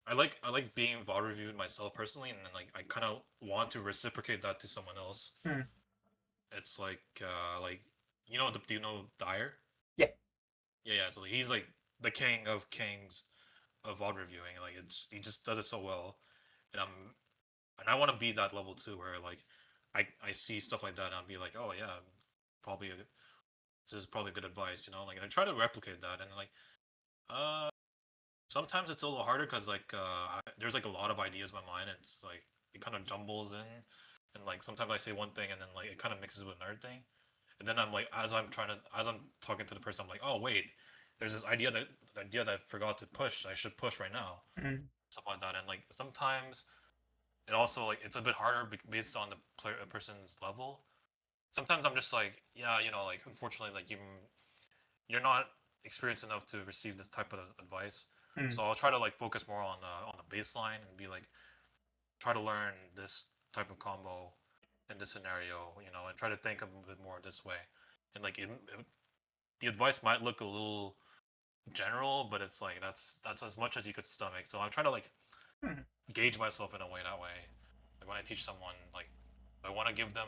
B: I like being VOD reviewed myself personally, and then like I kind of want to reciprocate that to someone else.
A: Hmm.
B: It's like do you know Dyer?
A: Yeah.
B: Yeah. So he's like the king of kings of VOD reviewing. Like he just does it so well, and I want to be that level too, where like I see stuff like that and I'll be like, oh yeah, probably this is probably good advice, Like I try to replicate that, and like uh sometimes it's a little harder because like there's like a lot of ideas in my mind, and it's like it kind of jumbles in, and like sometimes I say one thing and then like it kind of mixes with another thing, and then I'm like as I'm talking to the person, I'm like, oh wait, there's this idea that I forgot to push. I should push right now,
A: Hmm.
B: stuff like that, and like sometimes it also like it's a bit harder based on the person's level. Sometimes I'm just like, yeah, like unfortunately, like you're not experienced enough to receive this type of advice.
A: Hmm.
B: So I'll try to like focus more on the baseline and be like try to learn this type of combo in this scenario, and try to think a bit more this way. And like the advice might look a little general, but it's like that's as much as you could stomach. So I'm trying to like
A: Hmm.
B: gauge myself in a way that way. Like when I teach someone, like I want to give them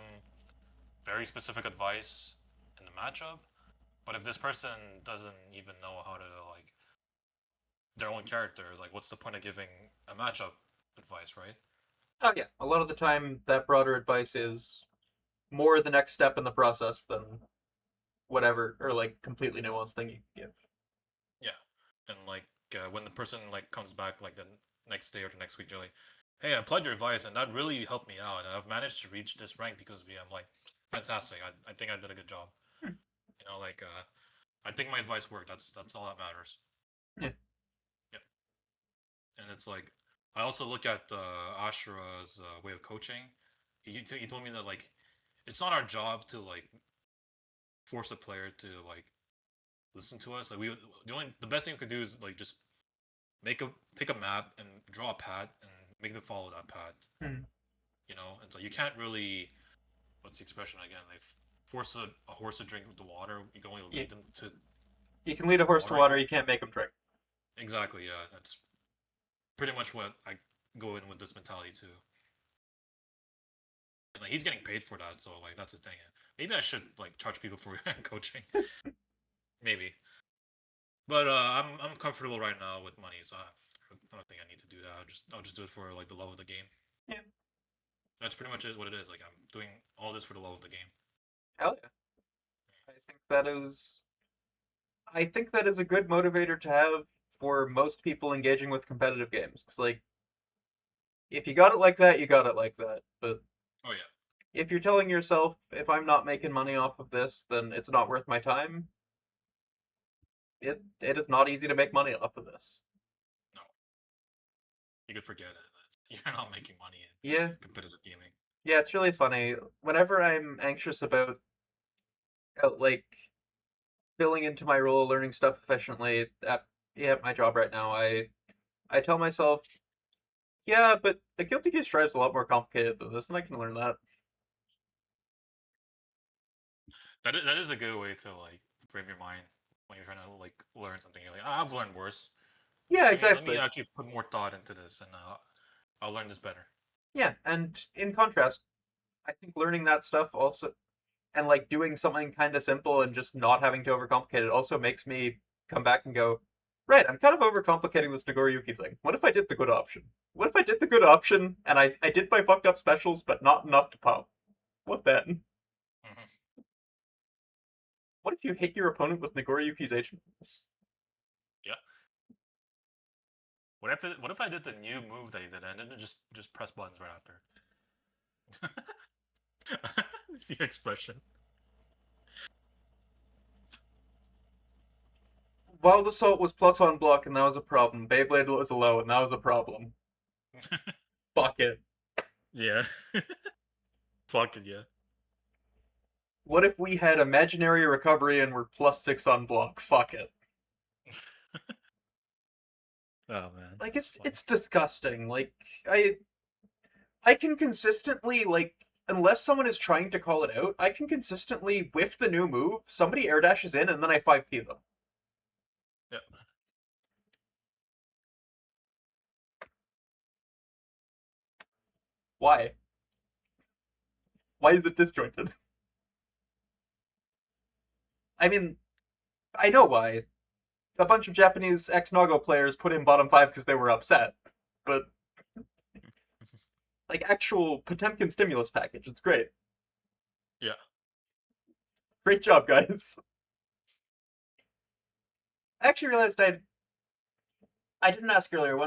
B: very specific advice in the matchup, but if this person doesn't even know how to like their own characters, like what's the point of giving a matchup advice, right?
A: Oh yeah. A lot of the time, that broader advice is more the next step in the process than whatever or like completely nuanced thing you can give.
B: Yeah, and like when the person like comes back like the next day or the next week, they're like, "Hey, I applied your advice, and that really helped me out, and I've managed to reach this rank because of you." I'm like, "Fantastic! I think I did a good job."
A: Hmm.
B: Like I think my advice worked. That's all that matters.
A: Yeah.
B: Yeah, and it's like I also look at Ashura's way of coaching. He told me that like it's not our job to like force a player to like listen to us. Like the best thing we could do is like just take a map and draw a path and make them follow that path.
A: Hmm.
B: And so you can't really what's the expression again? Like force a horse to drink the water. You can only
A: Yeah.
B: lead them to
A: You can lead a horse to
B: water, I
A: water.
B: guess.
A: You can't make him drink.
B: Exactly. Yeah, that's pretty much what I go in with this mentality too. And like he's getting paid for that, so like that's the thing. Maybe I should like charge people for coaching. Maybe. But I'm comfortable right now with money, so I don't think I need to do that. I'll just do it for like the love of the game.
A: Yeah.
B: That's pretty much what it is. Like I'm doing all this for the love of the game.
A: Hell yeah. I think that is. I think that is a good motivator to have for most people engaging with competitive games. Because like, if you got it like that, you got it like that. But
B: Oh yeah.
A: if you're telling yourself, if I'm not making money off of this, then it's not worth my time. It is not easy to make money off of this.
B: No, you could forget it. You're not making money in
A: Yeah,
B: competitive gaming.
A: yeah, it's really funny. Whenever I'm anxious about like filling into my role, learning stuff efficiently at my job right now, I tell myself, yeah, but the Guilty Gear Strive's a lot more complicated than this, and I can learn that.
B: That is a good way to like frame your mind when you're trying to like learn something. You're like, I've learned worse.
A: Yeah,
B: Let me
A: exactly.
B: actually put more thought into this, and I'll learn this better.
A: Yeah, and in contrast, I think learning that stuff also and like doing something kind of simple and just not having to overcomplicate it also makes me come back and go, right, I'm kind of overcomplicating this Nagoriyuki thing. What if I did the good option? What if I did the good option and I did my fucked up specials, but not enough to pop? What then?
B: Hmm.
A: What if you hit your opponent with Nagoriyuki's H moves?
B: Yeah. What if I did the new move that you did and then just press buttons right after? See your expression.
A: Wild Assault was plus on block, and that was a problem. Beyblade was low, and that was a problem. Fuck it.
B: Yeah. Fuck it, yeah.
A: What if we had imaginary recovery and we're +6 on block? Fuck it.
B: Oh man,
A: Like
B: that's funny.
A: it's disgusting. Like I I can consistently unless someone is trying to call it out, I can consistently whiff the new move, somebody air dashes in, and then I 5p them.
B: Yeah.
A: Why? Why is it disjointed? I mean, I know why. A bunch of Japanese ex-Nago players put in bottom 5 because they were upset. But like actual Potemkin stimulus package, it's great.
B: Yeah.
A: Great job, guys. I actually realized I didn't ask earlier.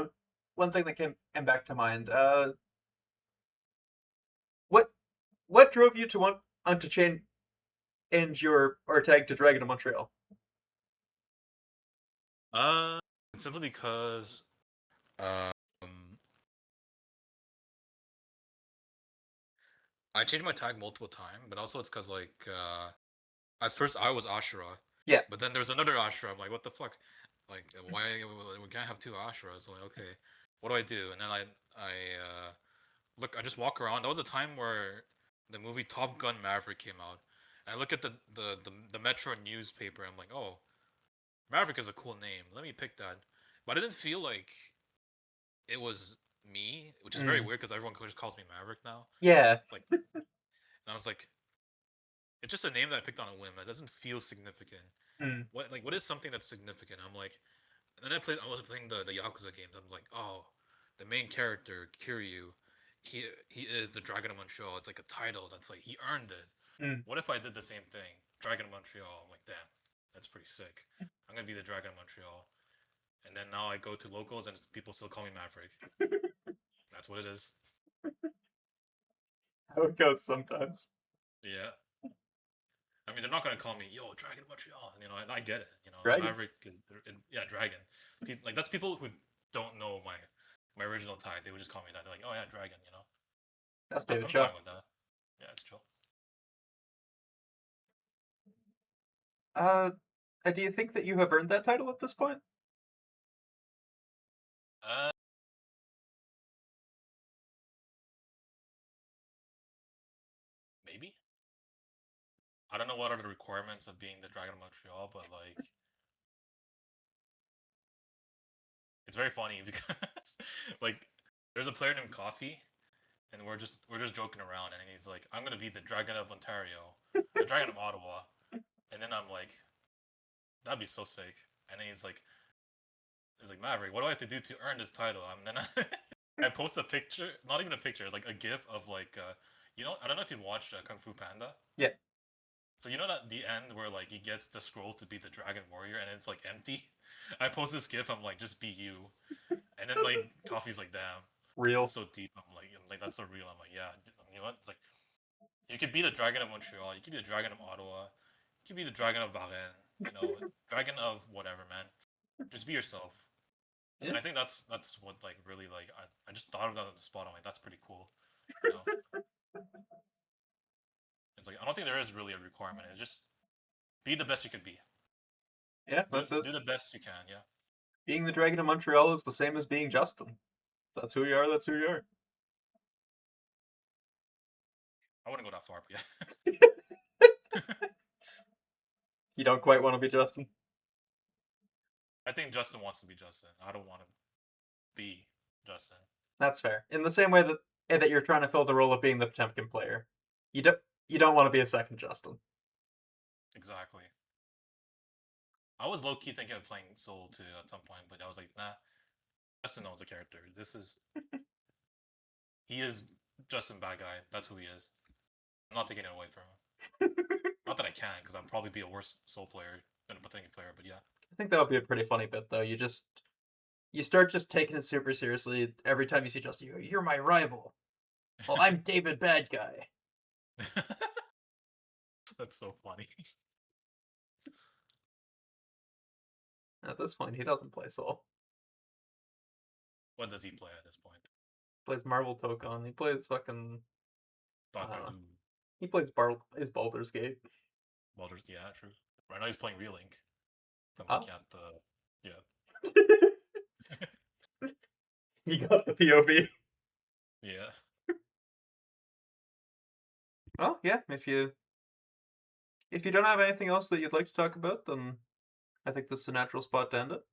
A: One thing that came back to mind. What what drove you to want to change your or tag to Dragon of Montreal?
B: Uh, simply because um I changed my tag multiple times, but also it's because like at first I was Ashura,
A: Yeah.
B: but then there was another Ashura. I'm like, what the fuck? Like, why we can't have two Ashuras? I'm like, okay, what do I do? And then I look, I just walk around. That was a time where the movie Top Gun Maverick came out. And I look at the Metro newspaper. I'm like, oh, Maverick is a cool name. Let me pick that. But I didn't feel like it was me, which is very
A: Mm.
B: weird because everyone just calls me Maverick now.
A: Yeah.
B: Like, and I was like, it's just a name that I picked on a whim. It doesn't feel significant.
A: Mm.
B: What is something that's significant? I'm like, and then I was playing the Yakuza games. I'm like, oh, the main character Kiryu, he is the Dragon of Montreal. It's like a title that's like he earned it.
A: Mm.
B: What if I did the same thing? Dragon of Montreal. I'm like, damn, that's pretty sick. I'm gonna be the Dragon of Montreal. And then now I go to locals and people still call me Maverick. That's what it is.
A: How it goes sometimes.
B: Yeah. I mean, they're not gonna call me Yo Dragon of Montreal. You know, and I get it. You know,
A: Dragon.
B: Maverick is yeah Dragon. People, like that's people who don't know my original tag. They would just call me that. They're like, oh yeah, Dragon. You know,
A: That's David
B: I'm
A: Shaw.
B: fine with that. Yeah, it's chill.
A: Uh, do you think that you have earned that title at this point?
B: Uh, maybe. I don't know what are the requirements of being the Dragon of Montreal, but like, it's very funny because like, there's a player named Coffee, and we're just joking around, and he's like, I'm gonna be the Dragon of Ontario, the Dragon of Ottawa, and then I'm like, that'd be so sick. And then he's like Maverick, what do I have to do to earn this title? And then I post a picture, not even a picture, like a GIF of like, I don't know if you've watched Kung Fu Panda.
A: Yeah.
B: So you know that the end where like he gets the scroll to be the Dragon Warrior and it's like empty. I post this GIF. I'm like, just be you. And then like Coffee's like, damn,
A: Real.
B: that's so deep. I'm like that's so real. I'm like, yeah, you know what? It's like you could be the Dragon of Montreal. You could be the Dragon of Ottawa. You could be the Dragon of Varennes. You know, Dragon of whatever, man. Just be yourself.
A: Yeah.
B: And I think that's what like really like I just thought of that on the spot. I'm like, that's pretty cool. You know, it's like I don't think there is really a requirement. It's just be the best you could be.
A: Yeah,
B: Do
A: that's it.
B: do the best you can. Yeah,
A: Being the Dragon of Montreal is the same as being Justin. That's who you are, that's who you are.
B: I wouldn't go that far, but yeah.
A: You don't quite want to be Justin.
B: I think Justin wants to be Justin. I don't want to be Justin.
A: That's fair. In the same way that you're trying to fill the role of being the Potemkin player. You don't you don't want to be a second Justin.
B: Exactly. I was low key thinking of playing Soul too at some point, but I was like, nah. Justin knows the character. He is Justin bad guy. That's who he is. I'm not taking it away from him. Not that I can, because I'd probably be a worse Soul player than a Potemkin player. But yeah.
A: I think that would be a pretty funny bit though. You start just taking it super seriously every time you see Justin. You go, you're my rival. Well, I'm David Bad Guy.
B: That's so funny.
A: At this point, he doesn't play Soul.
B: What does he play at this point?
A: He plays Marvel Tokon. He plays fucking
B: Doctor Doom.
A: He plays his Baldur's Gate.
B: Baldur's, yeah, true. Right now he's playing Relink. If I'm
A: Oh.
B: looking at the, yeah.
A: You got the POV.
B: Yeah.
A: Well, yeah. If you don't have anything else that you'd like to talk about, then I think this is a natural spot to end it.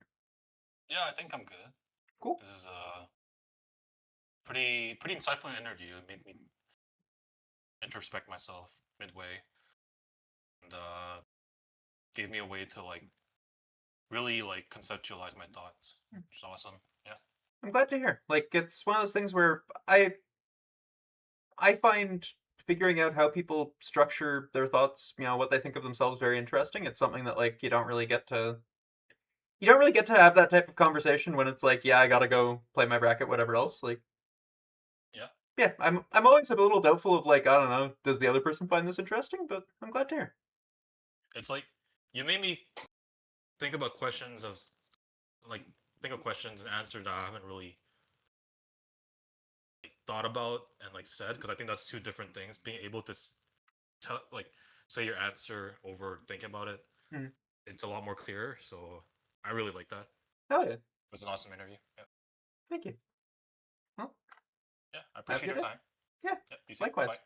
B: Yeah, I think I'm good.
A: Cool.
B: This is a pretty insightful interview. It made me introspect myself midway, and gave me a way to like really like conceptualize my thoughts, which is awesome. Yeah.
A: I'm glad to hear. Like, it's one of those things where I find figuring out how people structure their thoughts, what they think of themselves, very interesting. It's something that like you don't really get to have that type of conversation when it's like, yeah, I gotta go play my bracket, whatever else. Like,
B: Yeah.
A: yeah, I'm always a little doubtful of like, I don't know, does the other person find this interesting? But I'm glad to hear.
B: It's like you made me think about questions of like think of questions and answers that I haven't really thought about and like said, because I think that's two different things. Being able to tell like say your answer over thinking about it,
A: Hmm.
B: it's a lot more clear. So I really like that.
A: Hell yeah.
B: It was an awesome interview. Yeah.
A: Thank you. Well,
B: Yeah. I
A: have a
B: appreciate
A: good
B: your
A: day.
B: time.
A: Yeah,
B: Yeah. You too.
A: likewise.
B: Bye.